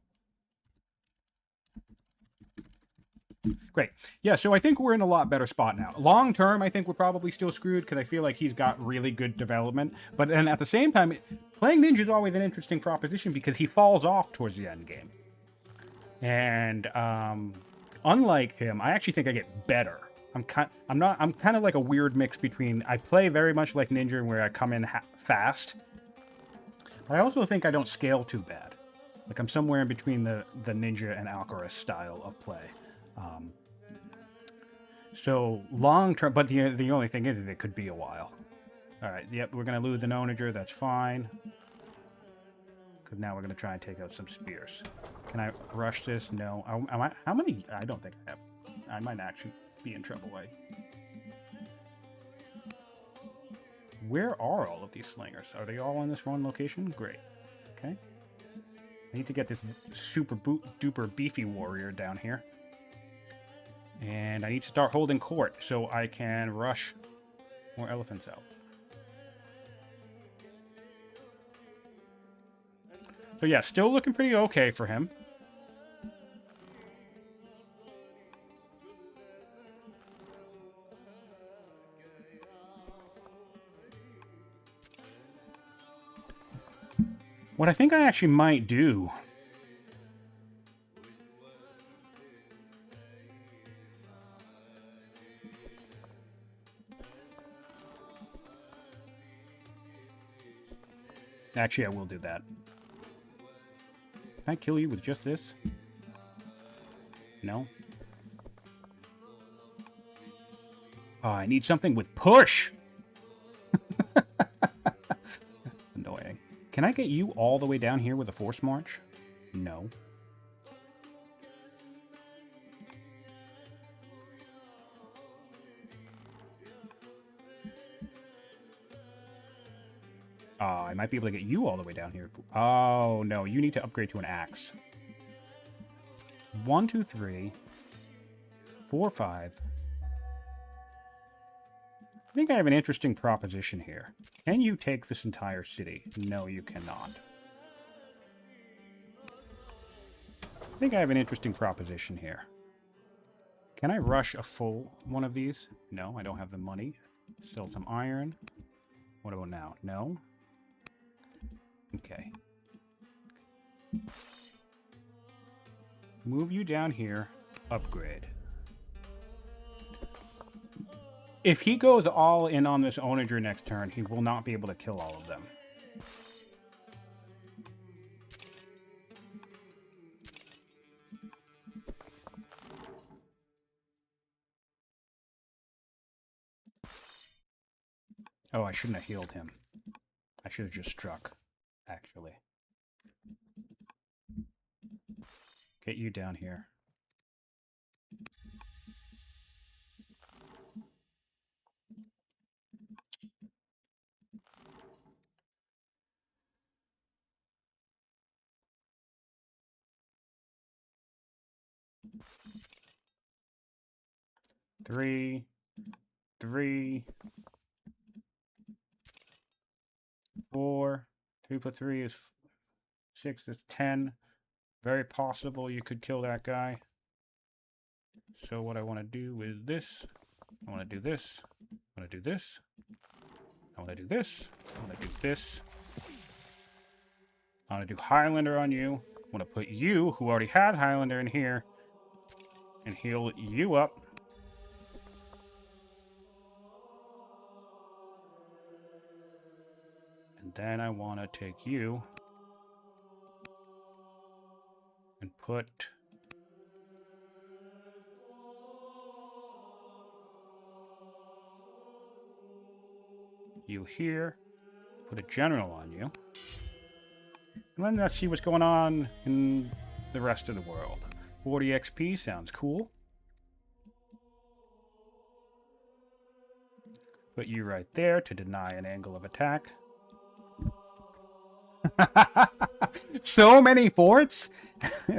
Great. Yeah, so I think we're in a lot better spot now. Long term, I think we're probably still screwed because I feel like he's got really good development. But then at the same time, playing Ninja is always an interesting proposition because he falls off towards the end game. And unlike him, I actually think I get better. I'm kind of like a weird mix between I play very much like Ninja where I come in fast. But I also think I don't scale too bad. Like I'm somewhere in between the Ninja and Alcaraz style of play. So long term, but the only thing is it could be a while. All right, yep, we're gonna lose an onager. That's fine. Because now we're gonna try and take out some spears. Can I rush this? No. How many? I don't think I have. I might actually be in trouble. Where are all of these slingers? Are they all in this one location? Great. Okay. I need to get this super duper beefy warrior down here. And I need to start holding court so I can rush more elephants out. So yeah, still looking pretty okay for him. What I think I actually might do Actually, I will do that. Can I kill you with just this? No? Oh, I need something with push! Annoying. Can I get you all the way down here with a force march? No. I might be able to get you all the way down here. Oh, no. You need to upgrade to an axe. 1, 2, 3, 4, 5. I think I have an interesting proposition here. Can you take this entire city? No, you cannot. I think I have an interesting proposition here. Can I rush a full one of these? No, I don't have the money. Still some iron. What about now? No? Okay. Move you down here. Upgrade. If he goes all in on this onager next turn, he will not be able to kill all of them. Oh, I shouldn't have healed him. I should have just struck, actually. Get you down here. Three. 4. 3 plus 3 is 6. That's 10. Very possible you could kill that guy. So what I want to do is this. I want to do this. I want to do this. I want to do this. I want to do this. I want to do Highlander on you. I want to put you, who already had Highlander, in here. And heal you up. And then I want to take you and put you here. Put a general on you. And then let's see what's going on in the rest of the world. 40 XP sounds cool. Put you right there to deny an angle of attack. So many forts?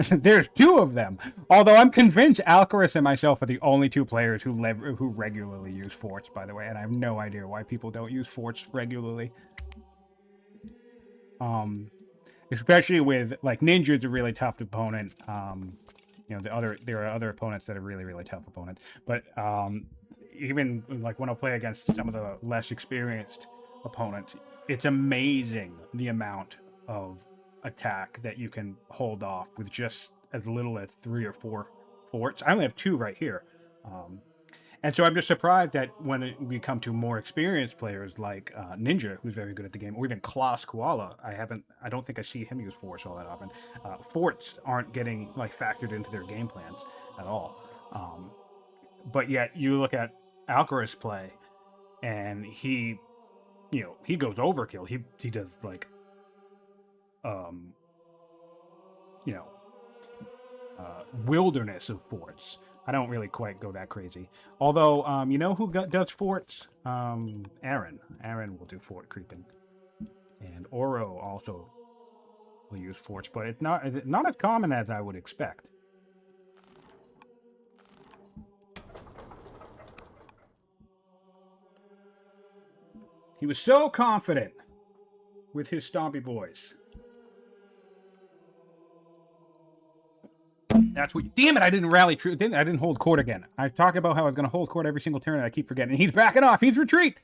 There's 2 of them. Although I'm convinced Alcaris and myself are the only 2 players who regularly use forts, by the way, and I have no idea why people don't use forts regularly. Especially with, like, Ninja's a really tough opponent. You know, there are other opponents that are really, really tough opponents. But even, like, when I play against some of the less experienced opponents, it's amazing the amount of attack that you can hold off with just as little as 3 or 4 forts. I only have 2 right here. And so I'm just surprised that when we come to more experienced players like Ninja, who's very good at the game, or even Klaus Koala, I don't think I see him use forts all that often. Forts aren't getting, like, factored into their game plans at all. But yet you look at Alcaris play, and he goes overkill. He does, like, wilderness of forts. I don't really quite go that crazy. Although, you know who does forts? Aaron. Aaron will do fort creeping. And Oro also will use forts, but it's not as common as I would expect. He was so confident with his Stompy Boys. That's what. Damn it! I didn't rally. I didn't hold court again. I talk about how I was going to hold court every single turn, and I keep forgetting. He's backing off. He's retreat.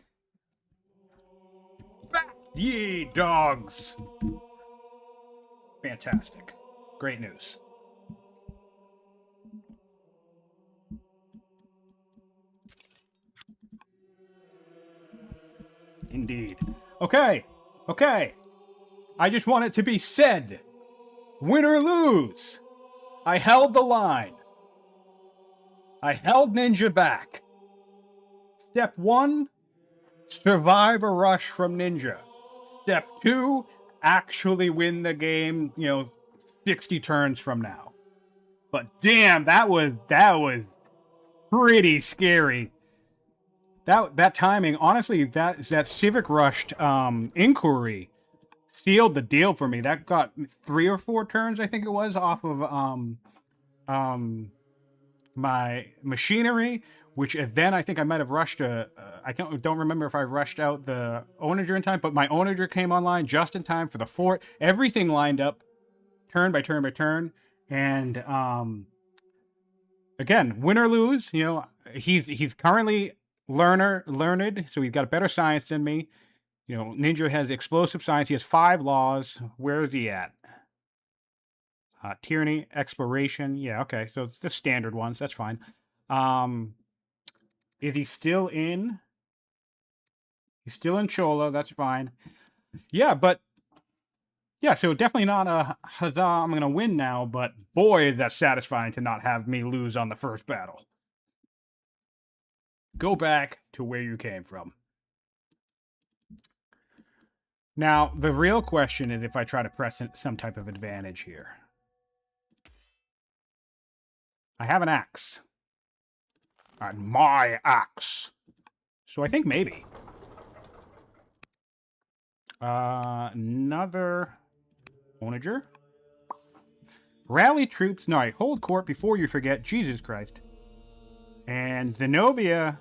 Back, ye dogs! Fantastic. Great news. Indeed. Okay. I just want it to be said. Win or lose. I held the line. I held Ninja back. Step 1, survive a rush from Ninja. Step 2, actually win the game, 60 turns from now. But damn, that was pretty scary. That timing, honestly, that Civic Rushed inquiry sealed the deal for me. That got 3 or 4 turns, I think it was, off of my machinery, which then I think I might have rushed I don't remember if I rushed out the onager in time, but my onager came online just in time for the fort. Everything lined up, turn by turn by turn, and again, win or lose, he's currently learned, so he's got a better science than me. Ninja has explosive science. He has 5 laws. Where is he at? Tyranny, exploration. Yeah, okay. So it's the standard ones. That's fine. Is he still in? He's still in Chola. That's fine. Yeah, but yeah, so definitely not a huzzah, I'm going to win now, but boy, is that satisfying to not have me lose on the first battle. Go back to where you came from. Now, the real question is if I try to press some type of advantage here. I have an axe. My axe. So I think maybe. Another onager. Rally troops. No, hold court before you forget. Jesus Christ. And Zenobia.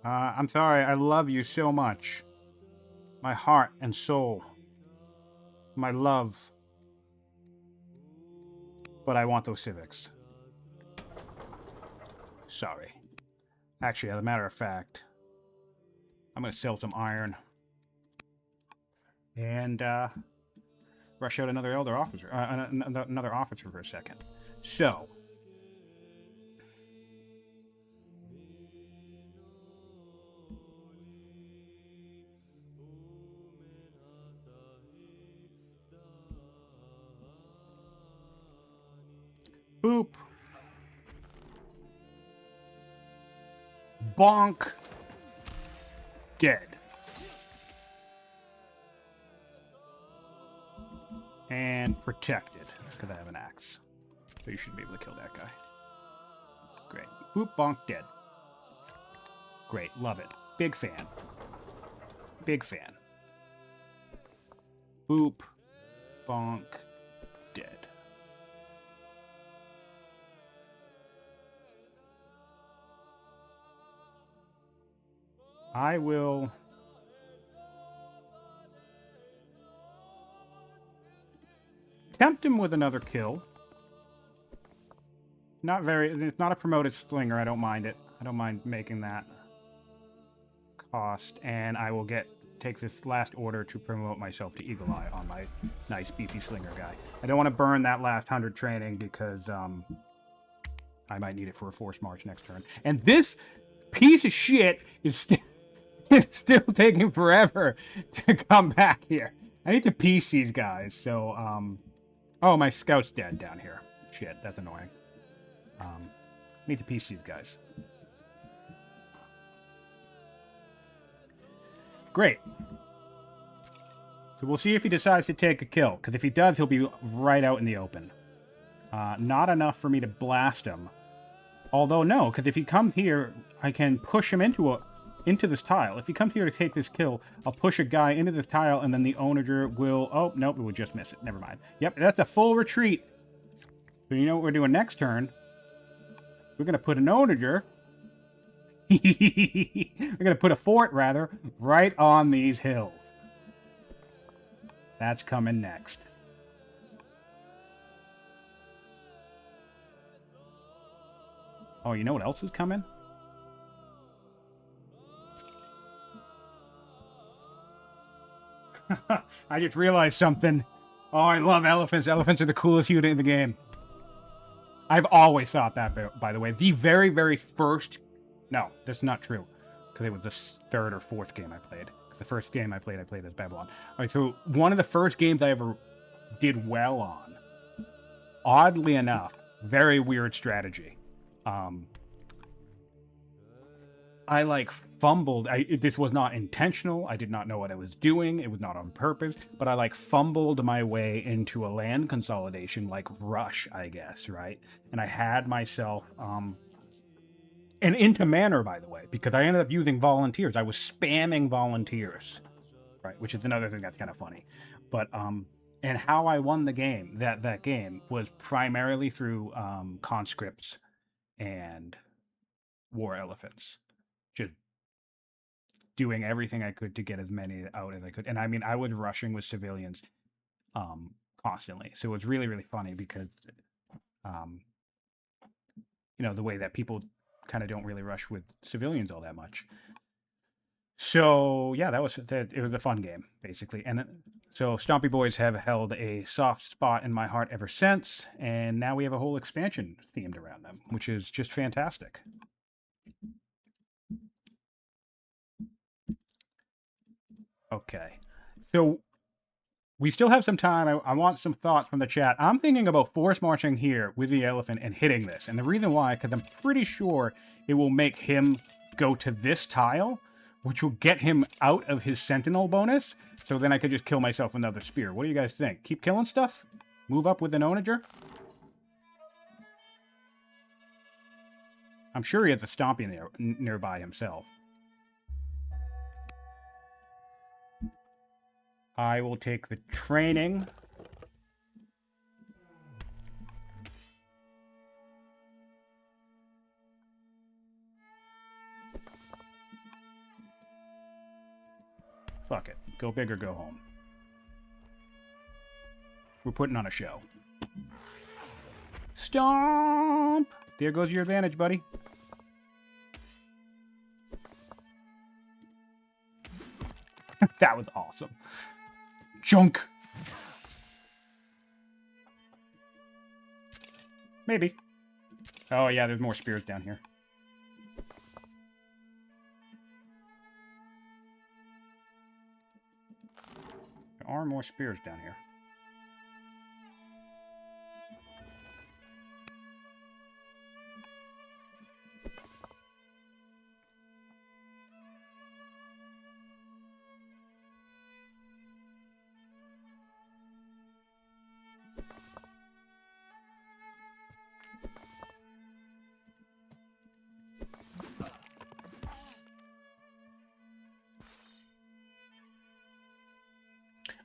I'm sorry. I love you so much. My heart and soul. My love. But I want those civics. Sorry. Actually, as a matter of fact, I'm going to sell some iron. And rush out another elder officer. Another officer for a second. So. Boop. Bonk. Dead. And protected, because I have an axe. So you should be able to kill that guy. Great. Boop, bonk, dead. Great, love it. Big fan. Big fan. Boop, bonk, dead. I will... tempt him with another kill. It's not a promoted slinger. I don't mind it. I don't mind making that cost. And I will take this last order to promote myself to Eagle Eye on my nice beefy slinger guy. I don't want to burn that last 100 training because I might need it for a forced march next turn. And this piece of shit is still taking forever to come back here. I need to piece these guys, so oh, my scout's dead down here. Shit, that's annoying. Need to piece these guys. Great. So we'll see if he decides to take a kill, because if he does, he'll be right out in the open. Not enough for me to blast him. Although, no, because if he comes here, I can push him into this tile. If he comes here to take this kill, I'll push a guy into this tile, and then the onager will... Oh, nope, it would just miss it. Never mind. Yep, that's a full retreat. So you know what we're doing next turn? We're going to put an onager... we're going to put a fort, rather, right on these hills. That's coming next. Oh, you know what else is coming? I just realized something. Oh, I love elephants. Elephants are the coolest unit in the game. I've always thought that, by the way. The very, very first... No, that's not true. Because it was the 3rd or 4th game I played. The first game I played as Babylon. All right, so one of the first games I ever did well on, oddly enough, very weird strategy. I like fumbled. This was not intentional. I did not know what I was doing. It was not on purpose, but I like fumbled my way into a land consolidation, like Rush, I guess, right? And I had myself, and into Manor, by the way, because I ended up using volunteers. I was spamming volunteers, right? Which is another thing that's kind of funny. But, and how I won the game, that game, was primarily through conscripts and war elephants. Just doing everything I could to get as many out as I could. And I mean, I was rushing with civilians constantly. So it was really, really funny because, you know, the way that people kind of don't really rush with civilians all that much. So yeah, it was a fun game, basically. And so Stompy Boys have held a soft spot in my heart ever since. And now we have a whole expansion themed around them, which is just fantastic. Okay, so we still have some time. I want some thoughts from the chat. I'm thinking about force marching here with the elephant and hitting this. And the reason why, because I'm pretty sure it will make him go to this tile, which will get him out of his sentinel bonus. So then I could just kill myself with another spear. What do you guys think? Keep killing stuff? Move up with an onager? I'm sure he has a stompy nearby himself. I will take the training. Fuck it. Go big or go home. We're putting on a show. Stomp! There goes your advantage, buddy. That was awesome. Junk. Maybe. Oh, yeah, there's more spears down here. There are more spears down here.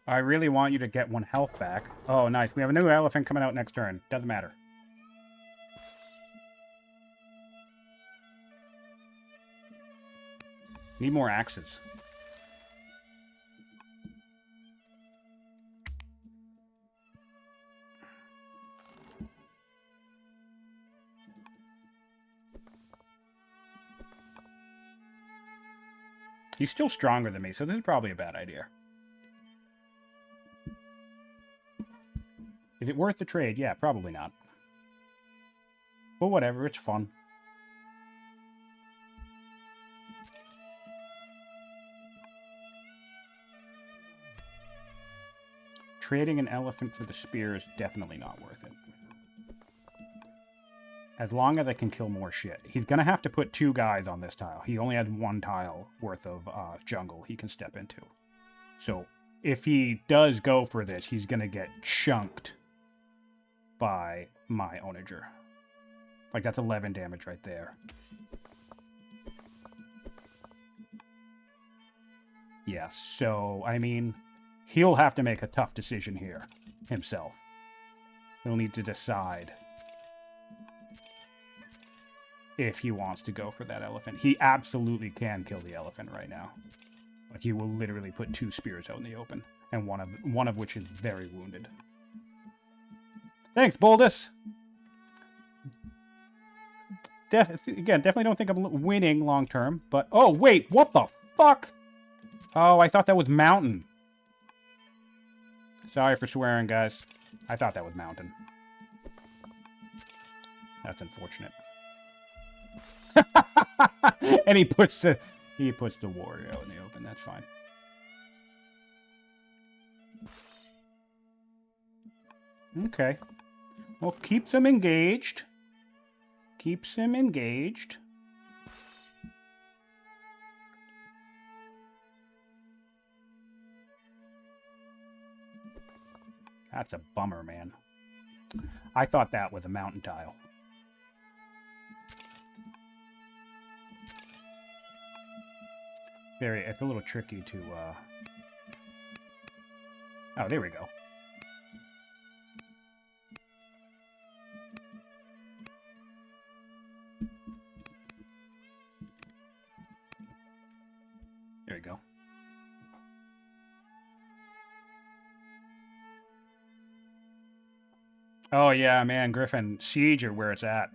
I really want you to get 1 health back. Oh, nice. We have a new elephant coming out next turn. Doesn't matter. Need more axes. He's still stronger than me, so this is probably a bad idea. Is it worth the trade? Yeah, probably not. But whatever, it's fun. Trading an elephant for the spear is definitely not worth it. As long as I can kill more shit. He's going to have to put 2 guys on this tile. He only has 1 tile worth of jungle he can step into. So if he does go for this, he's going to get chunked by my onager. Like, that's 11 damage right there. Yeah, so, I mean, he'll have to make a tough decision here himself. He'll need to decide if he wants to go for that elephant. He absolutely can kill the elephant right now. Like, he will literally put 2 spears out in the open, and one of which is very wounded. Thanks, Boldus! Again, definitely don't think I'm winning long-term, but... Oh, wait! What the fuck? Oh, I thought that was Mountain. Sorry for swearing, guys. I thought that was Mountain. That's unfortunate. And he puts the warrior out in the open. That's fine. Okay. Well, keeps him engaged. Keeps him engaged. That's a bummer, man. I thought that was a mountain tile. It's a little tricky to, Oh, there we go. There we go. Oh, yeah, man, Griffin. Siege are where it's at.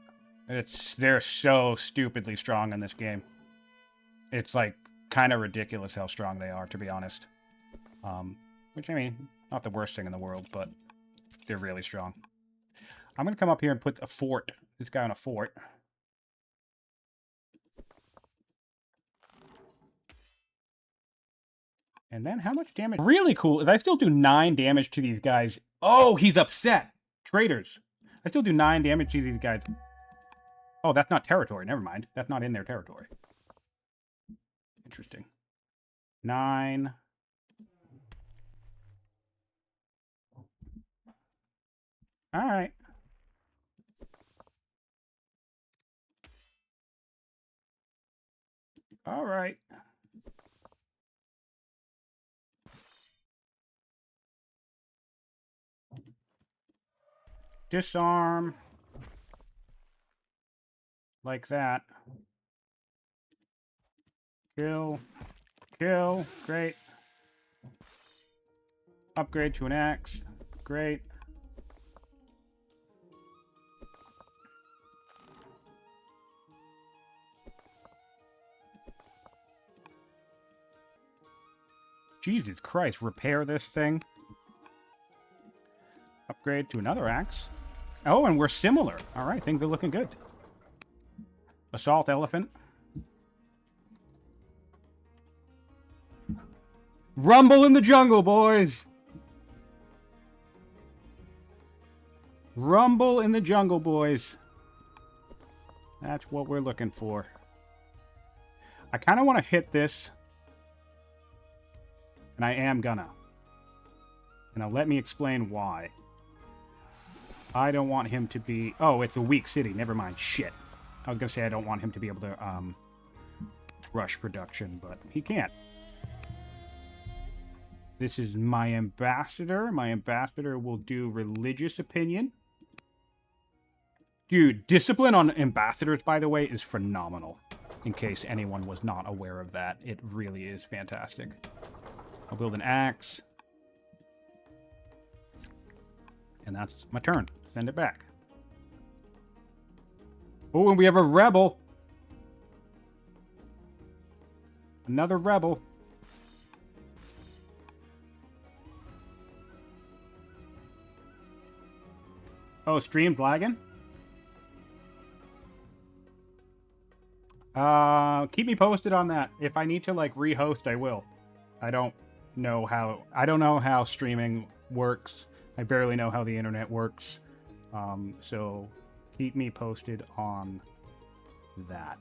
They're so stupidly strong in this game. It's, like, kind of ridiculous how strong they are, to be honest. Which, I mean, not the worst thing in the world, but they're really strong. I'm going to come up here and put a fort. This guy on a fort. And then how much damage? Really cool is I still do 9 damage to these guys. Oh, he's upset. Traitors. I still do 9 damage to these guys. Oh, that's not territory. Never mind. That's not in their territory. Interesting. 9. All right. All right. Disarm. Like that. Kill. Kill. Great. Upgrade to an axe. Great. Jesus Christ, repair this thing. Upgrade to another axe. Oh, and we're similar. All right, things are looking good. Assault elephant. Rumble in the jungle, boys! Rumble in the jungle, boys. That's what we're looking for. I kind of want to hit this. And I am gonna. And now let me explain why. I don't want him to be... Oh, it's a weak city. Never mind. Shit. I was gonna say I don't want him to be able to rush production, but he can't. This is my ambassador. My ambassador will do religious opinion. Dude, discipline on ambassadors, by the way, is phenomenal. In case anyone was not aware of that. It really is fantastic. I'll build an axe. And that's my turn. Send it back. Oh, and we have a rebel. Another rebel. Oh, stream's lagging? Keep me posted on that. If I need to, like, rehost, I will. I don't know how streaming works. I barely know how the internet works. So keep me posted on that.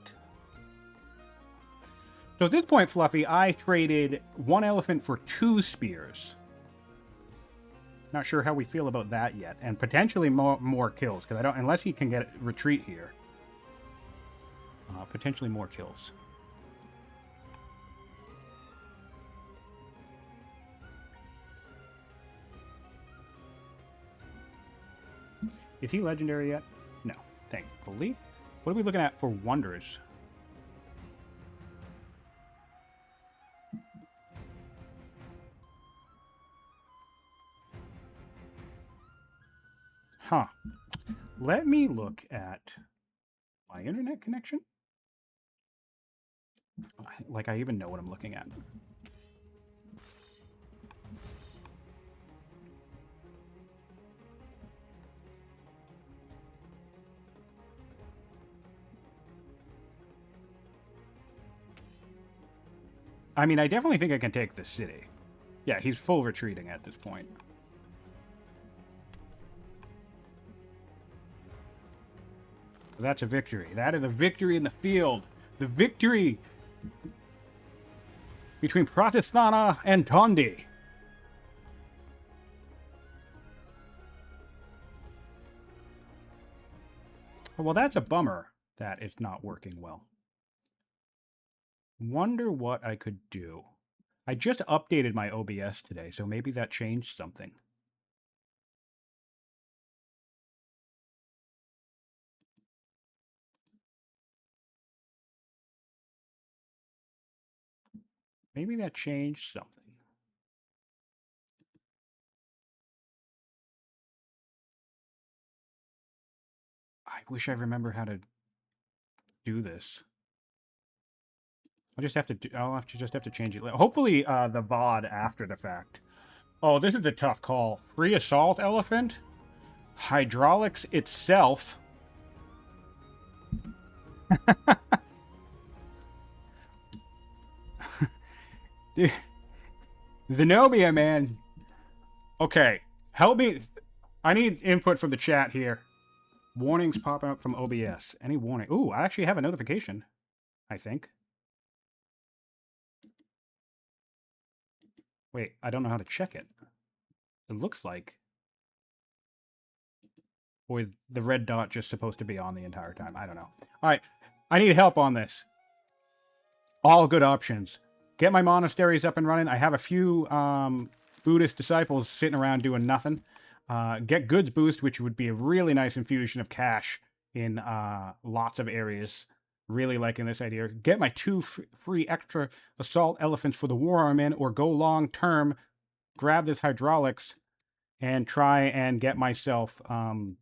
So at this point, Fluffy, I traded 1 elephant for 2 spears. Not sure how we feel about that yet, and potentially more kills, because I don't, unless he can get retreat here. Potentially more kills. Is he legendary yet? No, thankfully. What are we looking at for wonders? Huh. Let me look at my internet connection. Like I even know what I'm looking at. I mean, I definitely think I can take this city. Yeah, he's full retreating at this point. That's a victory. That is a victory in the field. The victory between Protestana and Tondi. Well, that's a bummer that it's not working well. Wonder what I could do. I just updated my OBS today, so maybe that changed something. Maybe that changed something. I wish I remembered how to do this. I'll just have to just have to change it. Hopefully, the VOD after the fact. Oh, this is a tough call. Free assault elephant, hydraulics itself. Dude, Zenobia, man. Okay, help me. I need input from the chat here. Warnings pop out from OBS. Any warning? Ooh, I actually have a notification, I think. Wait, I don't know how to check it. It looks like. Or is the red dot just supposed to be on the entire time? I don't know. All right, I need help on this. All good options. Get my monasteries up and running. I have a few Buddhist disciples sitting around doing nothing. Get goods boost, which would be a really nice infusion of cash in lots of areas. Really liking this idea. Get my 2 free extra assault elephants for the war I'm in, or go long term. Grab this hydraulics and try and get myself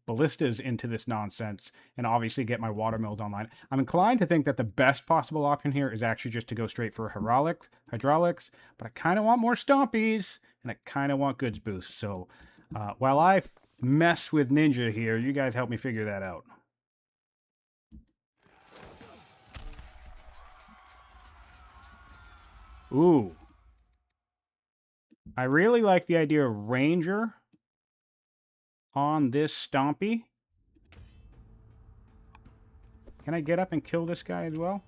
ballistas into this nonsense, and obviously get my water mills online. I'm inclined to think that the best possible option here is actually just to go straight for hydraulics, but I kind of want more stompies, and I kind of want goods boost. So while I mess with Ninja here, you guys help me figure that out. Ooh. I really like the idea of Ranger on this Stompy. Can I get up and kill this guy as well?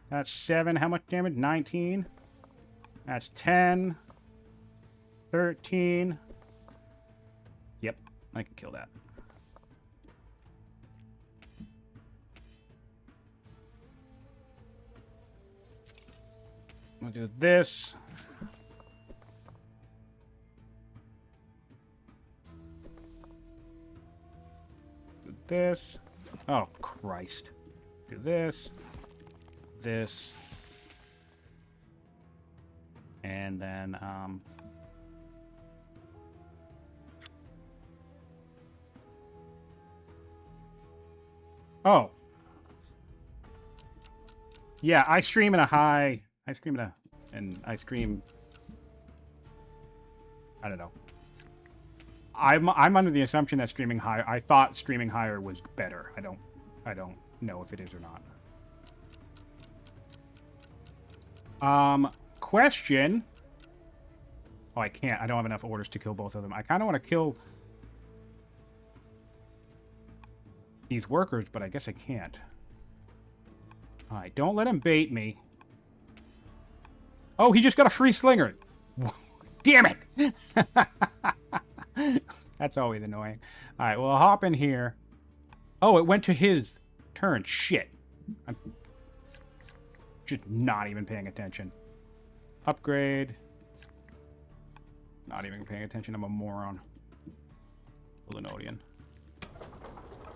That's 7. How much damage? 19. That's 10. 13. Yep, I can kill that. We'll do this. Do this. Oh, Christ. Do this. This. And then, oh. Yeah, I stream in a high... I stream in a... And I stream... I don't know. I'm under the assumption that streaming higher... I thought streaming higher was better. I don't know if it is or not. Question... Oh, I can't. I don't have enough orders to kill both of them. I kind of want to kill these workers, but I guess I can't. Alright, don't let him bait me. Oh, he just got a free slinger. Damn it! That's always annoying. Alright, well, I'll hop in here. Oh, it went to his turn. Shit. I'm just not even paying attention. Upgrade. Not even paying attention. I'm a moron. Linodian.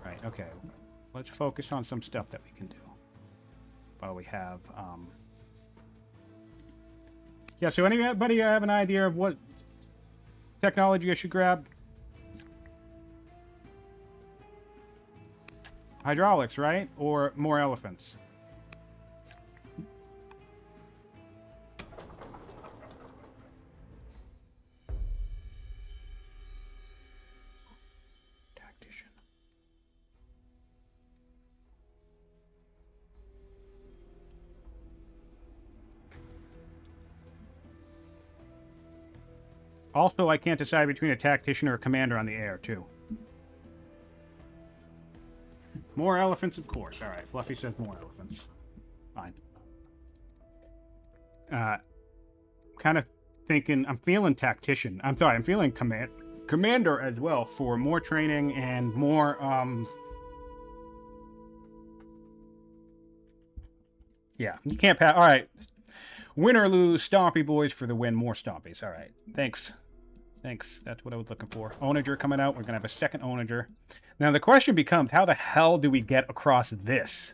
Right, okay. Let's focus on some stuff that we can do. While we have, yeah, so anybody have an idea of what technology I should grab? Hydraulics, right? Or more elephants? Tactician. Also, I can't decide between a tactician or a commander on the air, too. More elephants, of course. All right, Fluffy says more elephants. Fine. Kind of thinking, I'm feeling tactician. I'm sorry, I'm feeling commander as well for more training and more, yeah, you can't pass. All right. Win or lose, Stompy boys for the win. More Stompies. All right. Thanks. Thanks. That's what I was looking for. Onager coming out. We're going to have a second Onager. Now, the question becomes, how the hell do we get across this?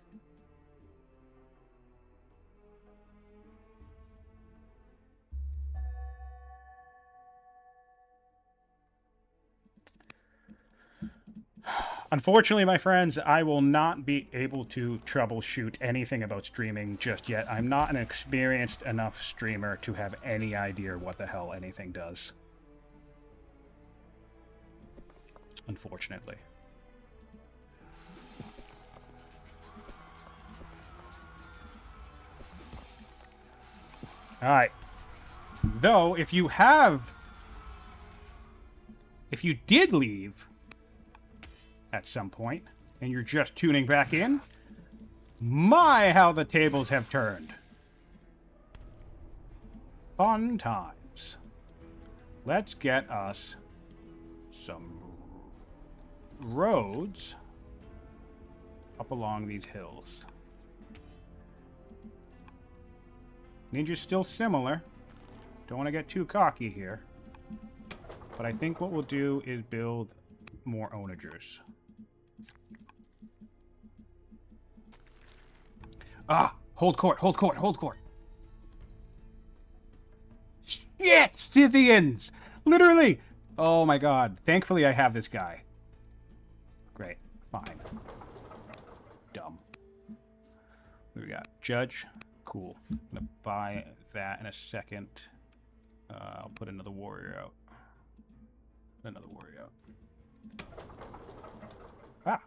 Unfortunately, my friends, I will not be able to troubleshoot anything about streaming just yet. I'm not an experienced enough streamer to have any idea what the hell anything does. Unfortunately. Alright. Though, if you did leave at some point, and you're just tuning back in, my, how the tables have turned. Fun times. Let's get us some roads up along these hills. Ninja's still similar. Don't want to get too cocky here. But I think what we'll do is build more onagers. Ah! Hold court, hold court, hold court. Shit! Scythians! Literally! Oh my god. Thankfully I have this guy. Great. Fine. Dumb. What do we got? Judge. Cool. I'm gonna buy that in a second. I'll put another warrior out. Another warrior out. Ah!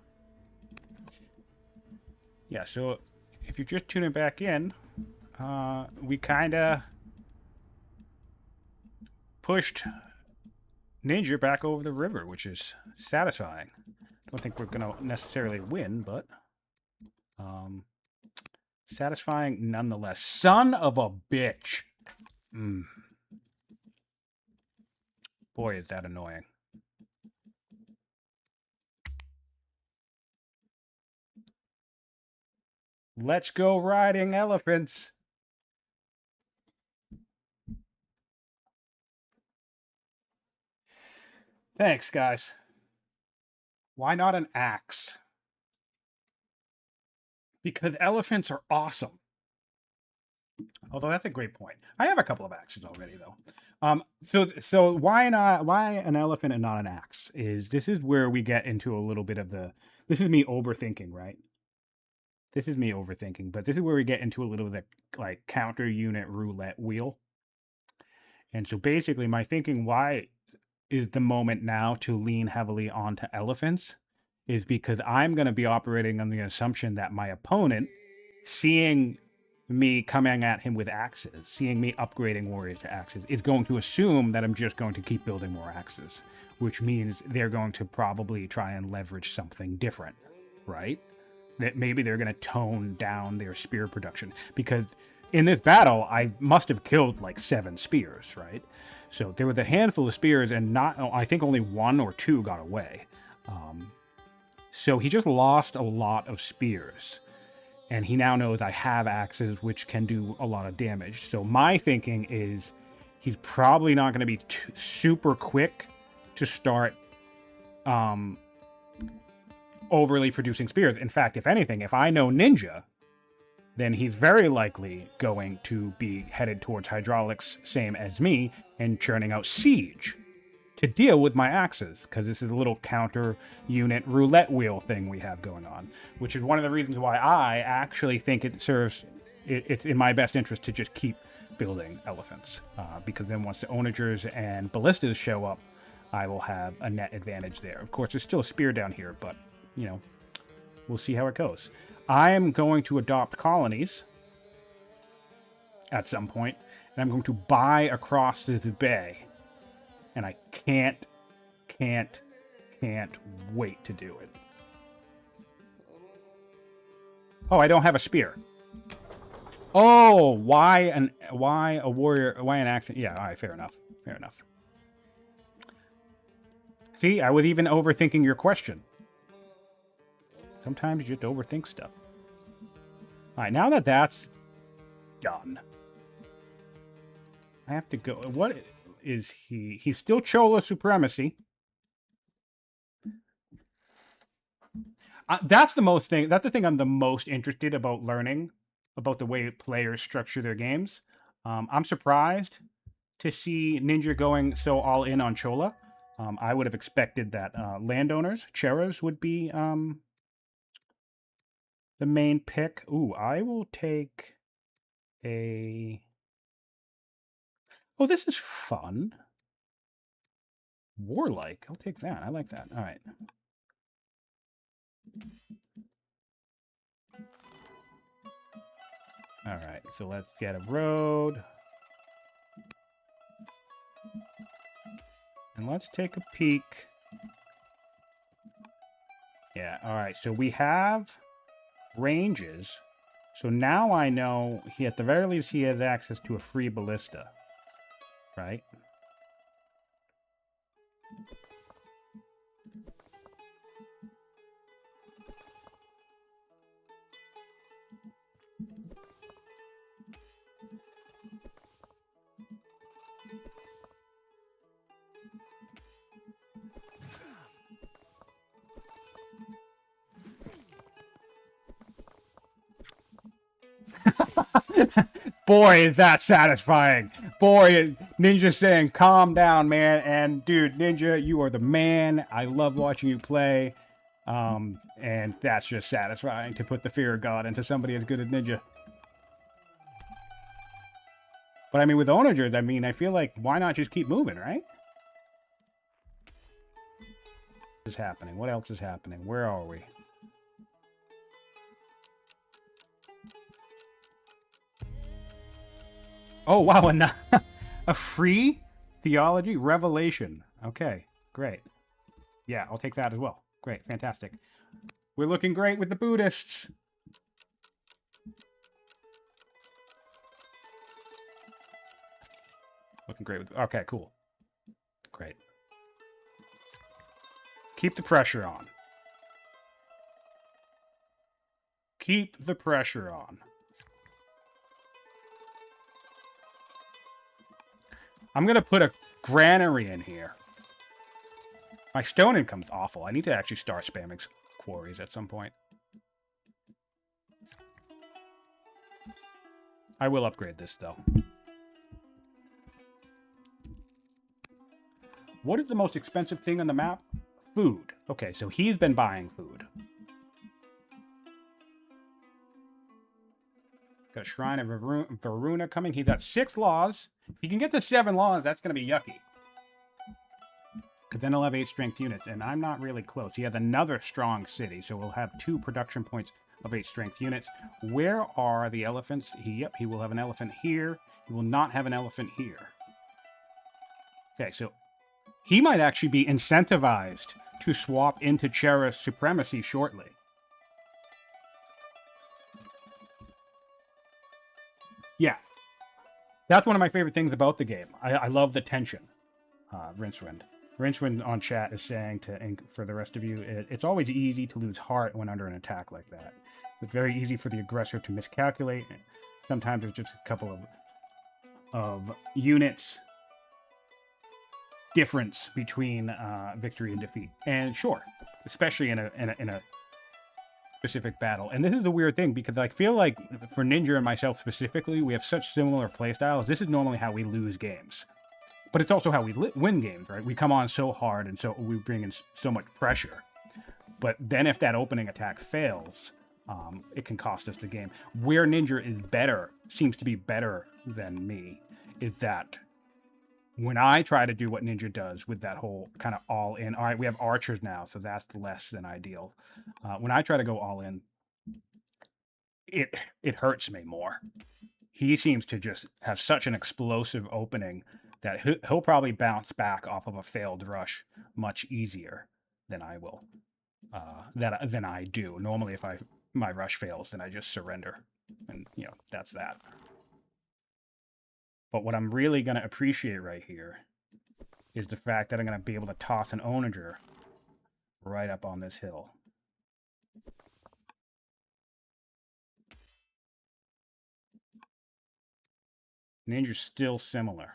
Yeah, so if you're just tuning back in, we kinda pushed Ninja back over the river, which is satisfying. Don't think we're gonna necessarily win, but satisfying nonetheless. Son of a bitch. Boy, is that annoying. Let's go riding elephants. Thanks, guys. Why not an axe? Because elephants are awesome. Although that's a great point. I have a couple of axes already, though. So why not? Why an elephant and not an axe? This is where we get into a little bit of the. This is me overthinking, right? This is me overthinking, but this is where we get into a little bit like counter unit roulette wheel. And so basically, my thinking, why is the moment now to lean heavily onto elephants, is because I'm going to be operating on the assumption that my opponent, seeing me coming at him with axes, seeing me upgrading warriors to axes, is going to assume that I'm just going to keep building more axes, which means they're going to probably try and leverage something different, right? That maybe they're going to tone down their spear production, because in this battle, I must have killed like 7 spears, right? So there was a handful of spears, and I think only 1 or 2 got away. So he just lost a lot of spears. And he now knows I have axes, which can do a lot of damage. So my thinking is he's probably not going to be super quick to start overly producing spears. In fact, if anything, if I know Ninja, then he's very likely going to be headed towards hydraulics, same as me, and churning out siege to deal with my axes, because this is a little counter unit roulette wheel thing we have going on, which is one of the reasons why I actually think it's in my best interest to just keep building elephants, because then once the onagers and ballistas show up, I will have a net advantage there. Of course, there's still a spear down here, but, you know, we'll see how it goes. I am going to adopt colonies at some point, and I'm going to buy across the bay. And I can't wait to do it. Oh, I don't have a spear. Oh, why a warrior? Why an accent? Yeah, all right, fair enough. Fair enough. See, I was even overthinking your question. Sometimes you just overthink stuff. All right, now that that's done, I have to go. What is he? He's still Chola supremacy. That's the thing I'm the most interested about learning about the way players structure their games. I'm surprised to see Ninja going so all in on Chola. I would have expected that landowners, Cheras, would be the main pick. Ooh, I will take a... Oh, this is fun. Warlike. I'll take that. I like that. All right. All right, so let's get a road. And let's take a peek. Yeah, all right, so we have ranges. So now I know at the very least he has access to a free ballista, right? Boy, is that satisfying. Boy, Ninja saying, calm down, man. And dude, Ninja, you are the man. I love watching you play. And that's just satisfying to put the fear of God into somebody as good as Ninja. But I mean, with onagers, I mean, I feel like, why not just keep moving, right? What is happening? What else is happening? Where are we? Oh, wow, a free theology revelation. Okay, great. Yeah, I'll take that as well. Great, fantastic. We're looking great with the Buddhists. Looking great with... Okay, cool. Great. Keep the pressure on. Keep the pressure on. I'm going to put a granary in here. My stone income's awful. I need to actually start spamming quarries at some point. I will upgrade this, though. What is the most expensive thing on the map? Food. Okay, so he's been buying food. Got a Shrine of Varuna coming. He's got 6 laws. If he can get to 7 laws, that's going to be yucky. Because then he'll have 8 strength units, and I'm not really close. He has another strong city, so we'll have 2 production points of 8 strength units. Where are the elephants? Yep, he will have an elephant here. He will not have an elephant here. Okay, so he might actually be incentivized to swap into Chera's supremacy shortly. Yeah. That's one of my favorite things about the game. I love the tension. Rincewind. Rincewind on chat is saying for the rest of you, it's always easy to lose heart when under an attack like that. It's very easy for the aggressor to miscalculate. Sometimes it's just a couple of units difference between victory and defeat. And sure, especially in a specific battle. And this is the weird thing, because I feel like for Ninja and myself specifically, we have such similar playstyles. This is normally how we lose games. But it's also how we win games, right? We come on so hard, and so we bring in so much pressure. But then if that opening attack fails, it can cost us the game. Where Ninja is better, seems to be better than me, is that when I try to do what Ninja does with that whole kind of all-in... All right, we have archers now, so that's less than ideal. When I try to go all-in, it hurts me more. He seems to just have such an explosive opening that he'll probably bounce back off of a failed rush much easier than I will, than I do. Normally, if I my rush fails, then I just surrender. And, you know, that's that. But what I'm really going to appreciate right here is the fact that I'm going to be able to toss an onager right up on this hill. Ninja's still similar.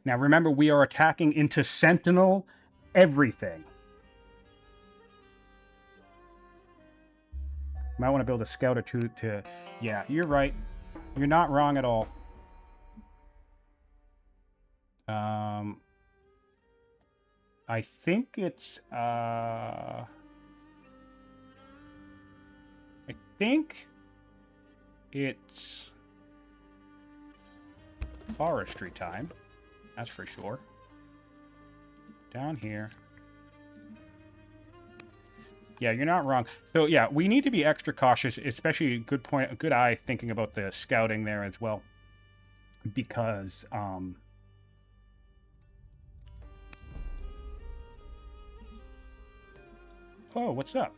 Now remember, we are attacking into Sentinel everything. Might want to build a scout or two to... Yeah, you're right. You're not wrong at all. I think it's... I think it's forestry time. That's for sure. Down here. Yeah, you're not wrong. So yeah, we need to be extra cautious, especially good point, a good eye thinking about the scouting there as well. Because oh, what's up?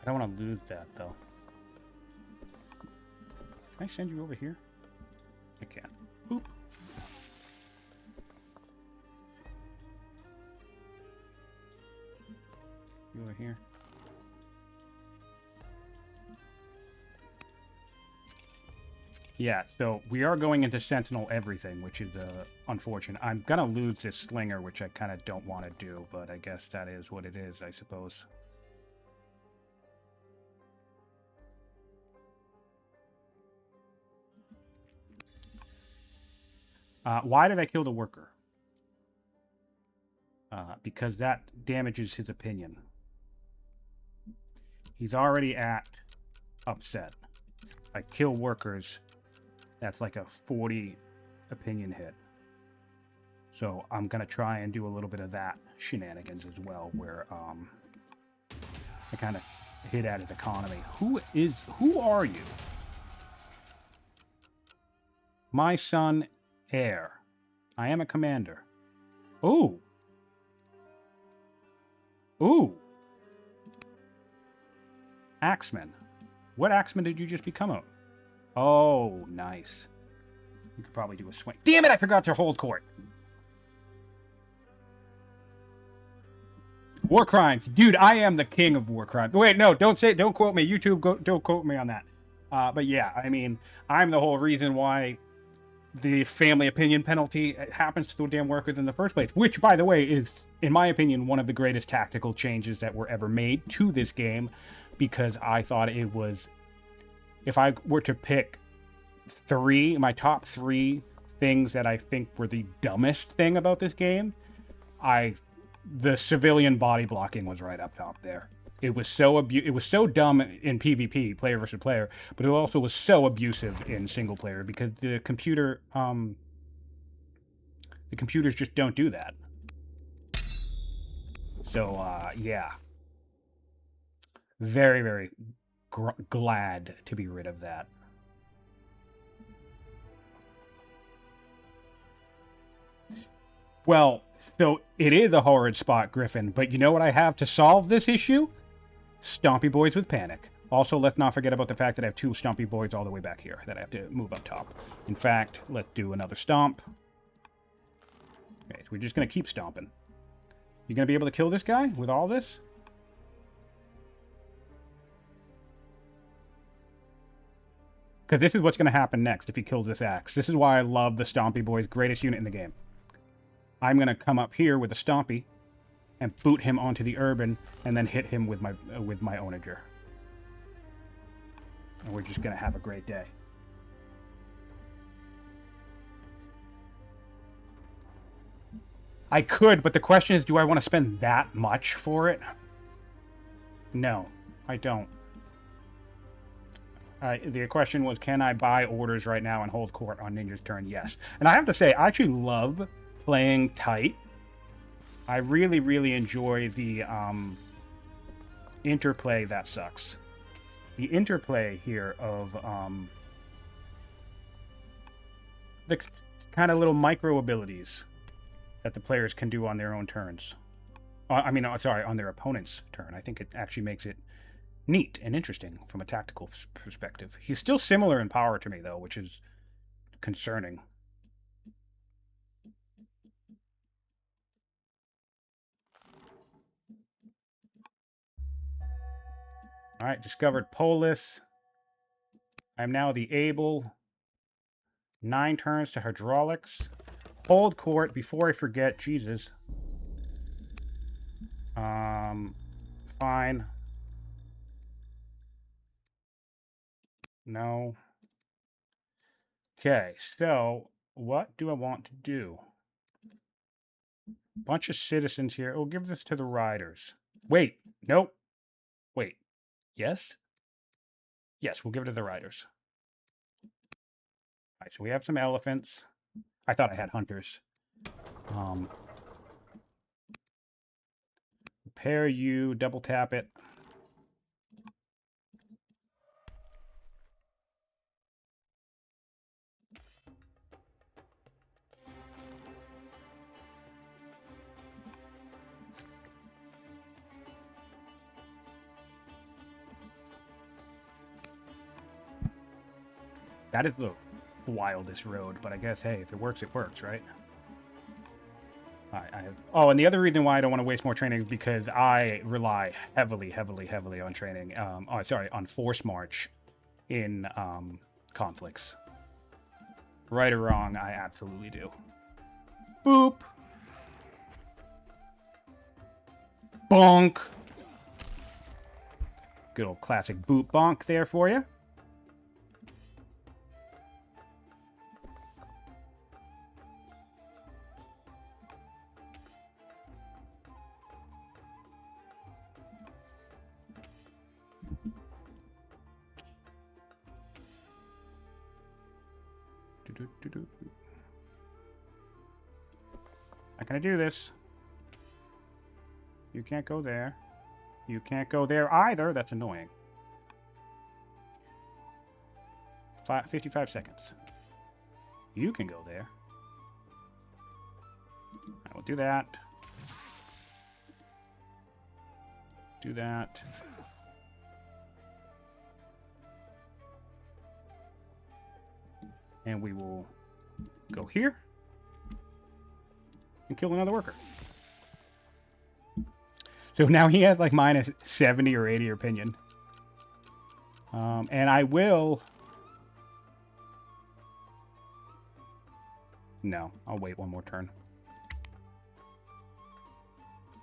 I don't want to lose that, though. Can I send you over here? I can. Boop. You over here. Yeah, so we are going into Sentinel everything, which is unfortunate. I'm going to lose this Slinger, which I kind of don't want to do, but I guess that is what it is, I suppose. Why did I kill the worker? Because that damages his opinion. He's already at upset. I kill workers, that's like a 40 opinion hit. So I'm going to try and do a little bit of that shenanigans as well, where I kind of hit at his economy. Who are you? My son, heir. I am a commander. Ooh. Ooh. Axeman. What Axeman did you just become a... Oh, nice. You could probably do a swing. Damn it, I forgot to hold court. War crimes. Dude, I am the king of war crimes. Wait, no, don't quote me. YouTube, don't quote me on that. But yeah, I mean, I'm the whole reason why the family opinion penalty happens to the damn workers in the first place, which, by the way, is, in my opinion, one of the greatest tactical changes that were ever made to this game, because I thought it was, if I were to pick my top three things that I think were the dumbest thing about this game, the civilian body blocking was right up top there. It was so dumb in PvP, player versus player, but it also was so abusive in single player because the computers just don't do that. So yeah, very, very glad to be rid of that. Well, so it is a horrid spot, Griffin, but you know what I have to solve this issue? Stompy Boys with Panic. Also, let's not forget about the fact that I have two Stompy Boys all the way back here that I have to move up top. In fact, let's do another stomp. Okay, so we're just going to keep stomping. You going to be able to kill this guy with all this? Because this is what's going to happen next if he kills this axe. This is why I love the Stompy Boys, greatest unit in the game. I'm going to come up here with a Stompy and boot him onto the urban, and then hit him with my onager. And we're just going to have a great day. I could, but the question is, do I want to spend that much for it? No, I don't. The question was, can I buy orders right now and hold court on Ninja's turn? Yes. And I have to say, I actually love playing tight I really, really enjoy the interplay. That sucks. The interplay here of the kind of little micro abilities that the players can do on their own turns. Sorry, on their opponent's turn. I think it actually makes it neat and interesting from a tactical perspective. He's still similar in power to me, though, which is concerning. All right, discovered Polis. I'm now the able. 9 turns to hydraulics. Hold court before I forget. Jesus. Fine. No. Okay, so what do I want to do? Bunch of citizens here. Oh, give this to the riders. Wait. Nope. Wait. Yes? Yes, we'll give it to the riders. All right, so we have some elephants. I thought I had hunters. Repair you, double tap it. That is the wildest road, but I guess, hey, if it works, right? Oh, and the other reason why I don't want to waste more training is because I rely heavily on training. On force march in conflicts. Right or wrong, I absolutely do. Boop. Bonk. Good old classic boop bonk there for you. How can I do this? You can't go there. You can't go there either. That's annoying. 55 seconds. You can go there. I will do that. Do that. And we will go here and kill another worker. So now he has like minus 70 or 80 opinion. And I will... No, I'll wait one more turn.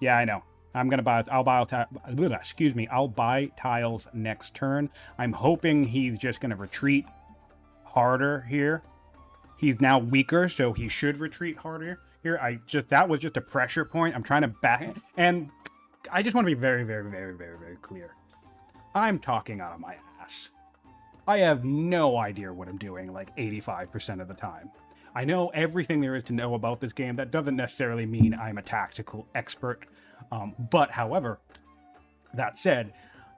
Yeah, I know. I'll buy tiles next turn. I'm hoping he's just going to retreat harder here. He's now weaker, so he should retreat harder here. That was just a pressure point. I'm trying to back, and I just want to be very clear. I'm talking out of my ass. I have no idea what I'm doing like 85% of the time. I know everything there is to know about this game. That doesn't necessarily mean I'm a tactical expert. But however, that said,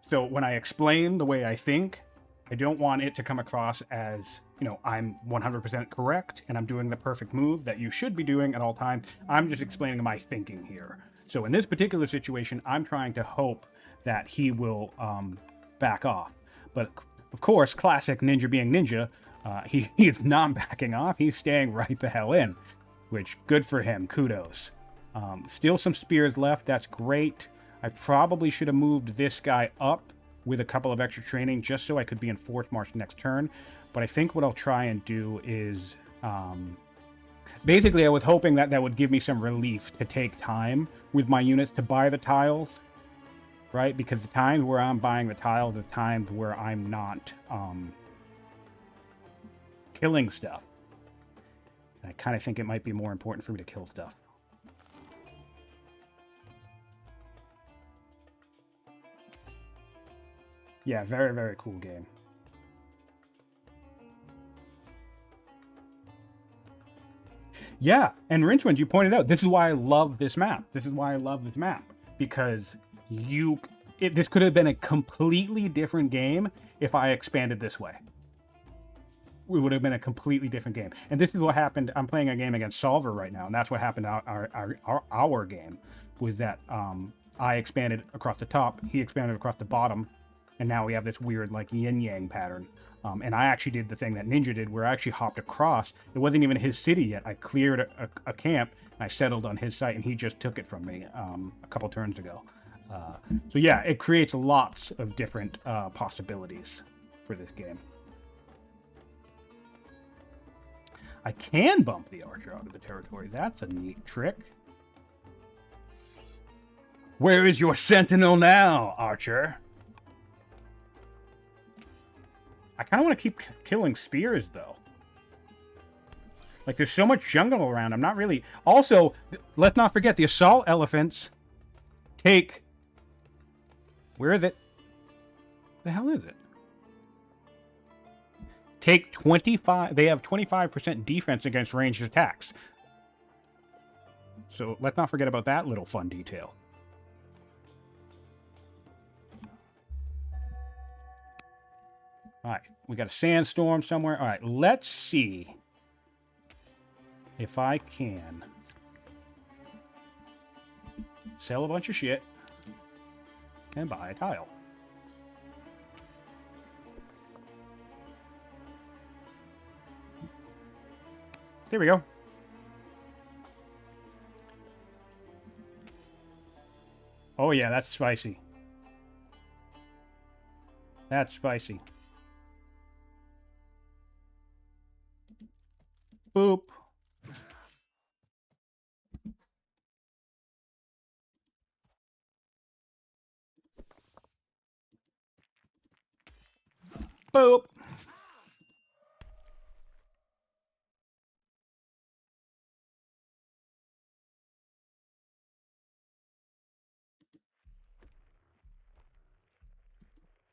so when I explain the way I think, I don't want it to come across as, I'm 100% correct and I'm doing the perfect move that you should be doing at all times. I'm just explaining my thinking here. So in this particular situation, I'm trying to hope that he will back off. But of course, classic Ninja being Ninja, he's not backing off. He's staying right the hell in, which good for him. Kudos. Still some spears left. That's great. I probably should have moved this guy up with a couple of extra training just so I could be in force march next turn. But I think what I'll try and do is... basically, I was hoping that would give me some relief to take time with my units to buy the tiles. Right? Because the times where I'm buying the tiles are times where I'm not killing stuff. And I kind of think it might be more important for me to kill stuff. Yeah, very cool game. Yeah, and Rinchwind, you pointed out, this is why I love this map. This is why I love this map. Because this could have been a completely different game if I expanded this way. It would have been a completely different game. And this is what happened. I'm playing a game against Solver right now, and that's what happened our game, was that I expanded across the top, he expanded across the bottom, and now we have this weird like yin-yang pattern. And I actually did the thing that Ninja did, where I actually hopped across. It wasn't even his city yet. I cleared a camp, and I settled on his site, and he just took it from me a couple turns ago. So yeah, it creates lots of different possibilities for this game. I can bump the archer out of the territory. That's a neat trick. Where is your sentinel now, archer? I kind of want to keep killing spears, though. Like, there's so much jungle around. I'm not really... Also, let's not forget, the assault elephants take... Where is it? The hell is it? Take 25... They have 25% defense against ranged attacks. So, let's not forget about that little fun detail. Alright, we got a sandstorm somewhere. Alright, let's see if I can sell a bunch of shit and buy a tile. There we go. Oh yeah, that's spicy. That's spicy. Boop. Boop.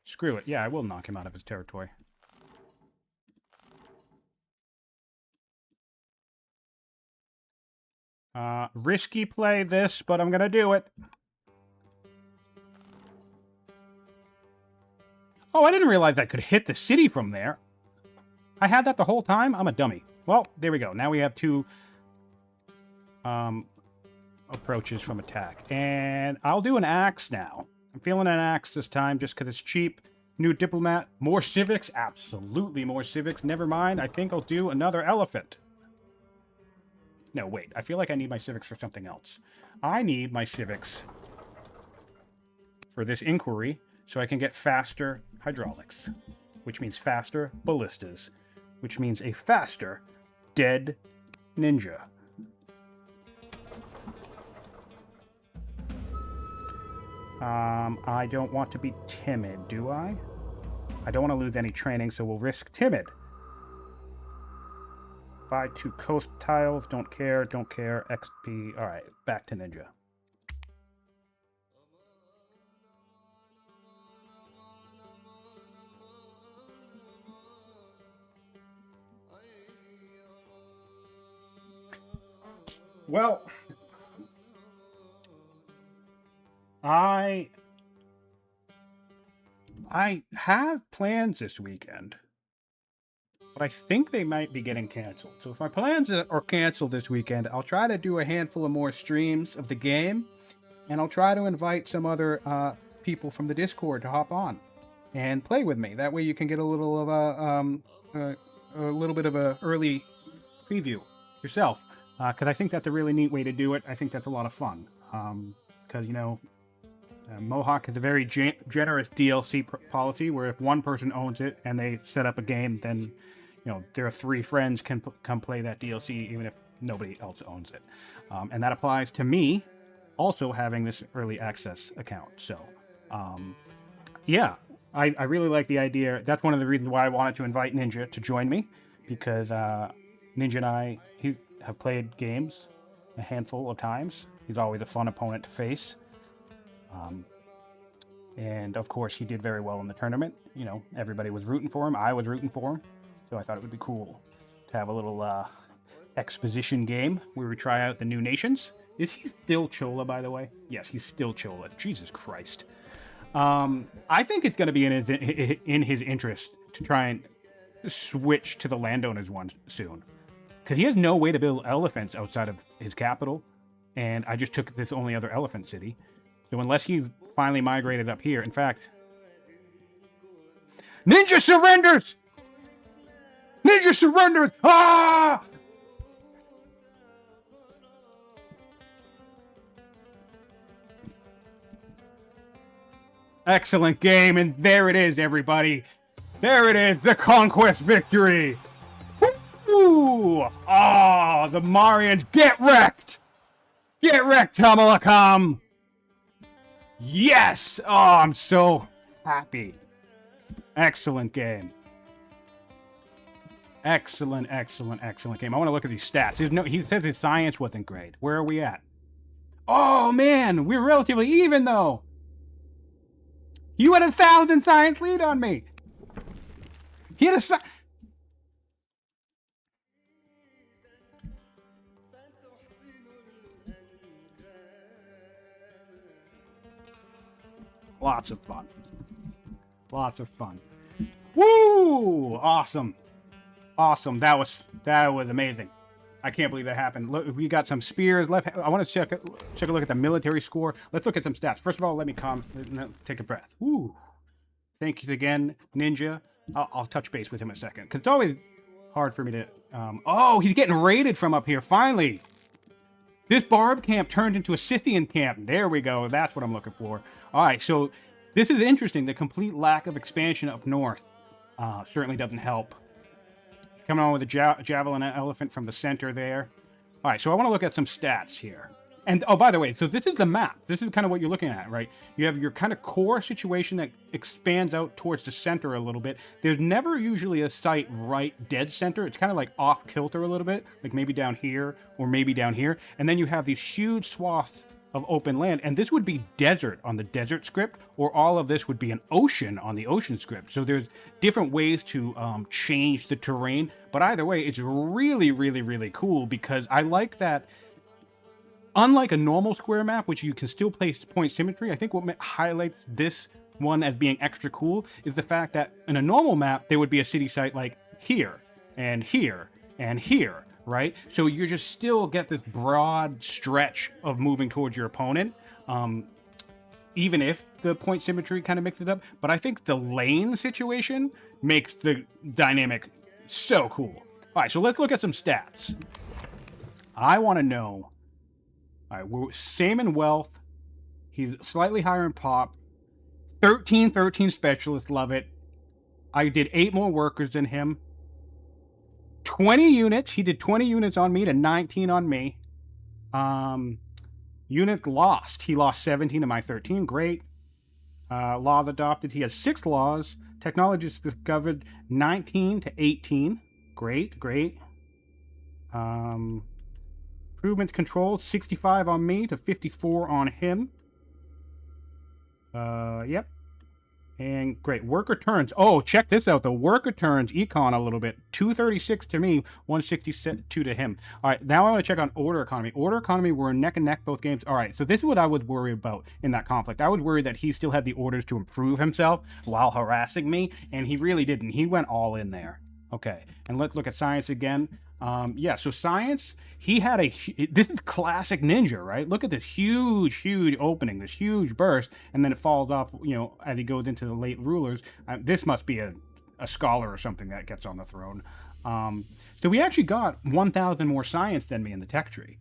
Screw it. Yeah, I will knock him out of his territory. Risky play this, but I'm gonna do it. Oh, I didn't realize I could hit the city from there. I had that the whole time? I'm a dummy. Well, there we go. Now we have two approaches from attack. And I'll do an axe now. I'm feeling an axe this time just because it's cheap. New diplomat. More civics? Absolutely more civics. Never mind. I think I'll do another elephant. No, wait. I feel like I need my civics for something else. I need my civics for this inquiry so I can get faster hydraulics, which means faster ballistas, which means a faster dead ninja. I don't want to be timid, do I? I don't want to lose any training, so we'll risk timid. Buy 2 coast tiles, don't care, XP. Alright, back to ninja. Well, I have plans this weekend, but I think they might be getting canceled. So if my plans are canceled this weekend, I'll try to do a handful of more streams of the game, and I'll try to invite some other people from the Discord to hop on and play with me. That way you can get a little of a little bit of a early preview yourself, because I think that's a really neat way to do it. I think that's a lot of fun, because you know, Mohawk has a very generous DLC policy where if one person owns it and they set up a game, then you know their 3 friends can come play that DLC even if nobody else owns it, and that applies to me also having this early access account. So yeah, I really like the idea. That's one of the reasons why I wanted to invite Ninja to join me, because Ninja and I have played games a handful of times. He's always a fun opponent to face. And of course he did very well in the tournament. You know, everybody was rooting for him. I was rooting for him. So I thought it would be cool to have a little exposition game where we try out the new nations. Is he still Chola, by the way? Yes, he's still Chola. Jesus Christ. I think it's going to be in his interest to try and switch to the landowners one soon. Because he has no way to build elephants outside of his capital. And I just took this only other elephant city. So unless he finally migrated up here... In fact... Ninja surrenders! Ninja surrenders! Ah! Excellent game, and there it is, everybody. There it is, the conquest victory. Woo! Oh, the Marians get wrecked! Get wrecked, Tamalakam! Yes! Oh, I'm so happy. Excellent game. Excellent, excellent, excellent game. I want to look at these stats. He says his science wasn't great. Where are we at? Oh, man! We're relatively even, though! You had 1,000 science lead on me! He had a... Lots of fun. Lots of fun. Woo! Awesome. Awesome. That was amazing. I can't believe that happened. Look, we got some spears left. I want to check a look at the military score. Let's look at some stats. First of all, let me take a breath. Woo! Thank you again, Ninja. I'll touch base with him in a second. Because it's always hard for me to... oh, he's getting raided from up here, finally! This Barb camp turned into a Scythian camp. There we go. That's what I'm looking for. Alright, so this is interesting. The complete lack of expansion up north certainly doesn't help. Coming on with a javelin elephant from the center there. Alright, so I want to look at some stats here. And, oh, by the way, so this is the map. This is kind of what you're looking at, right? You have your kind of core situation that expands out towards the center a little bit. There's never usually a site right dead center. It's kind of like off-kilter a little bit, like maybe down here or maybe down here. And then you have these huge swaths of open land. And this would be desert on the desert script, or all of this would be an ocean on the ocean script. So there's different ways to change the terrain. But either way, it's really, really, really cool because I like that. Unlike a normal square map, which you can still place point symmetry, I think what highlights this one as being extra cool is the fact that in a normal map, there would be a city site like here, and here, and here, right? So you just still get this broad stretch of moving towards your opponent, even if the point symmetry kind of mixes it up. But I think the lane situation makes the dynamic so cool. All right, so let's look at some stats. I want to know... All right, we're same in wealth. He's slightly higher in pop. 13 specialists, love it. I did 8 more workers than him. 20 units. He did 20 units on me to 19 on me. Unit lost. He lost 17 to my 13. Great. Laws adopted. He has 6 laws. Technologies discovered 19 to 18. Great, great. Improvements controlled, 65 on me to 54 on him. Yep. And great. Worker turns. Oh, check this out. The worker turns econ a little bit. 236 to me, 162 to him. All right, now I want to check on order economy. Order economy, we're neck and neck both games. All right, so this is what I was worried about in that conflict. I was worried that he still had the orders to improve himself while harassing me, and he really didn't. He went all in there. Okay, and let's look at science again. Yeah, so science, he had this is classic ninja, right? Look at this huge, huge opening, this huge burst, and then it falls off, you know, as he goes into the late rulers. This must be a scholar or something that gets on the throne. So we actually got 1,000 more science than me in the tech tree.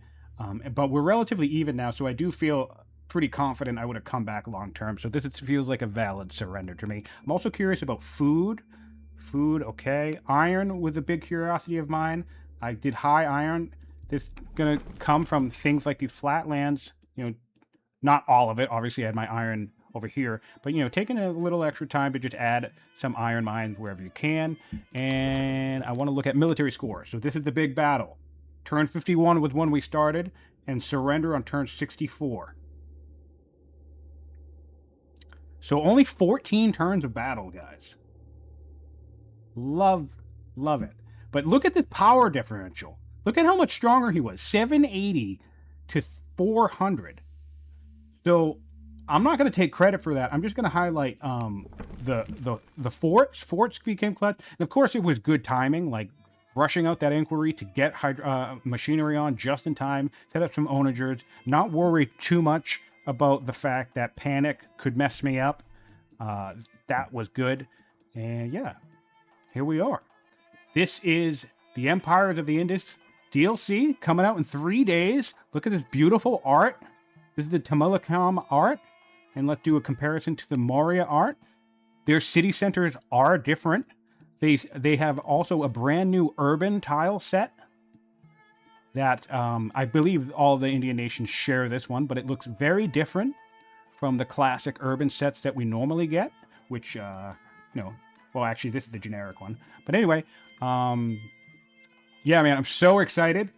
But we're relatively even now, so I do feel pretty confident I would have come back long term. So this feels like a valid surrender to me. I'm also curious about food. Food, okay. Iron was a big curiosity of mine. I did high iron. This is going to come from things like these flatlands. You know, not all of it. Obviously, I had my iron over here. But, you know, taking a little extra time to just add some iron mines wherever you can. And I want to look at military score. So this is the big battle. Turn 51 was when we started. And surrender on turn 64. So only 14 turns of battle, guys. Love it. But look at the power differential. Look at how much stronger he was. 780 to 400. So I'm not going to take credit for that. I'm just going to highlight the forts. Forts became clutch. And of course, it was good timing, like rushing out that inquiry to get machinery on just in time, set up some onagers, not worry too much about the fact that panic could mess me up. That was good. And yeah, here we are. This is the Empires of the Indus DLC coming out in 3 days. Look at this beautiful art. This is the Tamilakam art. And let's do a comparison to the Maurya art. Their city centers are different. They have also a brand new urban tile set that I believe all the Indian nations share this one, but it looks very different from the classic urban sets that we normally get, which, well, actually, this is the generic one. But anyway, yeah, man, I'm so excited,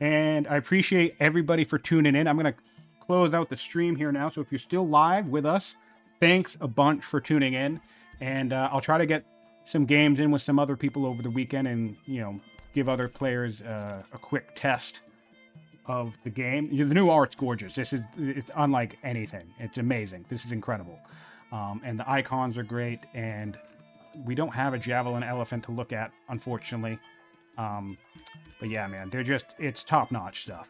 and I appreciate everybody for tuning in. I'm going to close out the stream here now, so if you're still live with us, thanks a bunch for tuning in, and I'll try to get some games in with some other people over the weekend and, give other players a quick test of the game. The new art's gorgeous. It's unlike anything. It's amazing. This is incredible. And the icons are great, and we don't have a javelin elephant to look at, unfortunately. But yeah, man, it's top-notch stuff.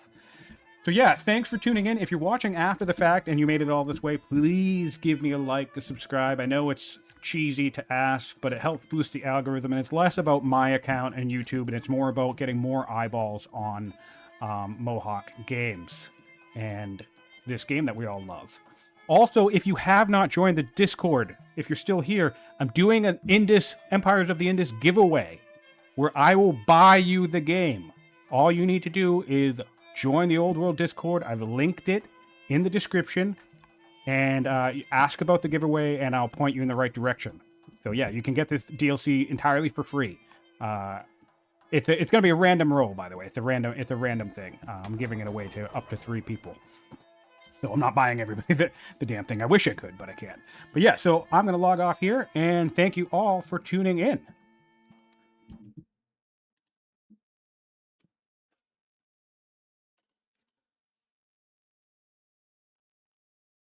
So yeah, thanks for tuning in. If you're watching after the fact and you made it all this way, please give me a like, a subscribe. I know it's cheesy to ask, but it helps boost the algorithm, and it's less about my account and YouTube, and it's more about getting more eyeballs on Mohawk games and this game that we all love. Also, if you have not joined the Discord, if you're still here, I'm doing an Empires of the Indus giveaway where I will buy you the game. All you need to do is join the Old World Discord. I've linked it in the description. And ask about the giveaway, and I'll point you in the right direction. So yeah, you can get this DLC entirely for free. It's going to be a random roll, by the way. It's a random thing. I'm giving it away to up to 3 people. So I'm not buying everybody the damn thing. I wish I could, but I can't. But yeah, so I'm going to log off here, and thank you all for tuning in.